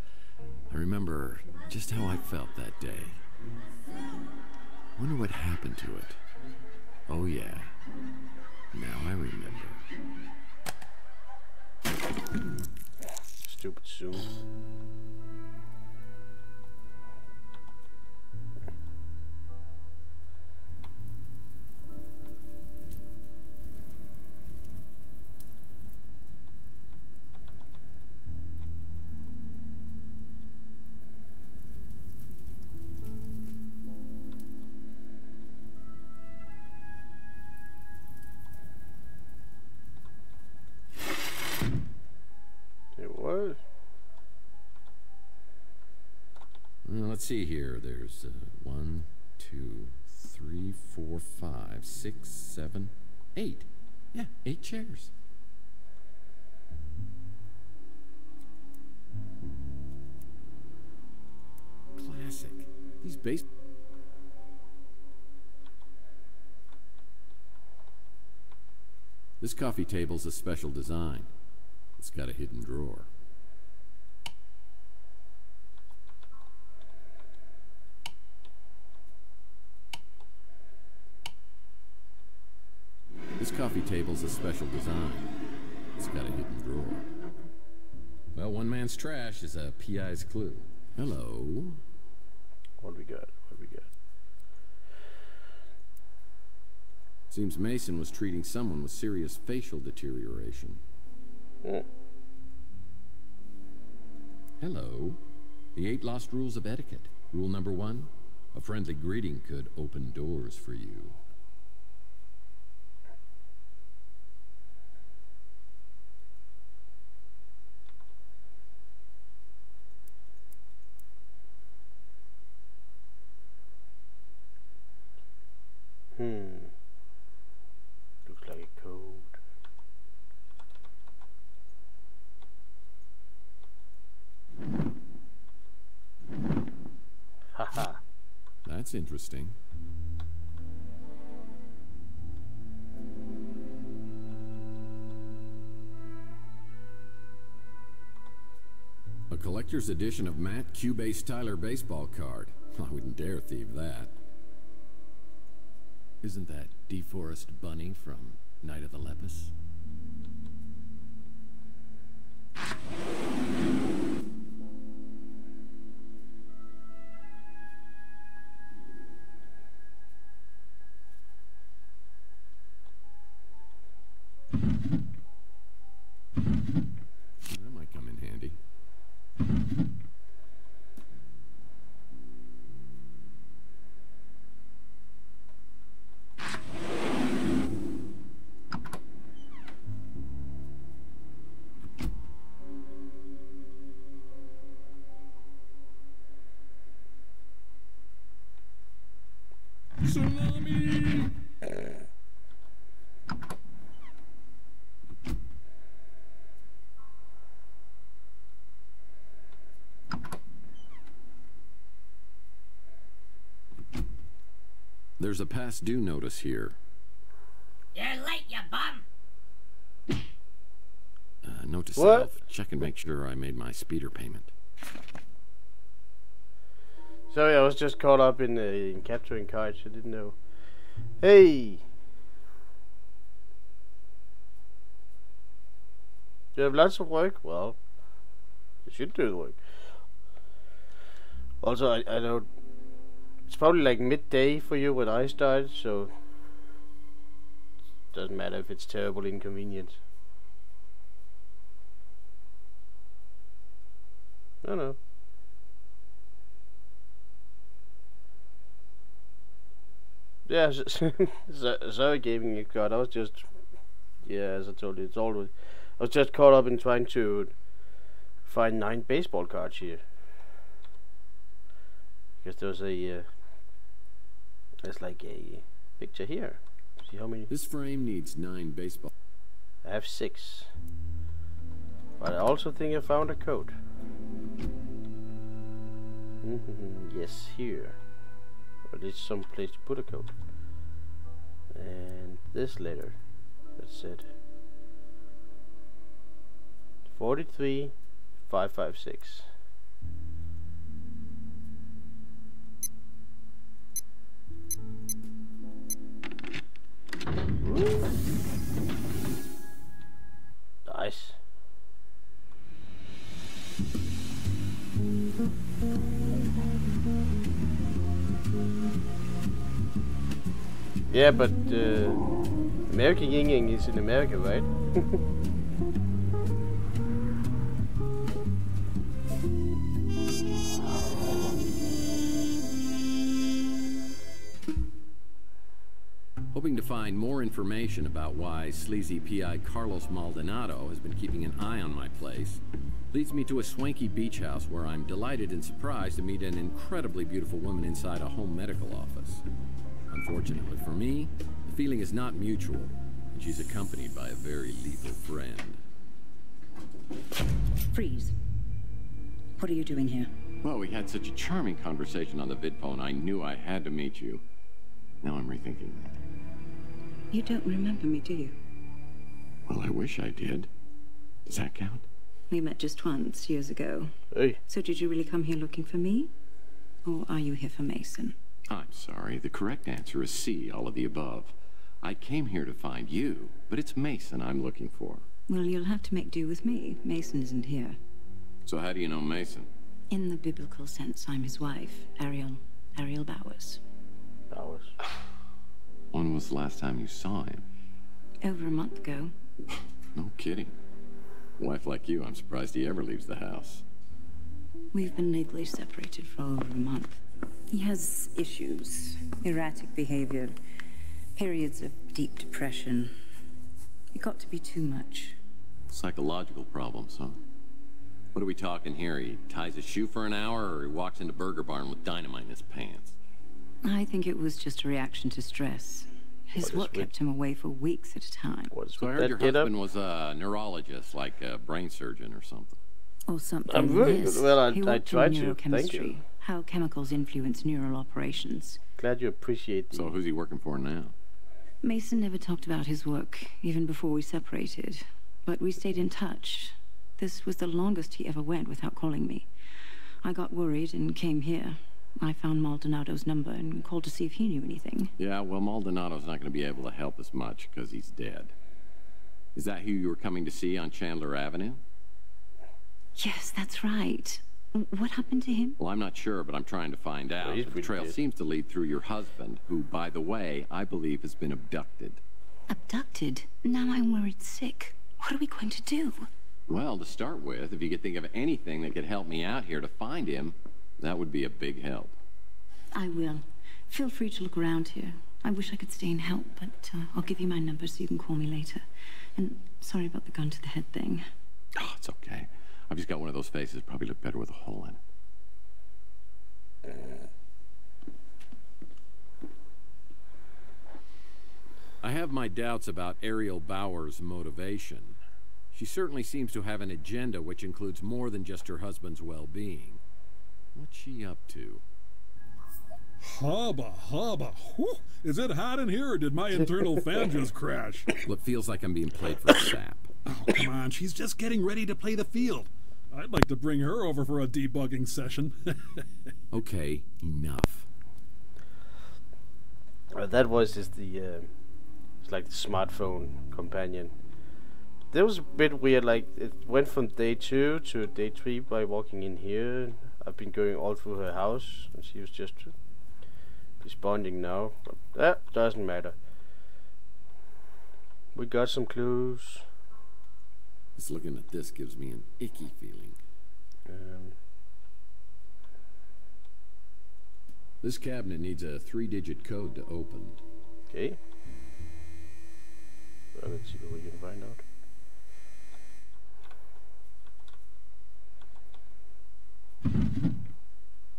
I remember just how I felt that day. Wonder what happened to it. Oh yeah, now I remember. Stupid Zoom. see here. There's 1, 2, 3, 4, 5, 6, 7, 8. Yeah, 8 chairs. Classic. These base... This coffee table's a special design. It's got a hidden drawer. This coffee table's a special design. It's got a hidden drawer. Well, one man's trash is a PI's clue. Hello. What we got? What we got? Seems Mason was treating someone with serious facial deterioration. Hello. The 8 lost rules of etiquette. Rule number 1, a friendly greeting could open doors for you. Looks like a code. Haha. That's interesting. A collector's edition of Matt Cubase Tyler baseball card. I wouldn't dare thieve that. Isn't that DeForest Bunny from Night of the Lepus? That might come in handy. Tsunami! There's a past due notice here. You're late, you bum! Note to What? self, check and make sure I made my speeder payment. Sorry, I was just caught up in capturing cards. I didn't know. Hey! Do you have lots of work? Well, you should do the work. Also, I know it's probably like midday for you when I started, so doesn't matter if it's terrible inconvenience. No. Yeah, sorry, gaming you got. I was just, as I told you, it's always. I was just caught up in trying to find 9 baseball cards here. Because there's like a picture here. See how many? This frame needs 9 baseball. I have 6. But I also think I found a code. Yes, here. Or at least some place to put a code. And this letter that said 43556. Nice. Yeah, but American Yin Yang is in America, right? Hoping to find more information about why sleazy PI Carlos Maldonado has been keeping an eye on my place leads me to a swanky beach house where I'm delighted and surprised to meet an incredibly beautiful woman inside a home medical office. Unfortunately for me, the feeling is not mutual, and she's accompanied by a very lethal friend. Freeze. What are you doing here? Well, we had such a charming conversation on the vidphone, I knew I had to meet you. Now I'm rethinking that. You don't remember me, do you? Well, I wish I did. Does that count? We met just once, years ago. Hey. So did you really come here looking for me? Or are you here for Mason? I'm sorry, the correct answer is C, all of the above. I came here to find you, but it's Mason I'm looking for. Well, you'll have to make do with me. Mason isn't here. So how do you know Mason? In the biblical sense, I'm his wife, Ariel Bowers. Bowers. When was the last time you saw him? Over a month ago. No kidding. A wife like you, I'm surprised he ever leaves the house. We've been legally separated for over a month. He has issues, erratic behavior, periods of deep depression. It got to be too much. Psychological problems, huh? What are we talking here? He ties his shoe for an hour, or he walks into Burger Barn with dynamite in his pants? I think it was just a reaction to stress. His work kept him away for weeks at a time. So I heard your husband was a neurologist, like a brain surgeon or something. Or something. I'm very yes. good. Well, He I worked tried in to. Thank you. neurochemistry, how chemicals influence neural operations. Glad you appreciate. So who's he working for now? Mason never talked about his work, even before we separated. But we stayed in touch. This was the longest he ever went without calling me. I got worried and came here. I found Maldonado's number and called to see if he knew anything. Yeah, well, Maldonado's not going to be able to help us much because he's dead. Is that who you were coming to see on Chandler Avenue? Yes, that's right. What happened to him? Well, I'm not sure, but I'm trying to find out. The trail seems to lead through your husband, who, by the way, I believe has been abducted. Abducted? Now I'm worried sick. What are we going to do? Well, to start with, if you could think of anything that could help me out here to find him, that would be a big help. I will. Feel free to look around here. I wish I could stay and help, but I'll give you my number so you can call me later. And sorry about the gun to the head thing. Oh, it's okay. I've just got one of those faces. Probably look better with a hole in it. I have my doubts about Ariel Bowers' motivation. She certainly seems to have an agenda which includes more than just her husband's well-being. What's she up to? Hubba, hubba. Whew. Is it hot in here, or did my internal fan just crash? Well, it feels like I'm being played for sap. Oh, come on. She's just getting ready to play the field. I'd like to bring her over for a debugging session. Okay, enough. That voice is the, it's like the smartphone companion. That was a bit weird, like, it went from day 2 to day 3 by walking in here. I've been going all through her house, and she was just responding now. But that doesn't matter. We got some clues. Just looking at this gives me an icky feeling. This cabinet needs a 3-digit code to open. Okay. Well, let's see what we can find out.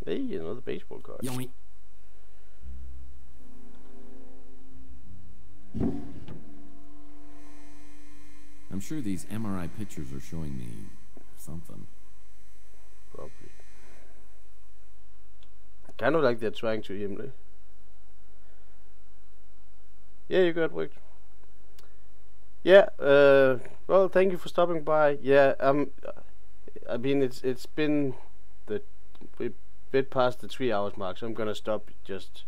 Hey, another baseball card. Yoink. I'm sure these MRI pictures are showing me something. Probably. Kind of like they're trying to emulate. Yeah, you got work. Yeah, well, thank you for stopping by. Yeah, I mean, it's been a bit past the 3 hours mark, so I'm gonna stop just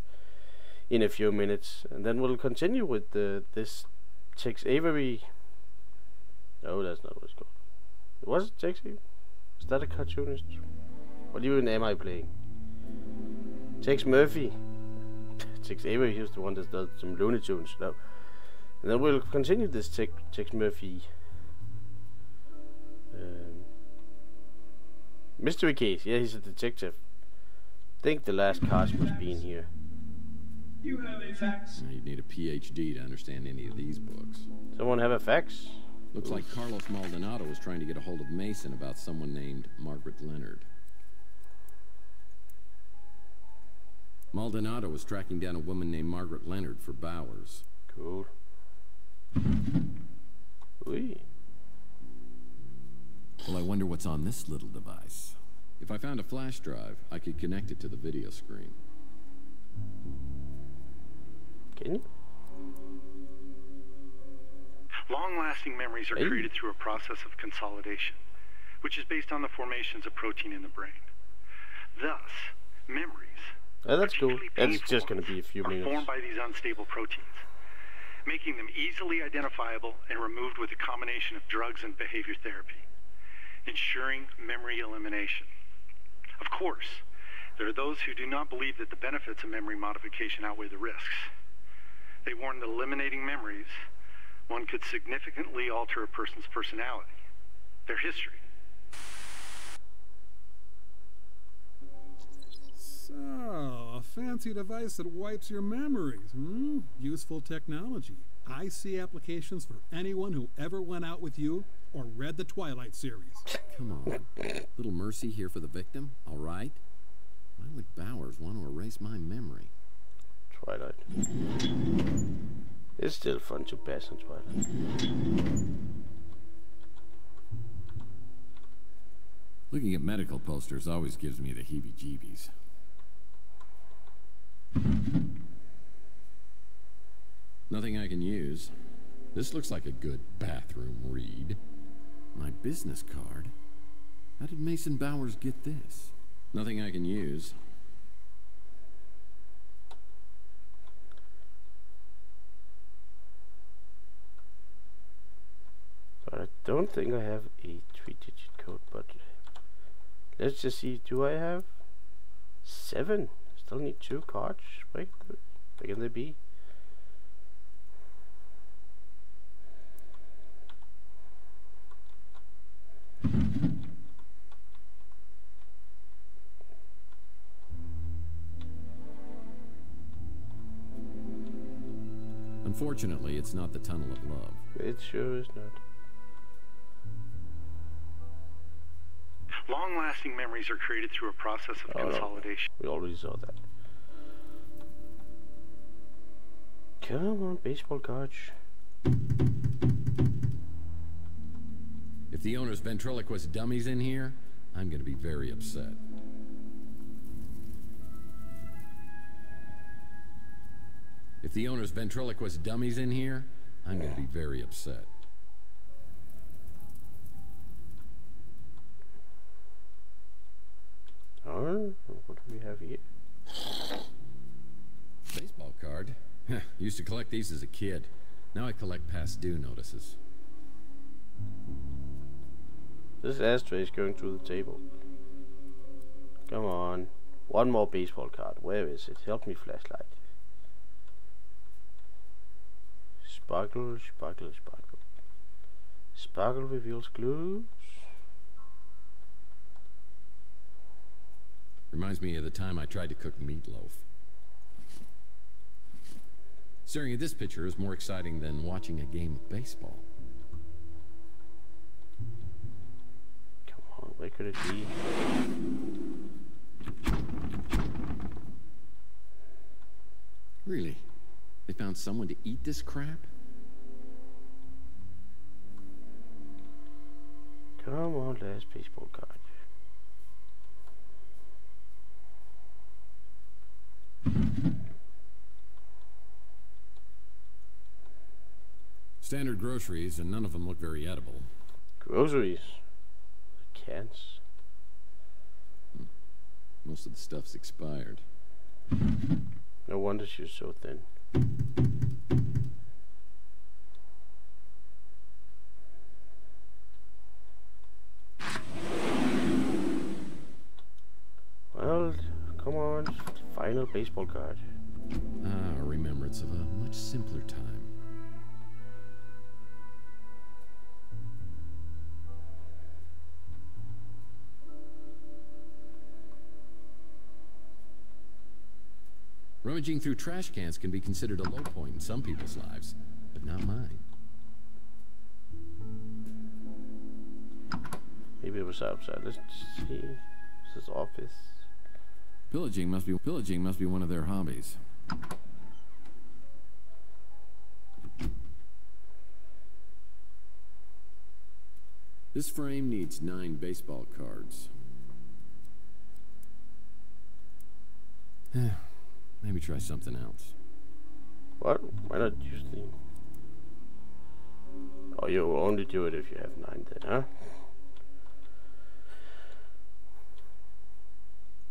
in a few minutes, and then we'll continue with this Tex Avery. Oh, that's not what it's called. Was it Tex Avery? Is that a cartoonist? What even am I playing? Tex Murphy. Tex Avery, he was the one that does some Looney Tunes stuff. And then we'll continue this Tex Murphy mystery case. Yeah, he's a detective. I think the last cast must be in here. You have a fax? You'd need a PhD to understand any of these books. Someone have a fax? Looks like Carlos Maldonado was trying to get a hold of Mason about someone named Margaret Leonard. Maldonado was tracking down a woman named Margaret Leonard for Bowers. Cool. Oui. Well, I wonder what's on this little device. If I found a flash drive, I could connect it to the video screen. Can you? Long-lasting memories are created through a process of consolidation, which is based on the formations of protein in the brain. Thus, memories, that's cool. It's just going to be a few minutes. Formed by these unstable proteins, making them easily identifiable and removed with a combination of drugs and behavior therapy, ensuring memory elimination. Of course, there are those who do not believe that the benefits of memory modification outweigh the risks. They warn that eliminating memories, one could significantly alter a person's personality, their history. So, a fancy device that wipes your memories, hmm? Useful technology. I see applications for anyone who ever went out with you or read the Twilight series. Come on. Little mercy here for the victim, all right? Why would Bowers want to erase my memory? Twilight. It's still fun to pass on Twilight. Looking at medical posters always gives me the heebie-jeebies. Nothing I can use. This looks like a good bathroom read. My business card? How did Mason Bowers get this? Nothing I can use. I don't think I have a 3-digit code, but let's just see. Do I have 7? Still need 2 cards. Where can they be? Unfortunately, it's not the Tunnel of Love. It sure is not. Long-lasting memories are created through a process of consolidation. No. We already saw that. Come on, baseball cards. If the owner's ventriloquist dummy's in here, I'm going to be very upset. If the owner's ventriloquist dummy's in here, I'm going to be very upset. Alright, what do we have here? Baseball card? Used to collect these as a kid. Now I collect past due notices. This ashtray is going through the table. Come on. One more baseball card. Where is it? Help me, flashlight. Sparkle, sparkle, sparkle. Sparkle reveals clues. Reminds me of the time I tried to cook meatloaf. Staring at this picture is more exciting than watching a game of baseball. Come on, where could it be? Really? They found someone to eat this crap? Come on, last baseball card. Standard groceries, and none of them look very edible. Groceries? Cans? Most of the stuff's expired. No wonder she's so thin. Well, come on. Final baseball card. Ah, a remembrance of a much simpler time. Rummaging through trash cans can be considered a low point in some people's lives, but not mine. Maybe it was outside. Let's see. This is office. Pillaging must be one of their hobbies. This frame needs 9 baseball cards. Maybe try something else. What? Why not use the... Oh, you'll only do it if you have 9 then, huh?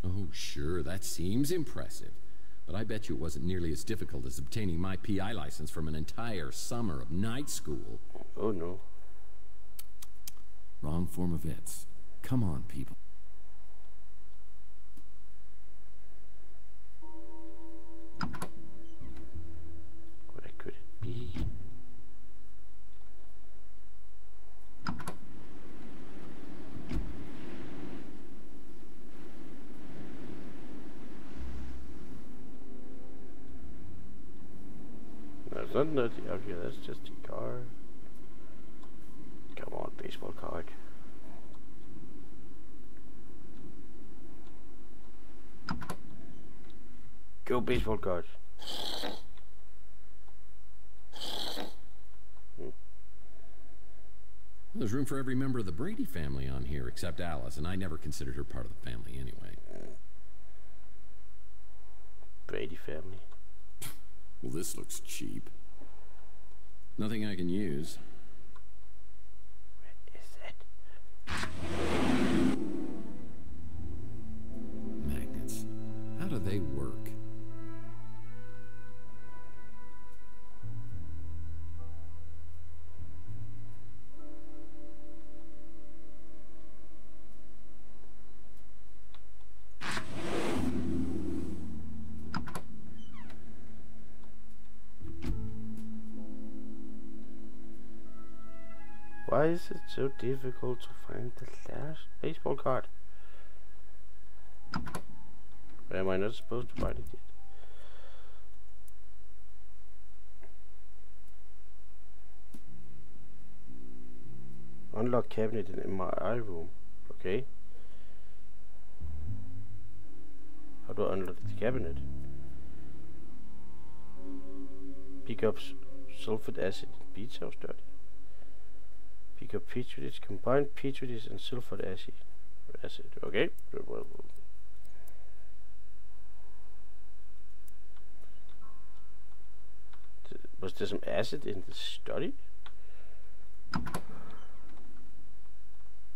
Oh, sure, that seems impressive. But I bet you it wasn't nearly as difficult as obtaining my PI license from an entire summer of night school. Oh, no. Wrong form of vets. Come on, people. Where could it be? That's not nutty. Okay, that's just a car. Come on, baseball card. Go, baseball card. There's room for every member of the Brady family on here except Alice, and I never considered her part of the family anyway. Brady family. Well, this looks cheap. Nothing I can use. Magnets. How do they work? Why is it so difficult to find the last baseball card? Am I not supposed to find it yet? Unlock cabinet in MRI room. Okay. How do I unlock the cabinet? Pick up sulfate acid in beach house study. Pick up petri dish, combine petri dish and sulfate acid. Okay. Was there some acid in the study?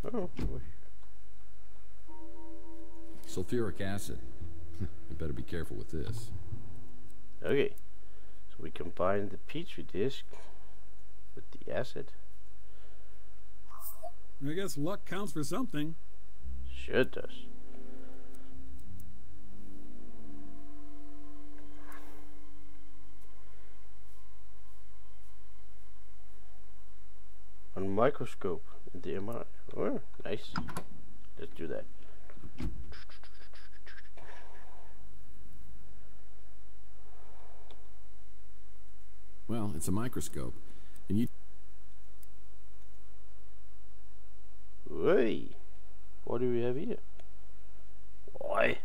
Oh. Sulfuric acid. I better be careful with this. Okay. So we combine the petri dish with the acid. I guess luck counts for something. Sure it does. On microscope in the MRI. Oh, nice. Let's do that. Well, it's a microscope, and you... Hey, what do we have here? Why?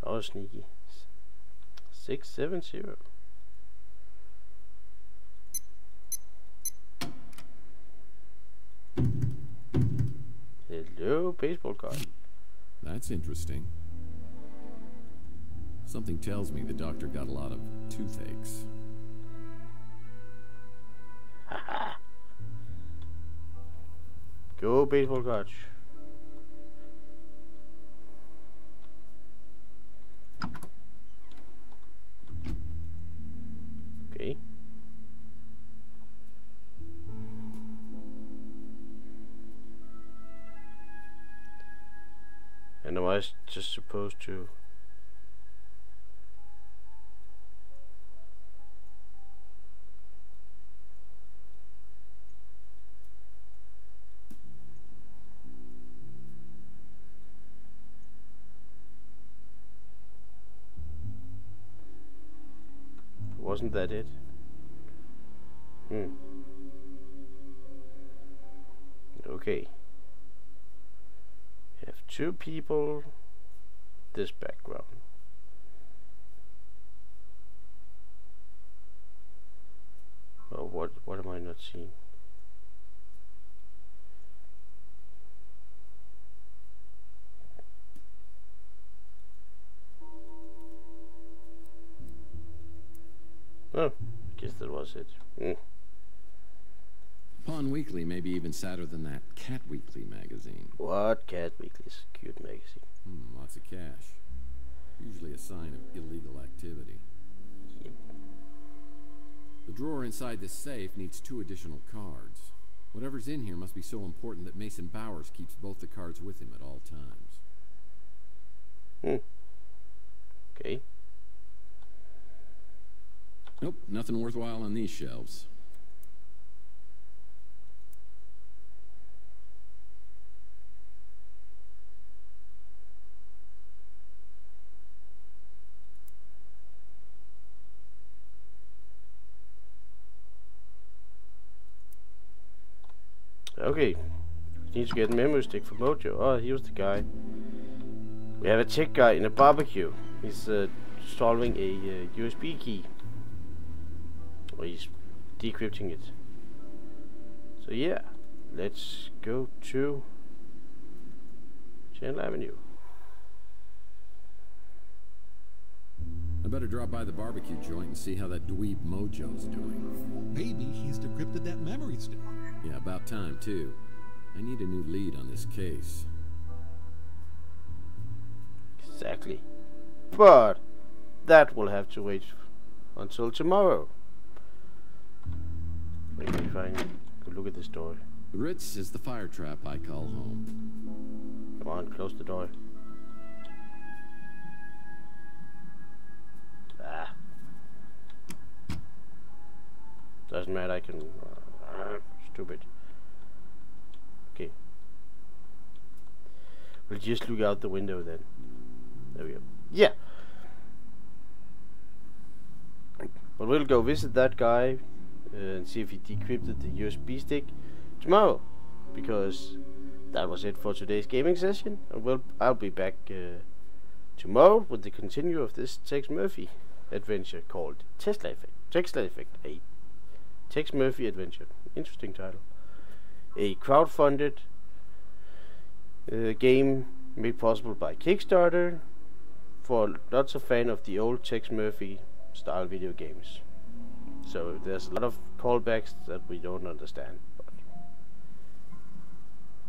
Oh, sneaky. 670. Hello, baseball card. That's interesting. Something tells me the doctor got a lot of toothaches. Haha. Go, baseball card. Okay. And am I just supposed to... wasn't that it? Okay. We have 2 people. This background. Oh, what am I not seeing? Oh, I guess that was it. Pawn Weekly may be even sadder than that Cat Weekly magazine. What? Cat Weekly is a cute magazine. Lots of cash. Usually a sign of illegal activity. Yep. The drawer inside this safe needs 2 additional cards. Whatever's in here must be so important that Mason Bowers keeps both the cards with him at all times. Okay. Nope, nothing worthwhile on these shelves. Okay, need to get a memory stick for Mojo. Oh, here's the guy. We have a tech guy in a barbecue. He's solving a USB key. Or he's decrypting it. So yeah, let's go to Channel Avenue. I better drop by the barbecue joint and see how that dweeb Mojo's doing. Maybe he's decrypted that memory stick. Yeah, about time, too. I need a new lead on this case. Exactly. But that will have to wait until tomorrow. Maybe if I could look at this door. The Ritz is the fire trap I call home. Come on, close the door. Doesn't matter, I can... stupid. Okay. We'll just look out the window then. There we go. Yeah! But we'll go visit that guy and see if he decrypted the USB stick tomorrow. Because that was it for today's gaming session. And I'll be back tomorrow with the continue of this Tex Murphy adventure called Tesla Effect 8. Tex Murphy Adventure. Interesting title. A crowdfunded game made possible by Kickstarter for lots of fans of the old Tex Murphy style video games. So there's a lot of callbacks that we don't understand. But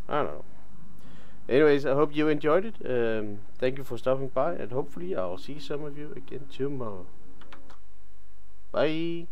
I don't know. Anyways, I hope you enjoyed it. Thank you for stopping by, and hopefully I'll see some of you again tomorrow. Bye.